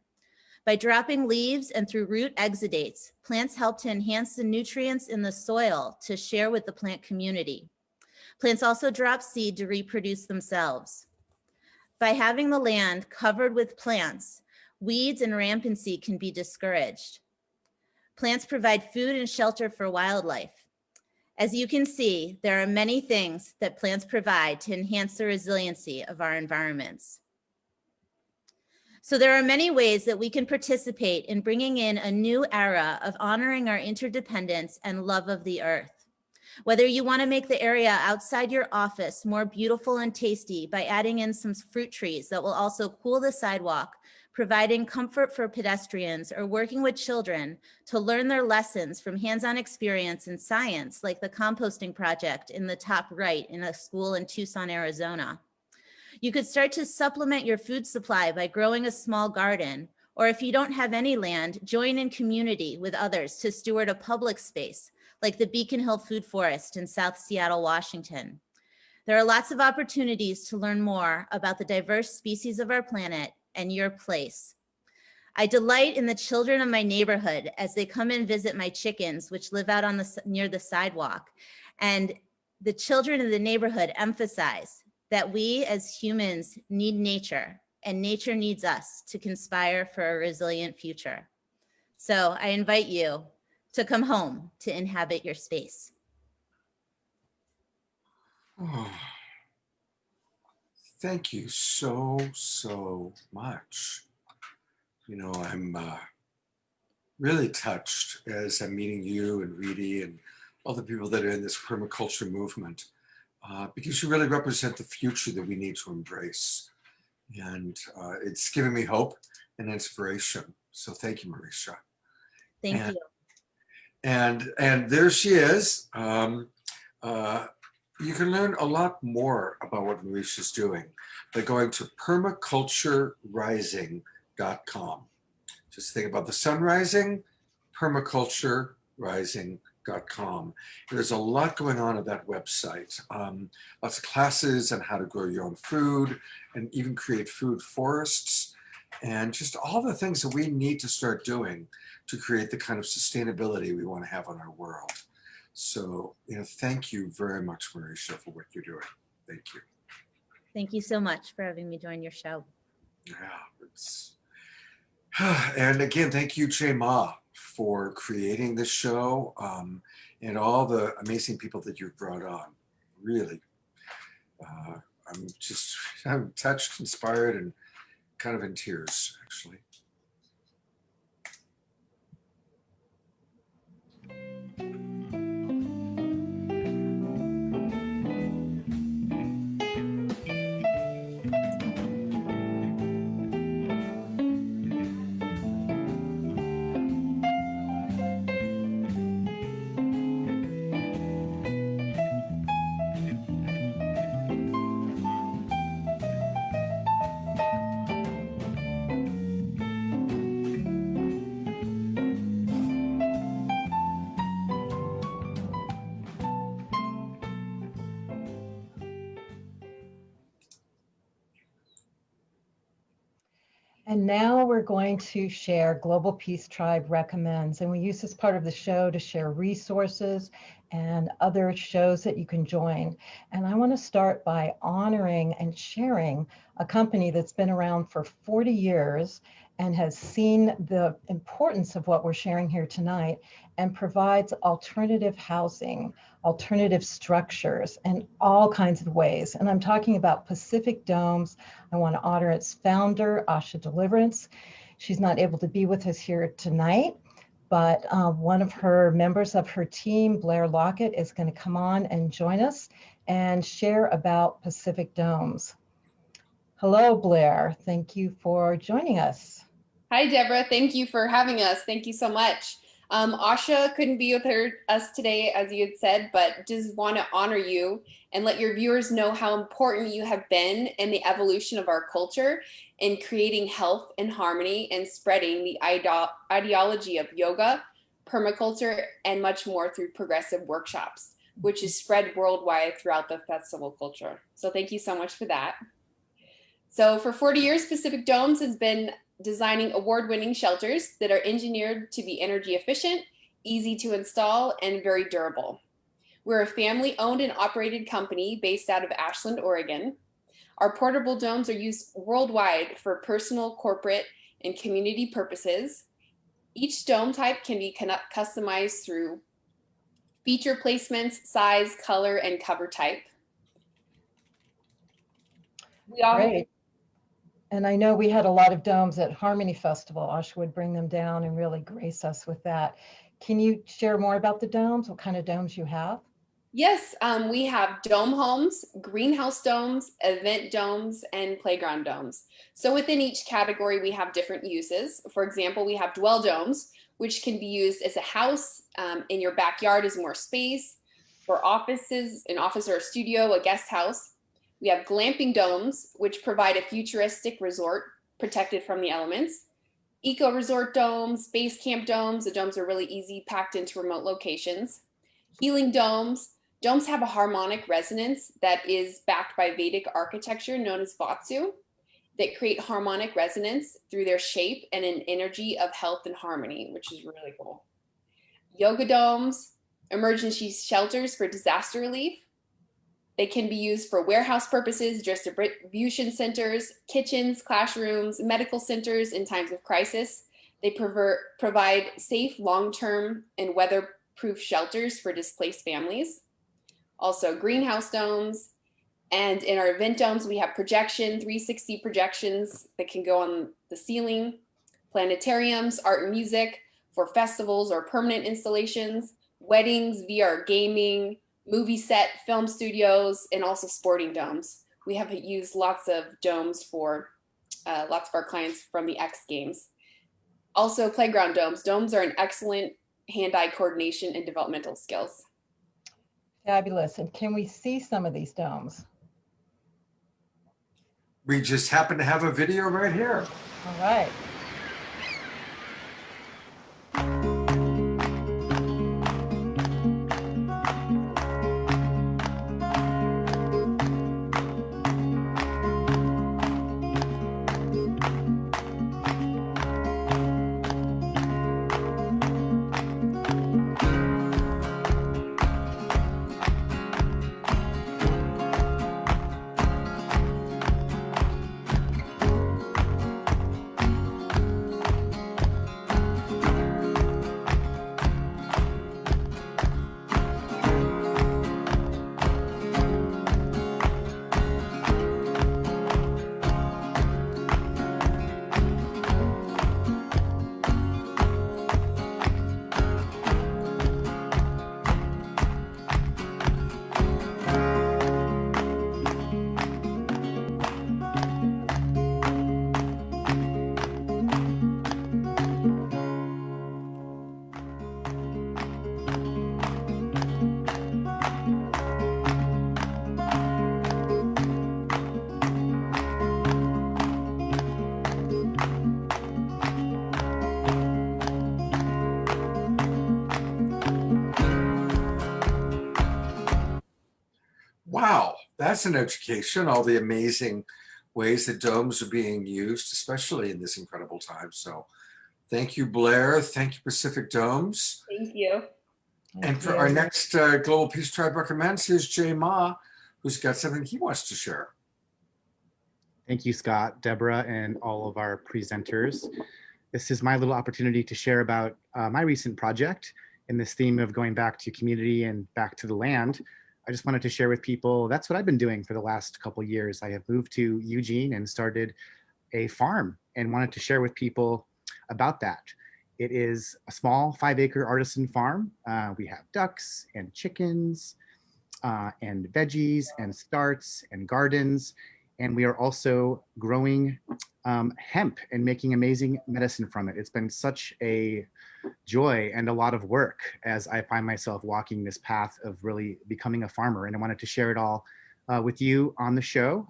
By dropping leaves and through root exudates, plants help to enhance the nutrients in the soil to share with the plant community. Plants also drop seed to reproduce themselves. By having the land covered with plants, weeds and rampancy can be discouraged. Plants provide food and shelter for wildlife. As you can see, there are many things that plants provide to enhance the resiliency of our environments. So there are many ways that we can participate in bringing in a new era of honoring our interdependence and love of the earth. Whether you want to make the area outside your office more beautiful and tasty by adding in some fruit trees that will also cool the sidewalk, providing comfort for pedestrians, or working with children to learn their lessons from hands-on experience in science, like the composting project in the top right in a school in Tucson, Arizona. You could start to supplement your food supply by growing a small garden, or if you don't have any land, join in community with others to steward a public space, like the Beacon Hill Food Forest in South Seattle, Washington. There are lots of opportunities to learn more about the diverse species of our planet and your place. I delight in the children of my neighborhood as they come and visit my chickens, which live out on near the sidewalk. And the children of the neighborhood emphasize that we as humans need nature, and nature needs us to conspire for a resilient future. So I invite you to come home to inhabit your space. Oh, thank you so much. You know, I'm really touched as I'm meeting you and Reedy and all the people that are in this permaculture movement, because you really represent the future that we need to embrace. And it's giving me hope and inspiration. So thank you, Marisha. Thank you. And there she is. You can learn a lot more about what Marisha's doing by going to permaculturerising.com. Just think about the sun rising, permaculturerising.com. There's a lot going on at that website. Lots of classes on how to grow your own food and even create food forests, and just all the things that we need to start doing to create the kind of sustainability we want to have on our world. So, thank you very much, Marisha, for what you're doing. Thank you. Thank you so much for having me join your show. Yeah, and again, thank you, Jay Ma, for creating this show, and all the amazing people that you've brought on. Really, I'm touched, inspired, and kind of in tears, actually. And now we're going to share Global Peace Tribe Recommends. And we use this part of the show to share resources and other shows that you can join. And I want to start by honoring and sharing a company that's been around for 40 years and has seen the importance of what we're sharing here tonight and provides alternative housing, alternative structures, and all kinds of ways. And I'm talking about Pacific Domes. I want to honor its founder, Asha Deliverance. She's not able to be with us here tonight, but one of her members of her team, Blair Lockett, is going to come on and join us and share about Pacific Domes. Hello, Blair. Thank you for joining us. Hi, Deborah. Thank you for having us. Thank you so much. Asha couldn't be with us today, as you had said, but just want to honor you and let your viewers know how important you have been in the evolution of our culture in creating health and harmony and spreading the ideology of yoga, permaculture, and much more through progressive workshops, which is spread worldwide throughout the festival culture. So thank you so much for that. So for 40 years, Pacific Domes has been designing award-winning shelters that are engineered to be energy efficient, easy to install, and very durable. We're a family-owned and operated company based out of Ashland, Oregon. Our portable domes are used worldwide for personal, corporate, and community purposes. Each dome type can be customized through feature placements, size, color, and cover type. Great. And I know we had a lot of domes at Harmony Festival. Asha would bring them down and really grace us with that. Can you share more about the domes? What kind of domes you have? Yes, we have dome homes, greenhouse domes, event domes, and playground domes. So within each category, we have different uses. For example, we have dwell domes, which can be used as a house in your backyard as more space, for offices, an office or a studio, a guest house. We have glamping domes, which provide a futuristic resort protected from the elements. Eco resort domes, base camp domes. The domes are really easy, packed into remote locations. Healing domes. Domes have a harmonic resonance that is backed by Vedic architecture known as Vatsu that create harmonic resonance through their shape and an energy of health and harmony, which is really cool. Yoga domes, emergency shelters for disaster relief. They can be used for warehouse purposes, distribution centers, kitchens, classrooms, medical centers in times of crisis. They provide safe, long-term, and weather-proof shelters for displaced families. Also greenhouse domes. And in our event domes, we have 360 projections that can go on the ceiling, planetariums, art and music for festivals or permanent installations, weddings, VR gaming, movie set, film studios, and also sporting domes. We have used lots of domes for lots of our clients from the X Games. Also playground domes. Domes are an excellent hand-eye coordination and developmental skills. Fabulous. And can we see some of these domes? We just happen to have a video right here. All right. Wow, that's an education, all the amazing ways that domes are being used, especially in this incredible time. So thank you, Blair. Thank you, Pacific Domes. Thank you. And for our next Global Peace Tribe Recommends is Jay Ma, who's got something he wants to share. Thank you, Scott, Deborah, and all of our presenters. This is my little opportunity to share about my recent project in this theme of going back to community and back to the land. I just wanted to share with people, that's what I've been doing for the last couple of years. I have moved to Eugene and started a farm and wanted to share with people about that. It is a small 5-acre artisan farm. We have ducks and chickens and veggies and starts and gardens. And we are also growing hemp and making amazing medicine from it. It's been such a joy and a lot of work as I find myself walking this path of really becoming a farmer. And I wanted to share it all with you on the show.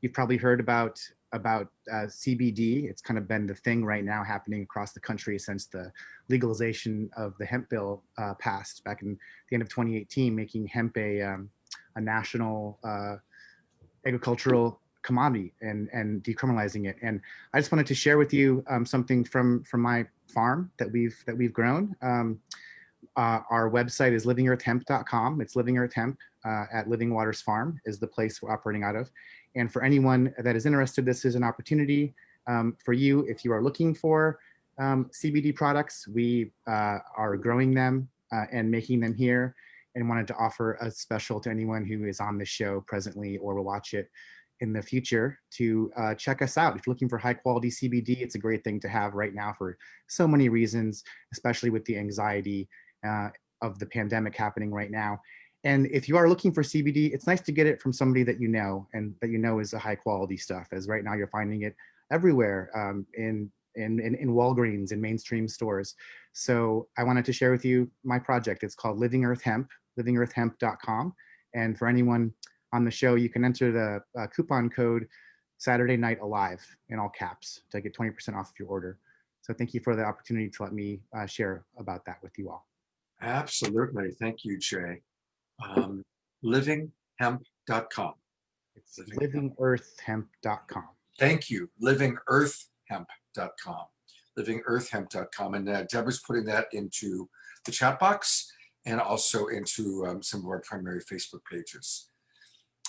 You've probably heard about CBD. It's kind of been the thing right now happening across the country since the legalization of the hemp bill passed back in the end of 2018, making hemp a national agricultural commodity and decriminalizing it. And I just wanted to share with you something from my farm that we've grown. Our website is livingearthhemp.com. It's Living Earth Hemp at Living Waters Farm is the place we're operating out of. And for anyone that is interested, this is an opportunity for you. If you are looking for CBD products, we are growing them and making them here, and wanted to offer a special to anyone who is on the show presently or will watch it in the future to check us out. If you're looking for high quality CBD, it's a great thing to have right now for so many reasons, especially with the anxiety of the pandemic happening right now. And if you are looking for CBD, it's nice to get it from somebody that you know and that you know is a high quality stuff, as right now you're finding it everywhere in Walgreens and mainstream stores. So I wanted to share with you my project. It's called Living Earth Hemp, livingearthhemp.com. And for anyone on the show, you can enter the coupon code Saturday Night Alive in all caps to get 20% off of your order. So thank you for the opportunity to let me share about that with you all. Absolutely. Thank you, Jay. Livinghemp.com. It's livingearthhemp.com. Thank you. Livingearthhemp.com. Livingearthhemp.com. And Deborah's putting that into the chat box and also into some of our primary Facebook pages.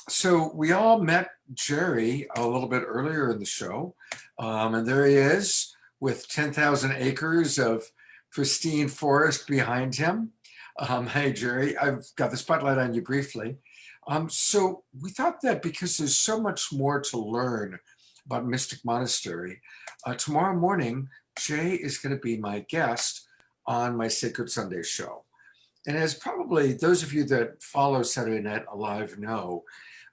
So we all met Jerry a little bit earlier in the show. And there he is with 10,000 acres of pristine forest behind him. Hey, Jerry, I've got the spotlight on you briefly. So we thought that because there's so much more to learn about Mystic Monastery, tomorrow morning, Jay is going to be my guest on my Sacred Sunday show. And as probably those of you that follow Saturday Night Alive know,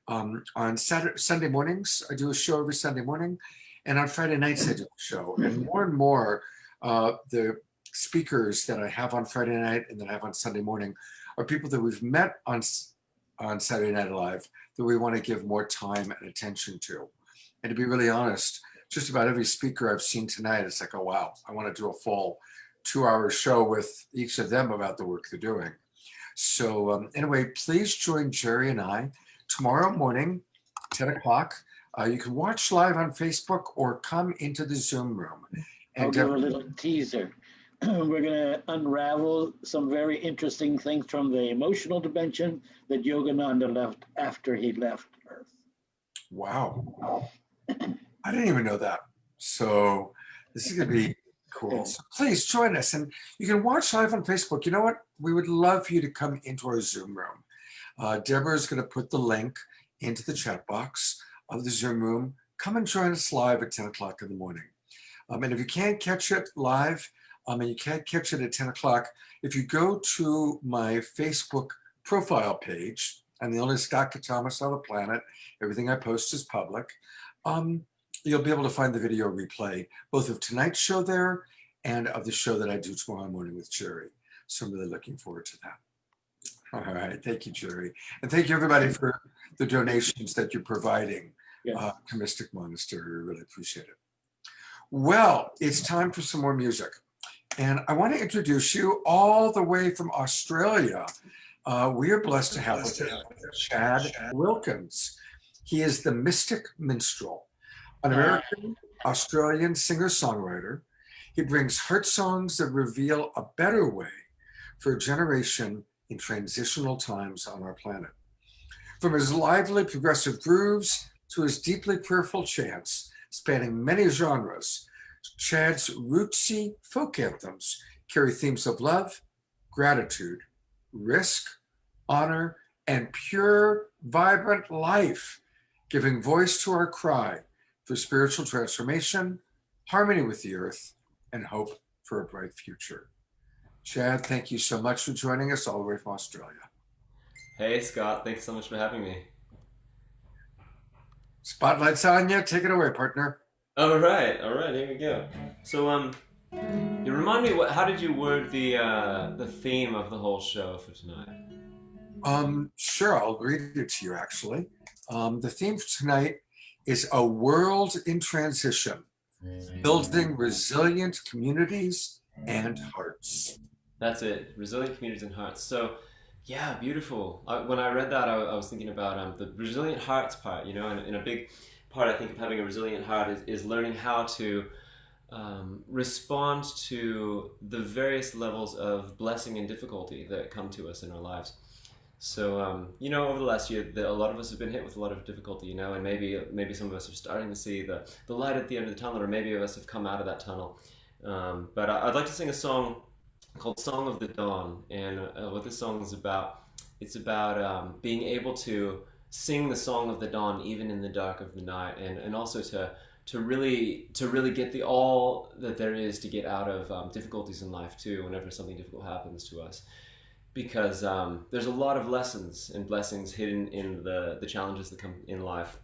on Sunday mornings, I do a show every Sunday morning, and on Friday nights, I do a show. And more, the speakers that I have on Friday night and that I have on Sunday morning are people that we've met on Saturday Night Alive that we want to give more time and attention to. And to be really honest, just about every speaker I've seen tonight, it's like, oh, wow, I want to do a full 2-hour show with each of them about the work they're doing. So anyway, please join Jerry and I tomorrow morning, 10 o'clock. You can watch live on Facebook or come into the Zoom room. And I'll give a little teaser. We're going to unravel some very interesting things from the emotional dimension that Yogananda left after he left Earth. Wow. I didn't even know that. So this is going to be cool. So please join us. And you can watch live on Facebook. You know what? We would love for you to come into our Zoom room. Deborah is going to put the link into the chat box of the Zoom room. Come and join us live at 10 o'clock in the morning. And if you can't catch it live, and you can't catch it at 10 o'clock, if you go to my Facebook profile page, I'm the only Scott Katamas on the planet, everything I post is public, you'll be able to find the video replay, both of tonight's show there and of the show that I do tomorrow morning with Jerry. So I'm really looking forward to that. All right, thank you, Jerry. And thank you everybody for the donations that you're providing to Mystic Monastery. We really appreciate it. Well, it's time for some more music. And I want to introduce you all the way from Australia. We are blessed to have Chad Wilkins. He is the Mystic Minstrel, an American Australian singer-songwriter. He brings heart songs that reveal a better way for a generation in transitional times on our planet. From his lively progressive grooves to his deeply prayerful chants, spanning many genres, Chad's rootsy folk anthems carry themes of love, gratitude, risk, honor, and pure, vibrant life, giving voice to our cry for spiritual transformation, harmony with the earth, and hope for a bright future. Chad, thank you so much for joining us all the way from Australia. Hey, Scott. Thanks so much for having me. Spotlight's on you. Take it away, partner. All right, here we go. So, you remind me, how did you word the theme of the whole show for tonight? Sure, I'll read it to you, actually. The theme for tonight is a world in transition, building resilient communities and hearts. That's it, resilient communities and hearts. So, yeah, beautiful. When I read that, I was thinking about the resilient hearts part, in a big part, I think, of having a resilient heart is learning how to respond to the various levels of blessing and difficulty that come to us in our lives. So, you know, over the last year, a lot of us have been hit with a lot of difficulty, you know, and maybe some of us are starting to see the light at the end of the tunnel, or maybe of us have come out of that tunnel. But I'd like to sing a song called Song of the Dawn. And what this song is about, it's about being able to sing the song of the dawn even in the dark of the night, and also to really get all that there is to get out of difficulties in life too, whenever something difficult happens to us. Because there's a lot of lessons and blessings hidden in the challenges that come in life.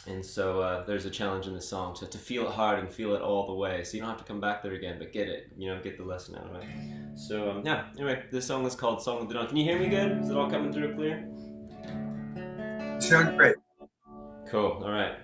And so there's a challenge in this song to feel it hard and feel it all the way. So you don't have to come back there again, but get it, you know, get the lesson out of it. So yeah, anyway, this song is called Song of the Dawn. Can you hear me good? Is it all coming through clear? Sounds great. Cool, all right.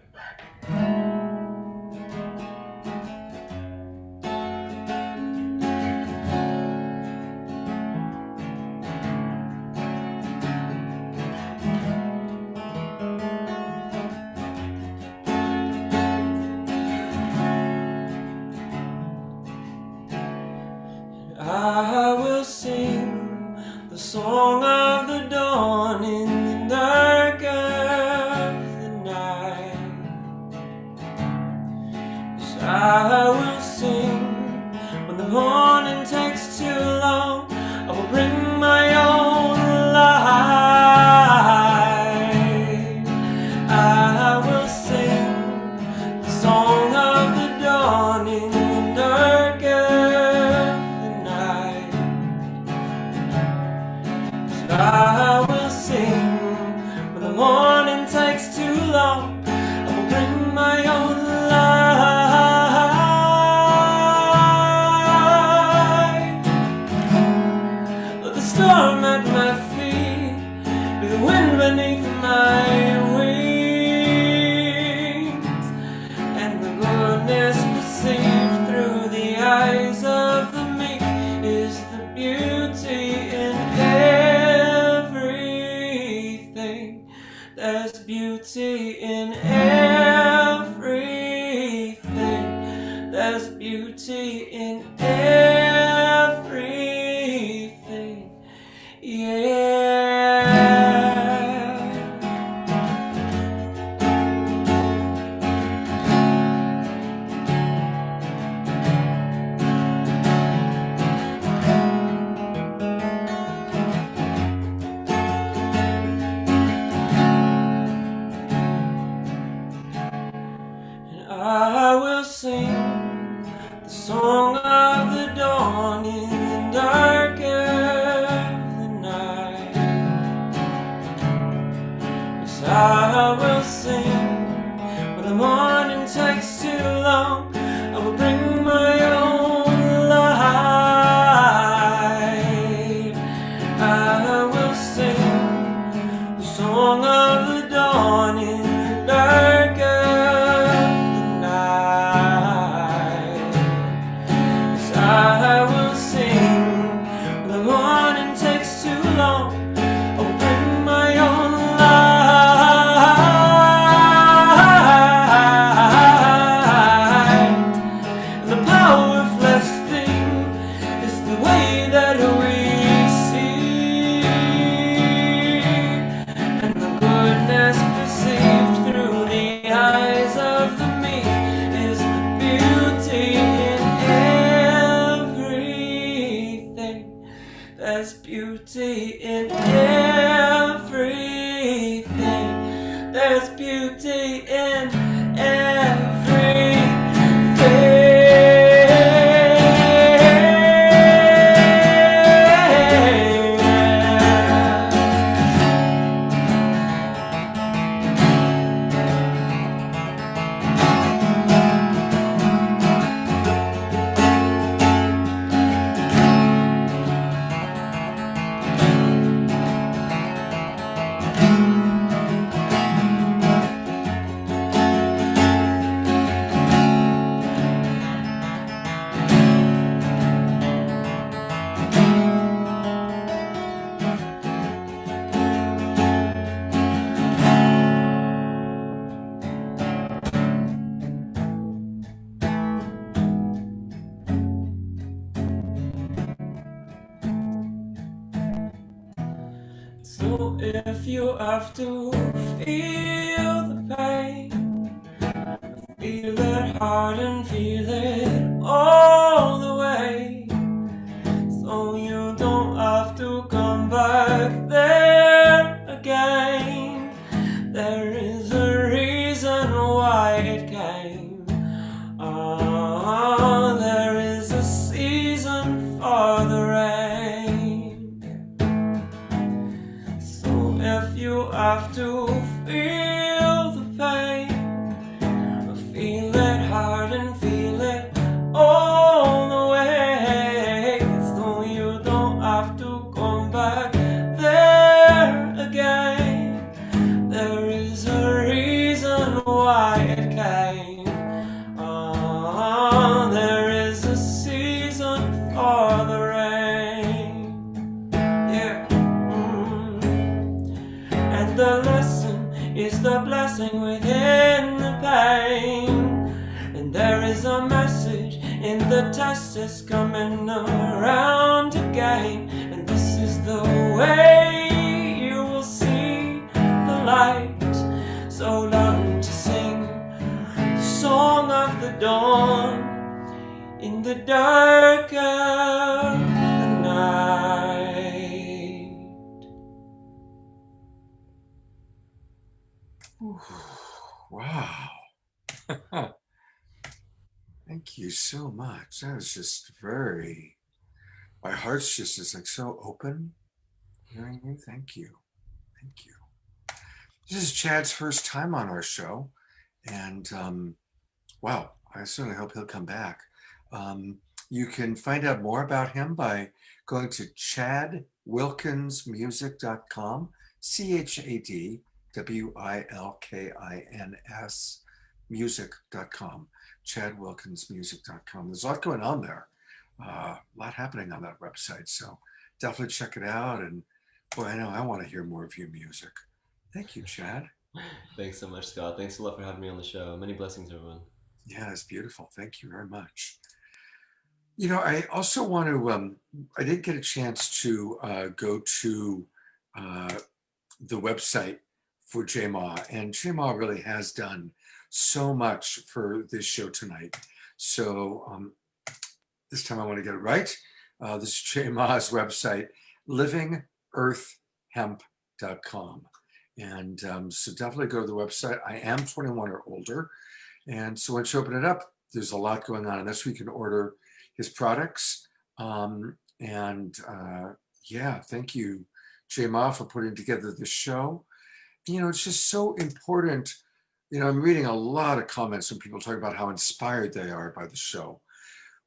I will sing the song of the dawn in the dark of the night. Yes, I will sing when the morning takes too long. I will bring my own light. I will sing the song of the dawn in the dark of I will sing when the morning takes too long. I will bring my own light. Let the storm at my feet be the wind beneath my wings, and the goodness perceived through the eyes of the meek is the beauty in everything. There's beauty in everything. There's beauty in everything. Yeah. I will sing the song of the dawn in the dark of the night. Yes, I will sing when the morning takes too long. I will bring my own light. I will sing the song of the dawn in the dark of I will sing when the morning takes too long. I will bring my own light. And the powerless thing is the way that we see, and the goodness perceived through the eyes of the meek is the beauty in everything. There's beauty in everything. There's beauty in everything. if you have to feel the pain, feel it hard and feel it all the way, so you don't have to come back there again. There is a reason why it came. Ah, there is a season for the rain. So if you have to feel the pain, feel it hard and feel it all the way, so you don't have to come back there again. There is a reason why it came. Ah, there is a season for the rain. Yeah. And the lesson is the blessing within the pain. And there is a message in the test that's coming around again. And this is the way you will see the light. So learn to sing the song of the dawn in the dark of the night. Wow. Thank you so much. That was just very, my heart's just is like so open hearing you. Thank you. Thank you. This is Chad's first time on our show. And wow, I certainly hope he'll come back. You can find out more about him by going to chadwilkinsmusic.com, ChadWilkinsmusic.com, music.com, chadwilkinsmusic.com. There's a lot going on there, a lot happening on that website. So definitely check it out. And boy, I know I want to hear more of your music. Thank you, Chad. Thanks so much, Scott. Thanks a lot for having me on the show. Many blessings, everyone. Yeah, it's beautiful. Thank you very much. You know, I also want to, I did get a chance to go to the website for JMA, and JMA really has done so much for this show tonight. So this time I want to get it right. This is JMA's website, livingearthhemp.com. And so definitely go to the website. I am 21 or older. And so once you open it up, there's a lot going on. And that's where you can order his products. Yeah, thank you, JMA, for putting together this show. You know, it's just so important. You know, I'm reading a lot of comments from people talking about how inspired they are by the show.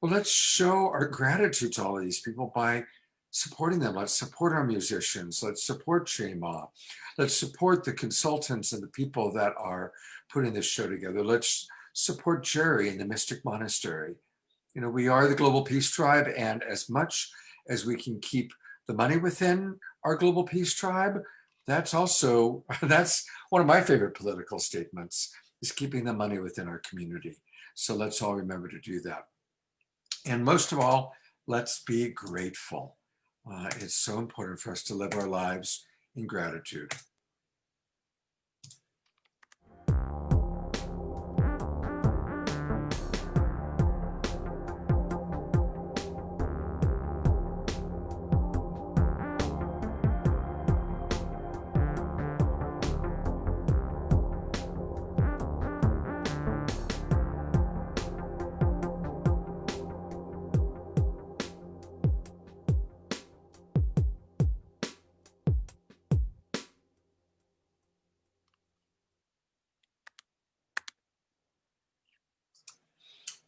Well, let's show our gratitude to all of these people by supporting them. Let's support our musicians. Let's support JMA. Let's support the consultants and the people that are putting this show together. Let's support Jerry and the Mystic Monastery. You know, we are the Global Peace Tribe, and as much as we can keep the money within our Global Peace Tribe, that's one of my favorite political statements, is keeping the money within our community. So let's all remember to do that. And most of all, let's be grateful. It's so important for us to live our lives in gratitude.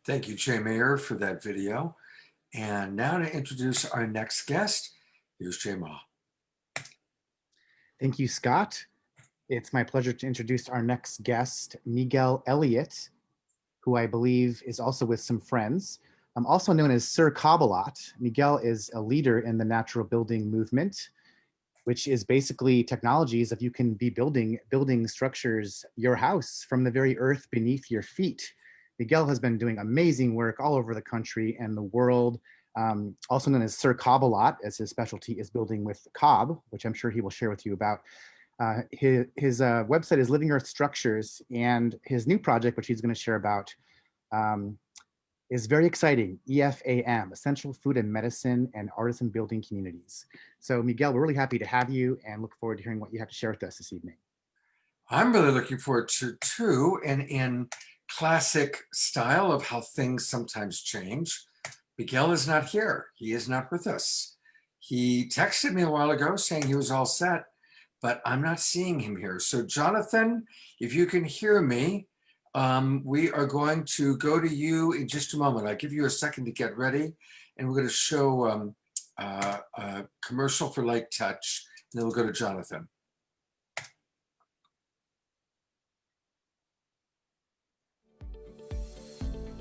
Thank you, Jay Mayer, for that video. And now to introduce our next guest, here's Jay Ma. Thank you, Scott. It's my pleasure to introduce our next guest, Miguel Elliott, who I believe is also with some friends. Also known as Sir Kabbalat. Miguel is a leader in the natural building movement, which is basically technologies of you can be building structures, your house, from the very earth beneath your feet. Miguel has been doing amazing work all over the country and the world, also known as Sir Cob-a-Lot, as his specialty is building with cob, which I'm sure he will share with you about. His website is Living Earth Structures, and his new project, which he's going to share about, is very exciting. EFAM, Essential Food and Medicine and Artisan Building Communities. So Miguel, we're really happy to have you and look forward to hearing what you have to share with us this evening. I'm really looking forward to too, and in classic style of how things sometimes change, Miguel is not here. He is not with us. He texted me a while ago saying he was all set, but I'm not seeing him here. So Jonathan, if you can hear me, we are going to go to you in just a moment. I'll give you a second to get ready, and we're going to show a commercial for Light Touch, and then we'll go to Jonathan.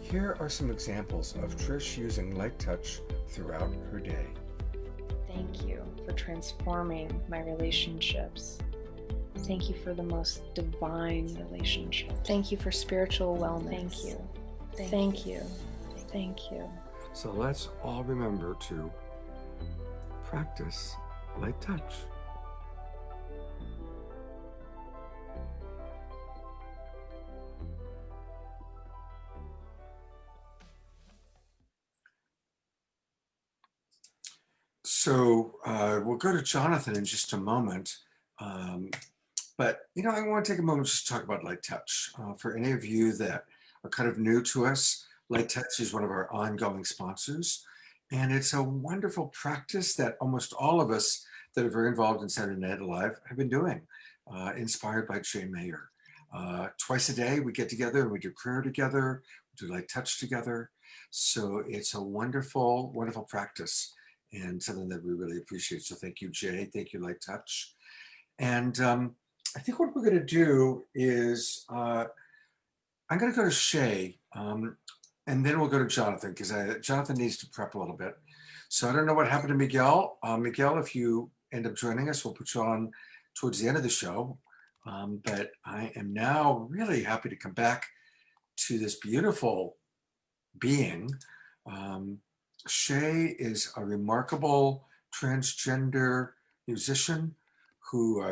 Here are some examples of Trish using Light Touch throughout her day. Thank you for transforming my relationships. Thank you for the most divine relationship. Thank you for spiritual wellness. Thank you. Thank you. Thank you. So let's all remember to practice Light Touch. So we'll go to Jonathan in just a moment. But, I want to take a moment just to talk about Light Touch. For any of you that are kind of new to us, Light Touch is one of our ongoing sponsors. And it's a wonderful practice that almost all of us that are very involved in Saturday Night Alive have been doing, inspired by Jay Mayer. Twice a day, we get together and we do prayer together, we do Light Touch together. So it's a wonderful, wonderful practice and something that we really appreciate. So thank you, Jay. Thank you, Light Touch. And I think what we're going to do is I'm going to go to Shay, and then we'll go to Jonathan, because Jonathan needs to prep a little bit. So I don't know what happened to Miguel. Miguel, if you end up joining us, we'll put you on towards the end of the show. But I am now really happy to come back to this beautiful being. Shay is a remarkable transgender musician who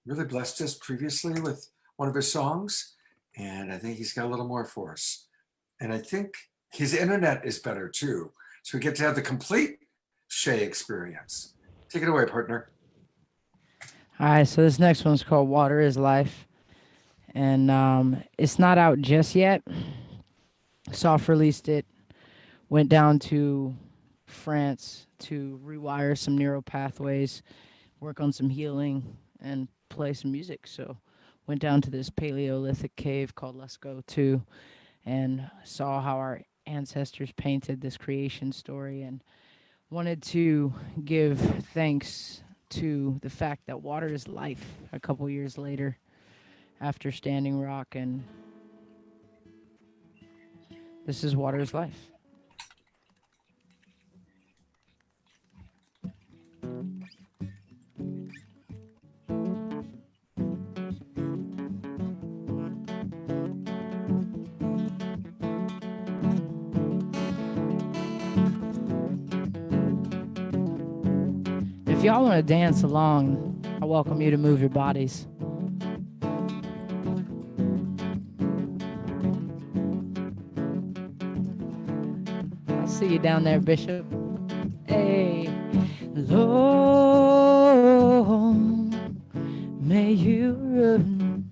really blessed us previously with one of his songs. And I think he's got a little more for us. And I think his internet is better too. So we get to have the complete Shay experience. Take it away, partner. All right, so this next one's called Water is Life. And it's not out just yet. Soft released it. Went down to France to rewire some neural pathways, work on some healing, and play some music. So went down to this Paleolithic cave called Lascaux 2 and saw how our ancestors painted this creation story, and wanted to give thanks to the fact that water is life a couple years later after Standing Rock, and this is Water is Life. If y'all want to dance along, I welcome you to move your bodies. I see you down there, Bishop. Hey, Lord, may you run.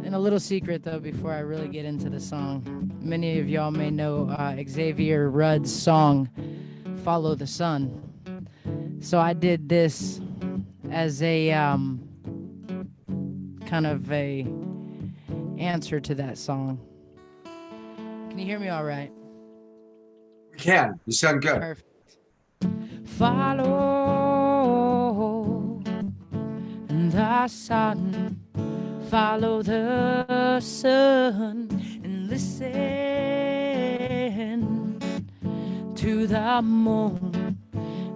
And a little secret, though, before I really get into the song. Many of y'all may know Xavier Rudd's song, Follow the Sun. So I did this as a kind of a answer to that song. Can you hear me all right? We can. You sound good. Perfect. Follow the sun, follow the sun, and listen to the moon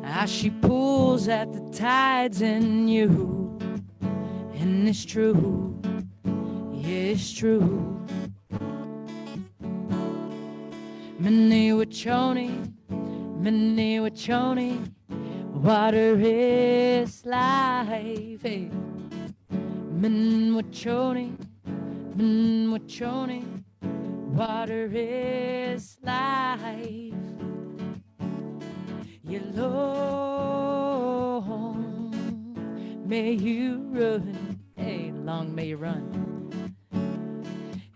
as she pulls at the tides in you. And it's true, yeah, it's true. Many wachoni, mini wachoni. Water is life. Hey. Min wachoni, water is life. You long may you run, hey, long may you run,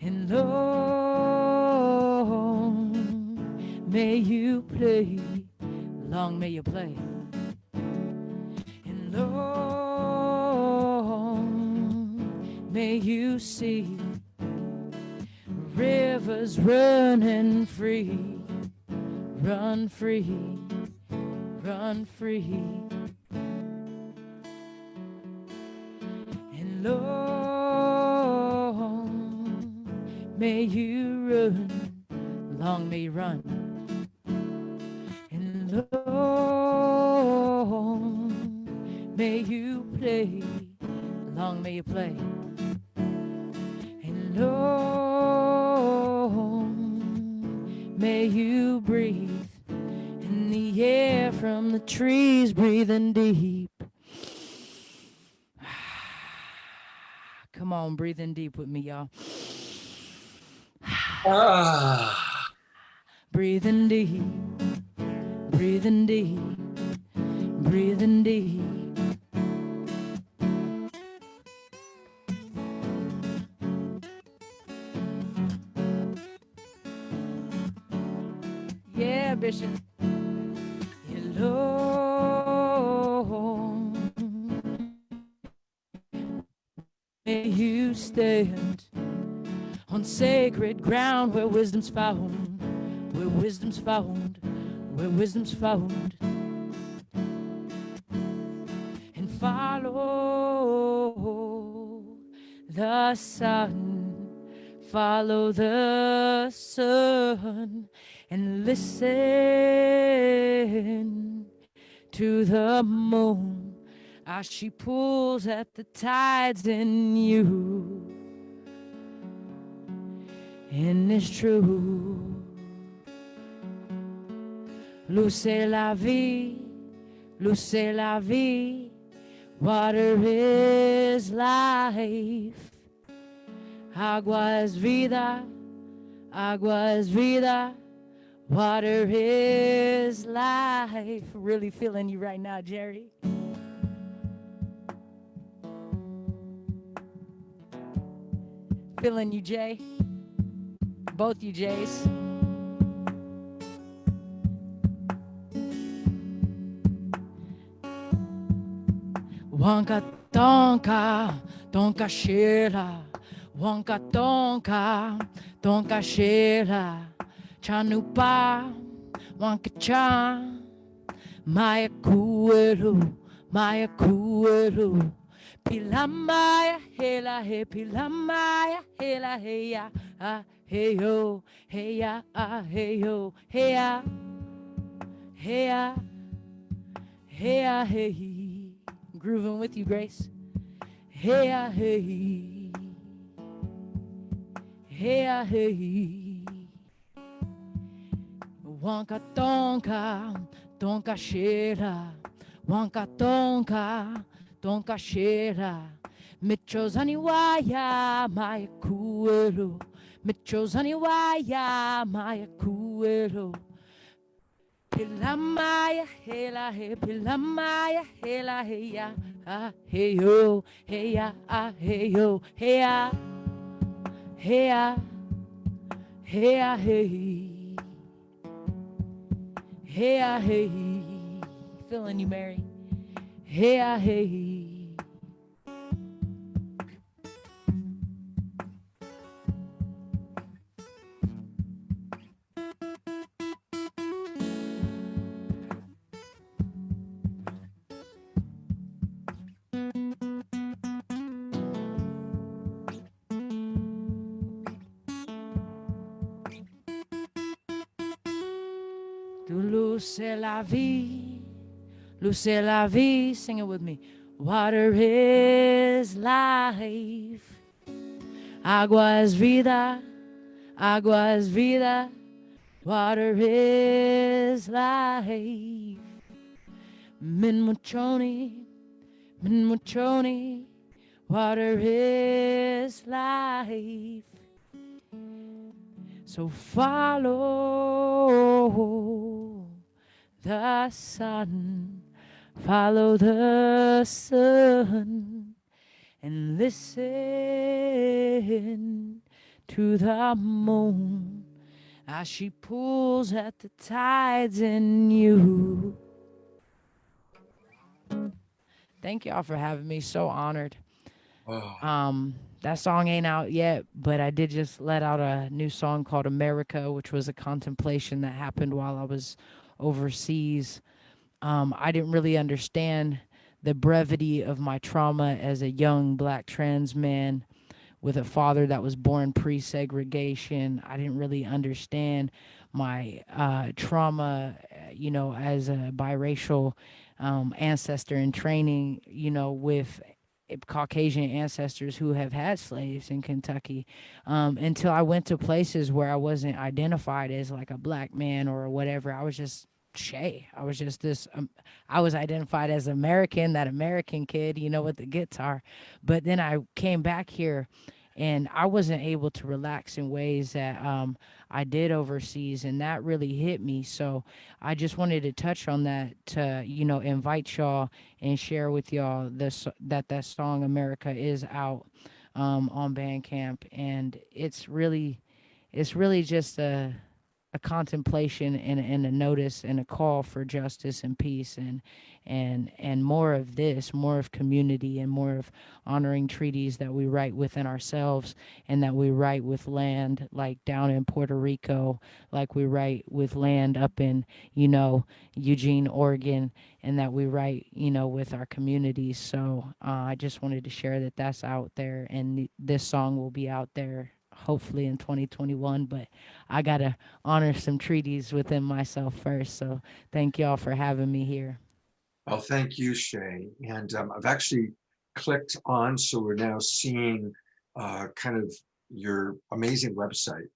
and long may you play, long may you play, and long may you see rivers running free, run free, run free. And long may you run, long may you run. And long may you play, long may you play. And long may you breathe in the air from the trees, breathing deep. Come on, breathing deep with me, y'all. Breathing deep, breathing deep, breathing deep. Yeah, Bishop. Hello. May you stand on sacred ground where wisdom's found, where wisdom's found, where wisdom's found. And follow the sun, follow the sun, and listen to the moon as she pulls at the tides in you. And it's true. L'eau c'est la vie, l'eau c'est la vie. Water is life. Agua es vida, agua es vida. Water is life. Really feeling you right now, Jerry. Feeling you, Jay. Both you, Jays. Wanka tonka, tonka shela. Wanka tonka, tonka shela. Chanupa, wanka cha. Maya kuelu, Maya kuelu. Pilamaya hela he, pilamaya hela he ya. Ah hey yo, hey ya, ah hey yo, hey ya. Hey ya, hey ya, hey. Grooving with you, Grace. Hey ya, hey. Hey ya, hey. Wanka tonka, tonka shera. Wanka tonka, tonka shera. Michozani waya, maya kuero. Michozani waya, maya kuero. Pilamaya, hela he, pilamaya, hela he ya. Ah hey yo, hey ya, ah hey yo, hey ya. Hey ya, hey ya, hey. Hey ya, hey. Feeling you, Mary. Hey ya, hey. L'eau c'est la vie, l'eau c'est la vie. Sing it with me. Water is life. Agua es vida, agua es vida. Water is life. Min Muchoni, water is life. So follow the sun, follow the sun, and listen to the moon as she pulls at the tides in you. Thank y'all for having me. So honored. That song ain't out yet, but I did just let out a new song called America, which was a contemplation that happened while I was overseas. I didn't really understand the brevity of my trauma as a young Black trans man with a father that was born pre-segregation. I didn't really understand my trauma, as a biracial ancestor in training, with Caucasian ancestors who have had slaves in Kentucky, until I went to places where I wasn't identified as like a Black man or whatever. I was just Shay. I was just this. I was identified as American, that American kid, with the guitar. But then I came back here, and I wasn't able to relax in ways that I did overseas, and that really hit me. So I just wanted to touch on that to invite y'all and share with y'all that song America is out on Bandcamp, and it's really just a contemplation and a notice and a call for justice and peace and more of this, more of community, and more of honoring treaties that we write within ourselves and that we write with land, like down in Puerto Rico, like we write with land up in Eugene, Oregon, and that we write with our communities. So I just wanted to share that that's out there, and this song will be out there hopefully in 2021, but I gotta honor some treaties within myself first. So thank y'all for having me here. Well, thank you, Shay. And I've actually clicked on, so we're now seeing kind of your amazing website.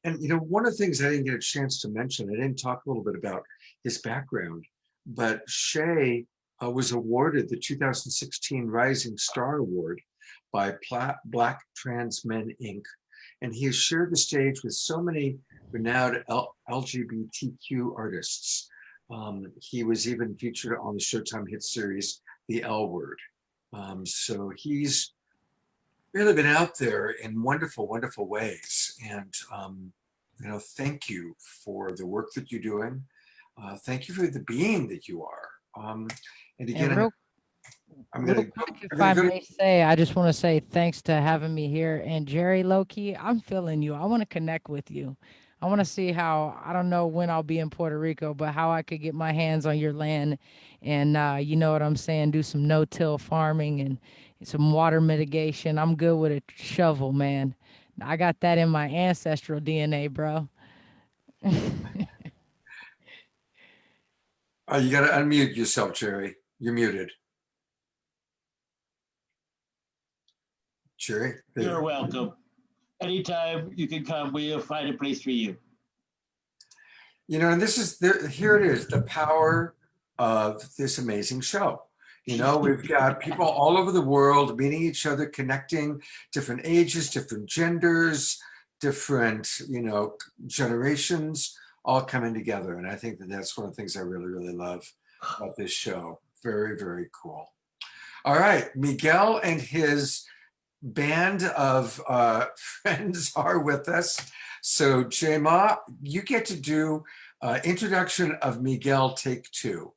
And one of the things I didn't get a chance to mention, I didn't talk a little bit about his background, but Shay was awarded the 2016 Rising Star Award by Black Trans Men Inc. And he has shared the stage with so many renowned LGBTQ artists. He was even featured on the Showtime hit series, The L Word. So he's really been out there in wonderful, wonderful ways. And, thank you for the work that you're doing. Thank you for the being that you are. And again, I'm Real going quick, if I may say, I just want to say thanks to having me here. And Jerry, low-key, I'm feeling you. I want to connect with you. I want to see how, I don't know when I'll be in Puerto Rico, but how I could get my hands on your land and, you know what I'm saying, do some no-till farming and some water mitigation. I'm good with a shovel, man. I got that in my ancestral DNA, bro. you got to unmute yourself, Jerry. You're muted. Jerry? You're welcome. Anytime you can come, we'll find a place for you. And here it is, the power of this amazing show. We've got people all over the world meeting each other, connecting, different ages, different genders, different, generations, all coming together. And I think that that's one of the things I really, really love about this show. Very, very cool. All right, Miguel and his band of friends are with us. So Jema, you get to do introduction of Miguel, take 2.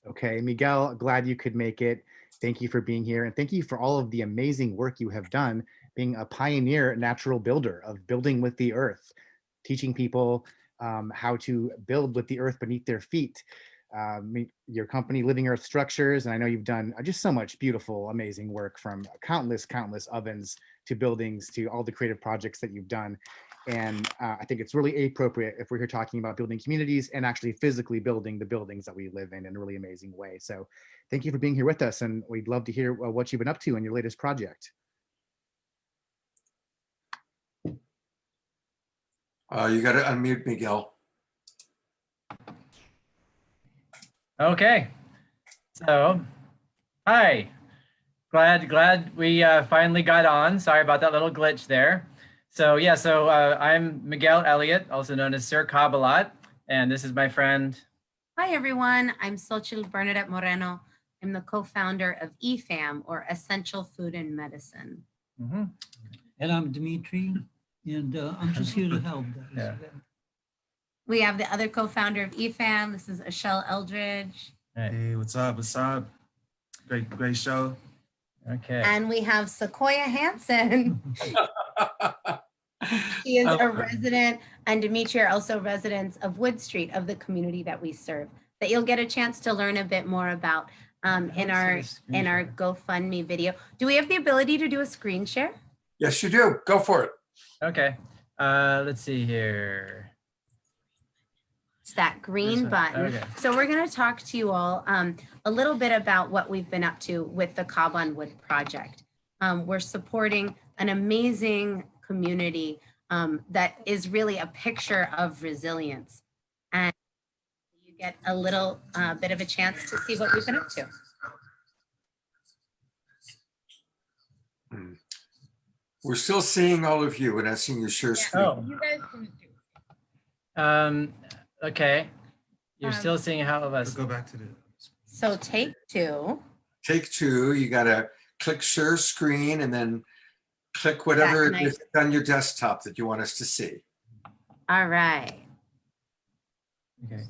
Okay, Miguel, glad you could make it. Thank you for being here. And thank you for all of the amazing work you have done being a pioneer natural builder of building with the earth, teaching people how to build with the earth beneath their feet. Your company, Living Earth Structures, and I know you've done just so much beautiful, amazing work, from countless ovens to buildings to all the creative projects that you've done. And I think it's really appropriate if we're here talking about building communities and actually physically building the buildings that we live in a really amazing way. So thank you for being here with us, and we'd love to hear what you've been up to in your latest project. You got to unmute Miguel. Okay. So, hi. Glad we finally got on. Sorry about that little glitch there. So yeah, I'm Miguel Elliott, also known as Sir Kabbalat, and this is my friend. Hi everyone, I'm Xochitl Bernadette Moreno. I'm the co-founder of EFAM, or Essential Food and Medicine. Mm-hmm. And I'm Dimitri, and I'm just here to help, guys. Yeah. We have the other co-founder of EFAM. This is Ashel Eldridge. Hey, what's up? What's up? Great show. Okay. And we have Sequoia Hansen. She is a resident, and Dimitri are also residents of Wood Street, of the community that we serve, that you'll get a chance to learn a bit more about in our GoFundMe video. Do we have the ability to do a screen share? Yes, you do. Go for it. Okay. Let's see here. It's that green button. Okay. So we're going to talk to you all a little bit about what we've been up to with the Cob on Wood project. We're supporting an amazing community that is really a picture of resilience. And you get a little bit of a chance to see what we've been up to. We're still seeing all of you. We're not seeing your share screen. Oh. You guys can do. Okay. You're still seeing how of us. Let's go back to the. So take two. Take two. You got to click share screen and then click whatever it is on your desktop that you want us to see. All right. Okay.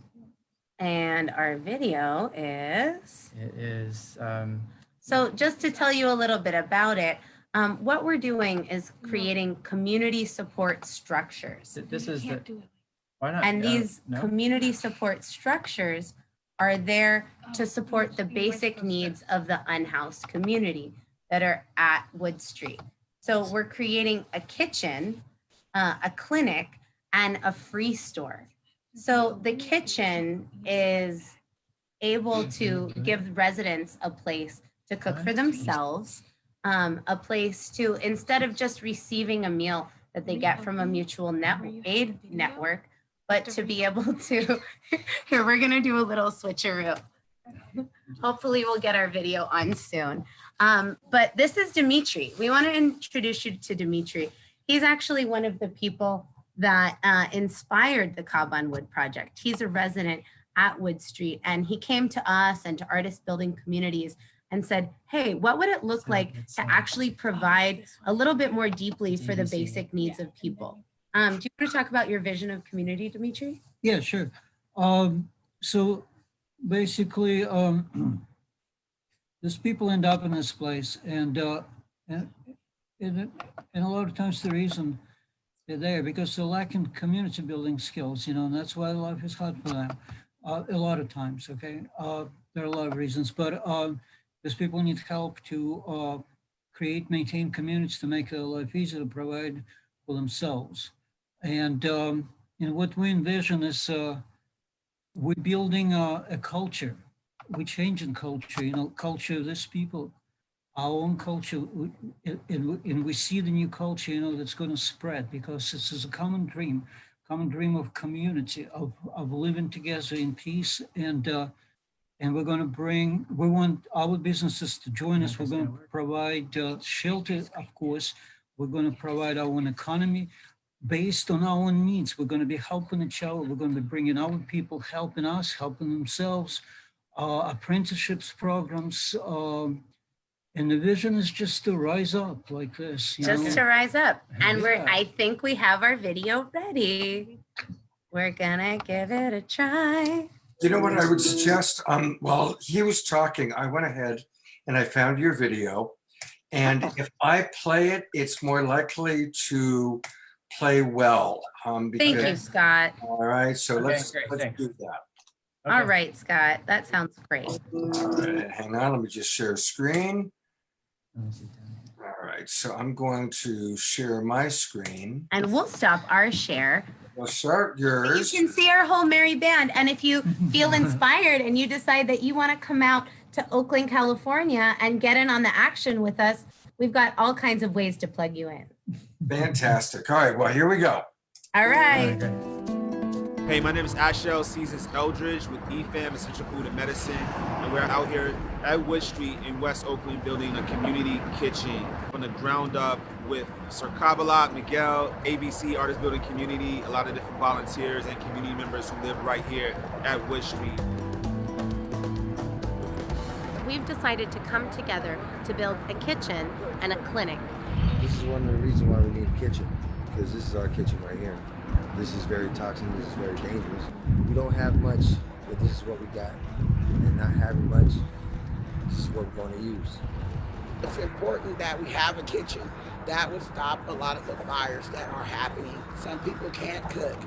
And our video is? It is. So just to tell you a little bit about it, what we're doing is creating community support structures. This is the. Why not? And these community support structures are there to support the basic needs of the unhoused community that are at Wood Street. So we're creating a kitchen, a clinic, and a free store. So the kitchen is able to give residents a place to cook for themselves, a place to, instead of just receiving a meal that they get from a mutual aid network, but to be able to, here, we're gonna do a little switcheroo. Hopefully we'll get our video on soon. But this is Dimitri. We wanna introduce you to Dimitri. He's actually one of the people that inspired the Cob on Wood project. He's a resident at Wood Street, and he came to us and to Artist Building Communities and said, hey, what would it look like to actually provide a little bit more deeply for the basic needs of people? Do you want to talk about your vision of community, Dimitri? Yeah, sure. So basically, these people end up in this place, and a lot of times the reason they're there because they're lacking community building skills, and that's why life is hard for them. A lot of times, okay? There are a lot of reasons, but these people need help to maintain communities to make their life easier to provide for themselves. And what we envision is we're building a culture. We're changing culture, culture of these people, our own culture. And we see the new culture, that's going to spread because this is a common dream of community, of living together in peace. And we're going to we want our businesses to join us. We're going to provide shelter, of course. We're going to provide our own economy. Based on our needs, we're going to be helping each other. We're going to be bringing our people, helping us, helping themselves, apprenticeships programs. And the vision is just to rise up like this. Just to rise up. And I think we have our video ready. We're gonna give it a try. You know what I would suggest? While he was talking, I went ahead and I found your video. And if I play it, it's more likely to play well. Thank you, Scott. All right, so Okay, let's great, do that. Okay. All right, Scott, that sounds great. All right, hang on, let me just share screen. All right, so I'm going to share my screen. And we'll stop our share. We'll start yours. You can see our whole merry band. And if you feel inspired and you decide that you want to come out to Oakland, California and get in on the action with us, we've got all kinds of ways to plug you in. Fantastic. All right, well, here we go. All right. Hey, my name is Ashel Seasons Eldridge with EFAM, Essential Food and Medicine, and we're out here at Wood Street in West Oakland building a community kitchen from the ground up with Sir Kabbalah, Miguel, ABC Artist Building Community, a lot of different volunteers and community members who live right here at Wood Street. We've decided to come together to build a kitchen and a clinic. This is one of the reasons why we need a kitchen, because this is our kitchen right here. This is very toxic, this is very dangerous. We don't have much, but this is what we got. And not having much, this is what we're going to use. It's important that we have a kitchen. That would stop a lot of the fires that are happening. Some people can't cook,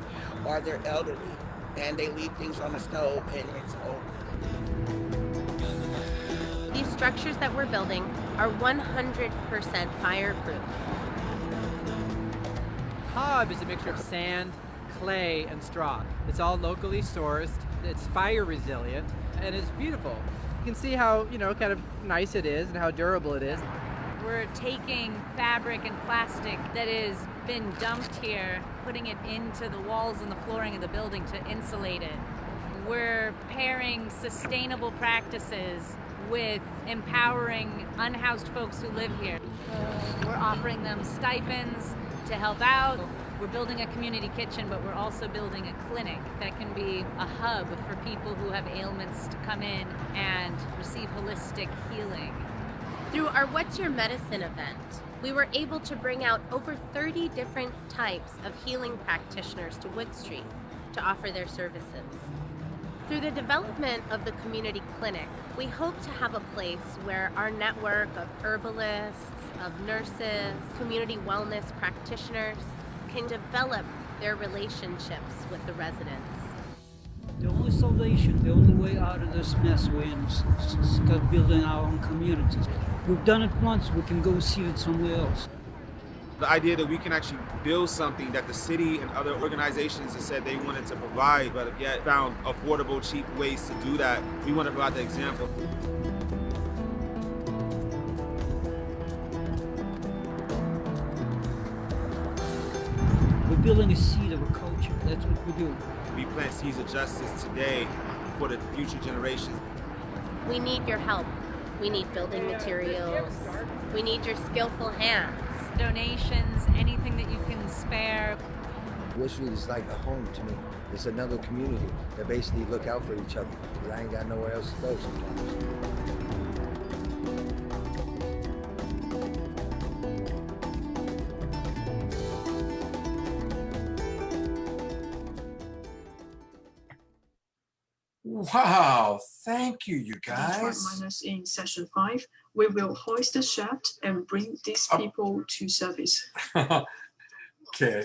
or they're elderly, and they leave things on the stove and it's open. These structures that we're building are 100% fireproof. Hob is a mixture of sand, clay, and straw. It's all locally sourced, it's fire resilient, and it's beautiful. You can see how, kind of nice it is and how durable it is. We're taking fabric and plastic that has been dumped here, putting it into the walls and the flooring of the building to insulate it. We're pairing sustainable practices with empowering unhoused folks who live here. We're offering them stipends to help out. We're building a community kitchen, but we're also building a clinic that can be a hub for people who have ailments to come in and receive holistic healing. Through our What's Your Medicine event, we were able to bring out over 30 different types of healing practitioners to Wood Street to offer their services. Through the development of the community clinic, we hope to have a place where our network of herbalists, of nurses, community wellness practitioners can develop their relationships with the residents. The only salvation, the only way out of this mess, we start building our own communities. We've done it once, we can go see it somewhere else. The idea that we can actually build something that the city and other organizations have said they wanted to provide, but yet found affordable, cheap ways to do that. We want to provide the example. We're building a seed of a culture. That's what we do. We plant seeds of justice today for the future generations. We need your help. We need building materials. We need your skillful hands. Donations, anything that you can spare. Wood Street is like a home to me. It's another community that basically look out for each other, because I ain't got nowhere else to go sometimes. Wow, thank you, you guys. Minus in session 5, we will hoist the shaft and bring these people to service. Okay.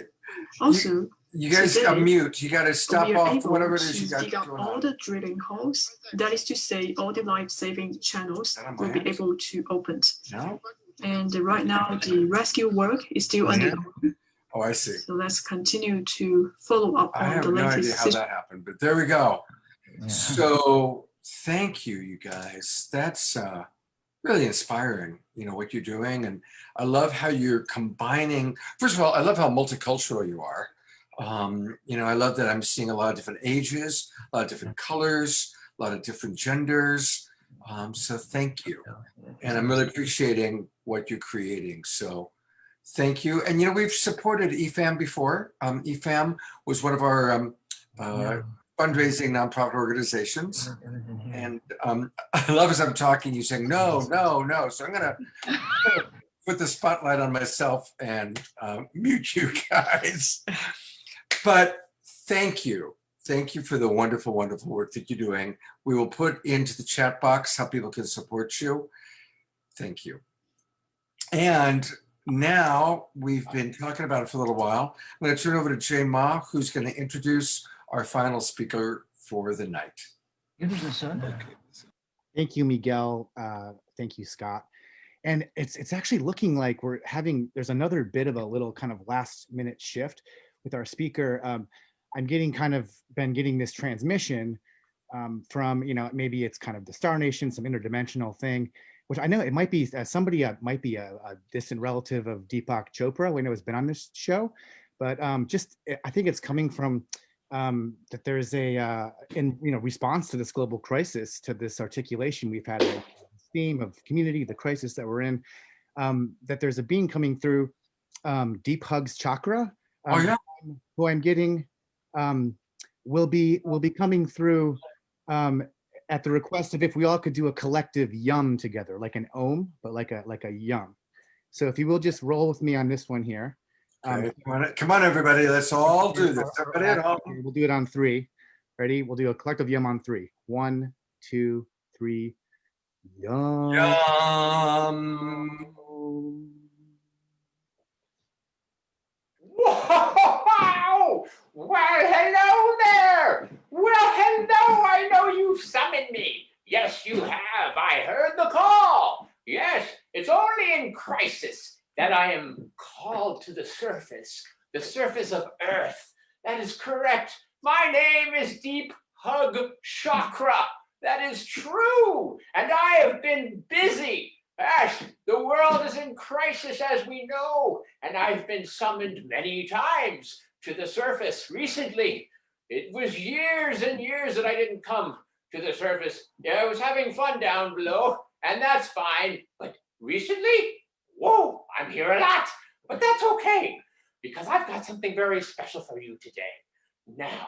Also, you guys today, mute. You got to stop off whatever it is you got dig up going all on. the drilling holes. That is to say, all the life-saving channels will be able to open. No? And right now, the rescue work is still underway. Oh, I see. So let's continue to follow up I on have the no latest idea how that happened, but there we go. So thank you, you guys. That's really inspiring, what you're doing. And I love how you're combining. First of all, I love how multicultural you are. I love that I'm seeing a lot of different ages, a lot of different colors, a lot of different genders. So thank you. And I'm really appreciating what you're creating. So thank you. And, we've supported EFAM before. EFAM was one of our fundraising nonprofit organizations. And I love as I'm talking, you saying, no. So I'm going to put the spotlight on myself and mute you guys. But thank you. Thank you for the wonderful, wonderful work that you're doing. We will put into the chat box how people can support you. Thank you. And now we've been talking about it for a little while. I'm going to turn over to Jay Ma, who's going to introduce our final speaker for the night. Thank you, Miguel. Thank you, Scott. And it's actually looking like there's another bit of a little kind of last minute shift with our speaker. I'm been getting this transmission from, maybe it's kind of the Star Nation, some interdimensional thing, which I know it might be somebody might be a distant relative of Deepak Chopra. We know has been on this show, but I think it's coming from that there's a in response to this global crisis, to this articulation we've had, this theme of community, the crisis that we're in, that there's a being coming through Deep Hugs Chakra, who I'm getting will be coming through at the request of if we all could do a collective yum together, like an om, but like a yum. So if you will just roll with me on this one here. Okay. Come on, everybody. Let's all do this. Everybody at home. We'll do it on 3. Ready? We'll do a collective yum on 3. 1, 2, 3. Yum. Yum. Wow! Well, hello there! Well, hello! I know you've summoned me. Yes, you have. I heard the call. Yes, it's only in crisis that I am called to the surface of Earth. That is correct. My name is Deep Hug Chakra. That is true. And I have been busy. Yes, the world is in crisis, as we know, and I've been summoned many times to the surface recently. It was years and years that I didn't come to the surface. Yeah, I was having fun down below, and that's fine. But recently, whoa, I'm here a lot. But that's okay, because I've got something very special for you today. Now,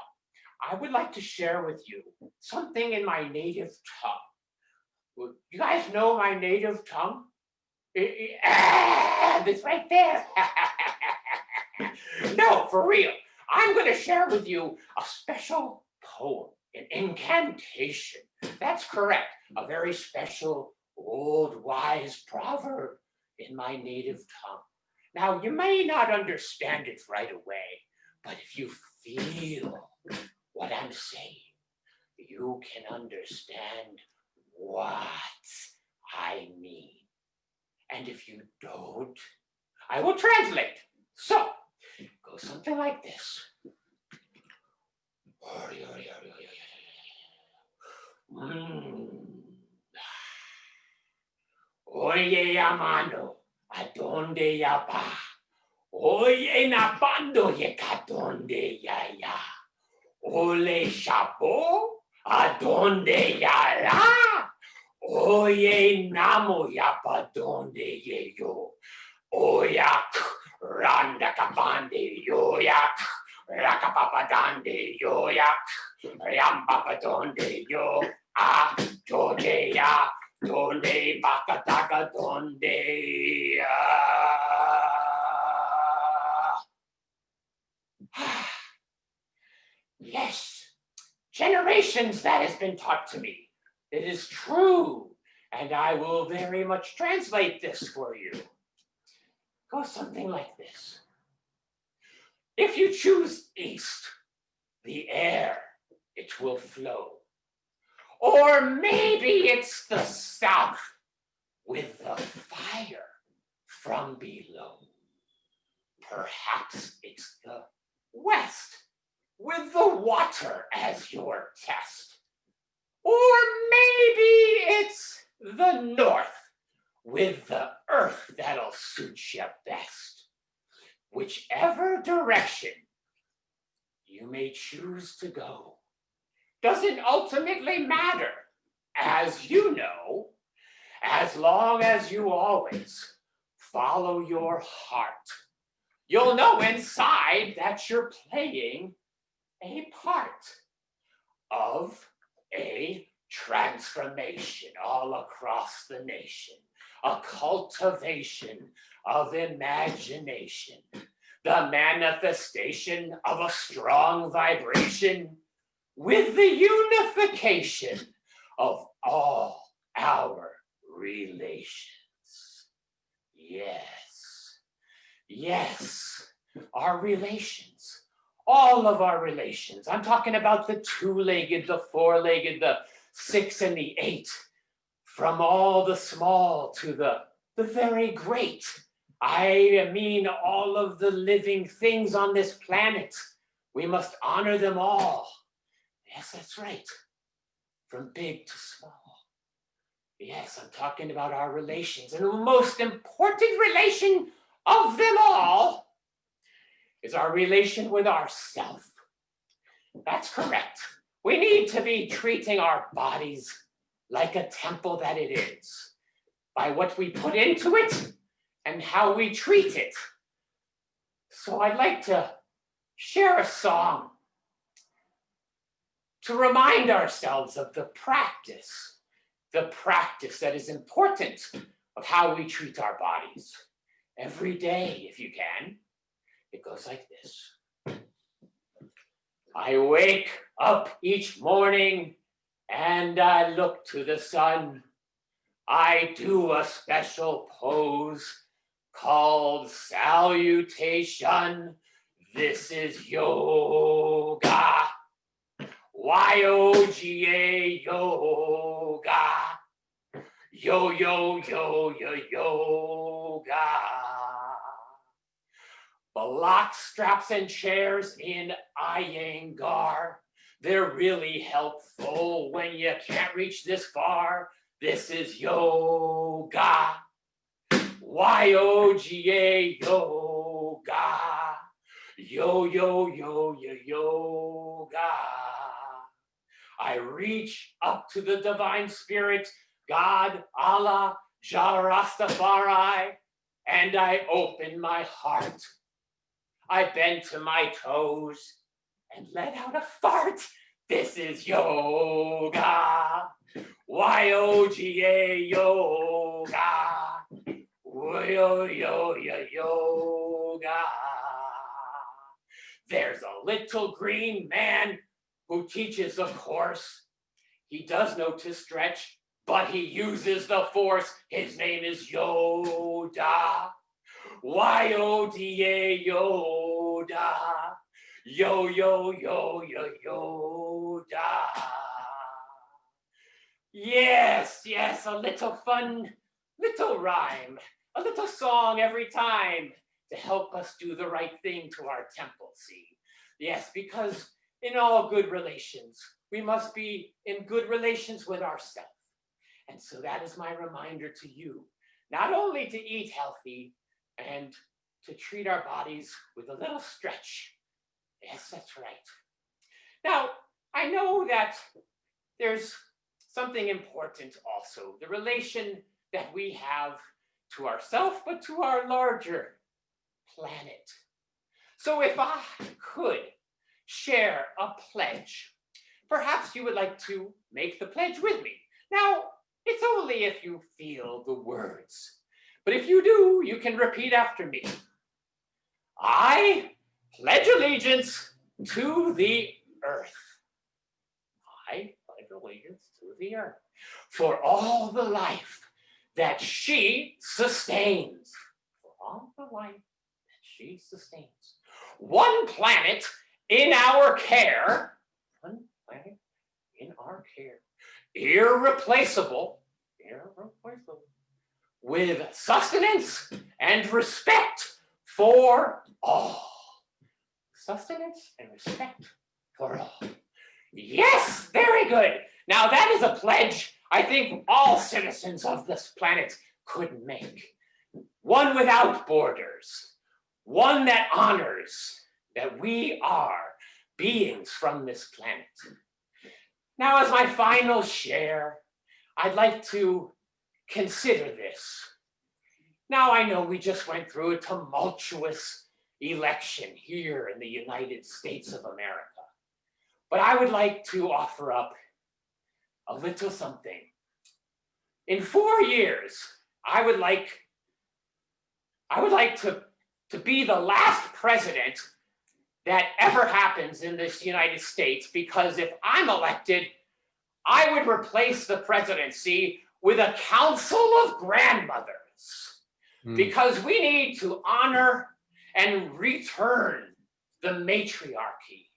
I would like to share with you something in my native tongue. You guys know my native tongue? It's right there. No, for real. I'm going to share with you a special poem, an incantation. That's correct. A very special old wise proverb in my native tongue. Now, you may not understand it right away, but if you feel what I'm saying, you can understand what I mean. And if you don't, I will translate. So, go something like this. Oye, amano, adonde ya va? Oye, napando ye kadonde ya ya? Ole chapo, adonde ya la? Oye, namo ya pa donde ye yo? Oyak, randa kapande yoyak, rakapapadande yoyak, rampapadonde yo, a donde ya, donde bakataka donde ya. Yes, generations that has been taught to me. It is true, and I will very much translate this for you. Goes something like this. If you choose east, the air, it will flow. Or maybe it's the south with the fire from below. Perhaps it's the west with the water as your test. Or maybe it's the north with the earth that'll suit you best. Whichever direction you may choose to go doesn't ultimately matter, as you know, as long as you always follow your heart. You'll know inside that you're playing a part of a transformation all across the nation, a cultivation of imagination, the manifestation of a strong vibration with the unification of all our relations. Yes, our relations. All of our relations. I'm talking about the 2-legged, the 4-legged, the 6 and the 8. From all the small to the very great. I mean all of the living things on this planet. We must honor them all. Yes, that's right. From big to small. Yes, I'm talking about our relations. And the most important relation of them all is our relation with ourself. That's correct. We need to be treating our bodies like a temple that it is, by what we put into it and how we treat it. So I'd like to share a song to remind ourselves of the practice that is important of how we treat our bodies every day, if you can. It goes like this. I wake up each morning and I look to the sun. I do a special pose called salutation. This is yoga. Y-O-G-A, yoga. Yo, yo, yo, yo, yoga. Block straps and chairs in Iyengar. They're really helpful when you can't reach this far. This is yoga. Y-O-G-A, yoga. Yo, yo, yo, yo, yoga. I reach up to the divine spirit, God, Allah, Jah Rastafari, and I open my heart. I bend to my toes and let out a fart. This is yoga. Y-O-G-A, yoga. Yo, yo, yo, yoga. There's a little green man who teaches a course. He does know to stretch, but he uses the force. His name is Yoda. Y-O-D-A, Yoda. Yo, yo, yo, yo, Yoda. Yes, yes, a little fun, little rhyme, a little song every time to help us do the right thing to our temple, see? Yes, because in all good relations, we must be in good relations with ourselves. And so that is my reminder to you, not only to eat healthy and to treat our bodies with a little stretch. Yes, that's right. Now, I know that there's something important also, the relation that we have to ourselves, but to our larger planet. So if I could share a pledge, perhaps you would like to make the pledge with me. Now, it's only if you feel the words, but if you do, you can repeat after me. I pledge allegiance to the earth. I pledge allegiance to the earth for all the life that she sustains. For all the life that she sustains. One planet in our care. One planet in our care. Irreplaceable. With sustenance and respect for all. Sustenance and respect for all. Yes, very good. Now that is a pledge I think all citizens of this planet could make. One without borders. One that honors that we are beings from this planet. Now, as my final share, I'd like to consider this. Now, I know we just went through a tumultuous election here in the United States of America, but I would like to offer up a little something. In 4 years, I would like to be the last president that ever happens in this United States, because if I'm elected, I would replace the presidency with a council of grandmothers, because we need to honor and return the matriarchy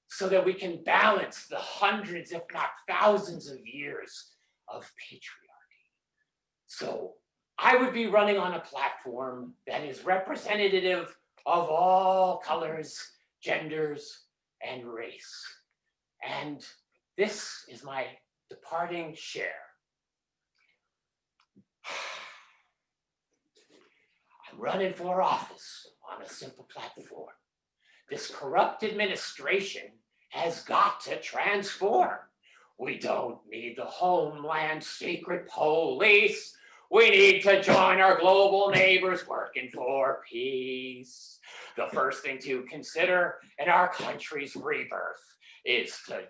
so that we can balance the hundreds, if not thousands of years of patriarchy. So I would be running on a platform that is representative of all colors, genders, and race. And this is my departing share. I'm running for office on a simple platform. This corrupt administration has got to transform. We don't need the Homeland Secret Police. We need to join our global neighbors working for peace. The first thing to consider in our country's rebirth is to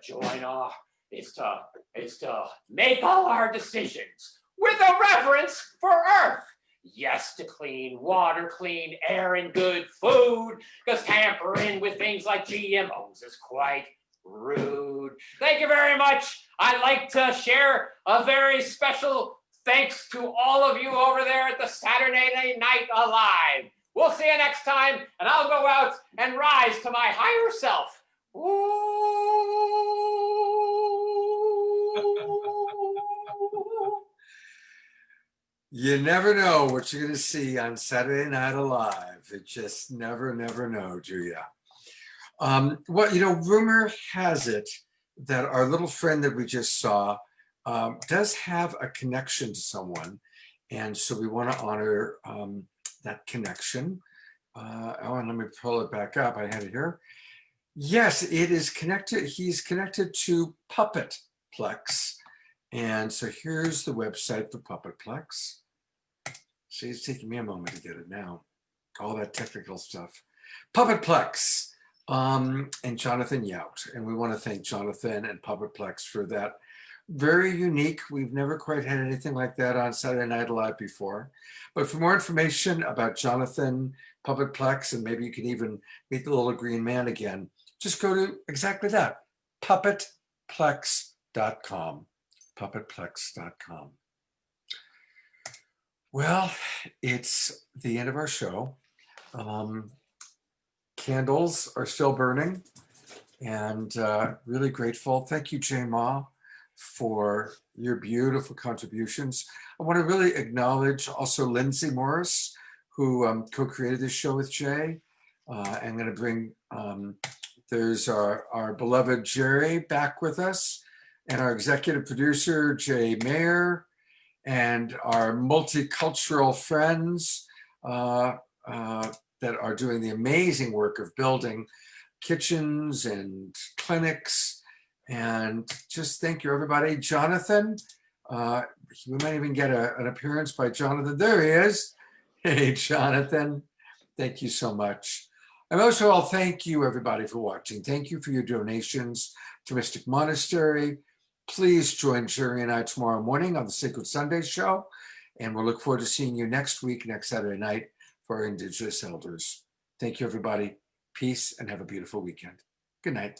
make all our decisions with a reverence for Earth. Yes to clean water, clean air, and good food, because tampering with things like GMOs is quite rude. Thank you very much. I'd like to share a very special thanks to all of you over there at the Saturday Night Alive. We'll see you next time, and I'll go out and rise to my higher self. You never know what you're going to see on Saturday Night Alive. It just never know, do you? Well, you know, rumor has it that our little friend that we just saw does have a connection to someone. And so we want to honor that connection. And let me pull it back up. I had it here. Yes, it is connected. He's connected to Puppetplex. And so here's the website for Puppetplex. See, it's taking me a moment to get it now. All that technical stuff. Puppetplex and Jonathan Yout. And we want to thank Jonathan and Puppetplex for that. Very unique. We've never quite had anything like that on Saturday Night Live before. But for more information about Jonathan, Puppetplex, and maybe you can even meet the little green man again, just go to exactly that, puppetplex.com. Puppetplex.com. Well, it's the end of our show. Candles are still burning, and really grateful. Thank you, Jay Ma, for your beautiful contributions. I want to really acknowledge also Lindsay Morris, who co-created this show with Jay. I'm going to bring, there's our beloved Jerry back with us, and our executive producer, Jay Mayer, and our multicultural friends that are doing the amazing work of building kitchens and clinics. And just thank you, everybody. Jonathan, we might even get an appearance by Jonathan. There he is. Hey, Jonathan, thank you so much. And most of all, thank you, everybody, for watching. Thank you for your donations to Mystic Monastery. Please join Jerry and I tomorrow morning on the Sacred Sunday show. And we'll look forward to seeing you next week, next Saturday night, for our Indigenous elders. Thank you, everybody. Peace, and have a beautiful weekend. Good night.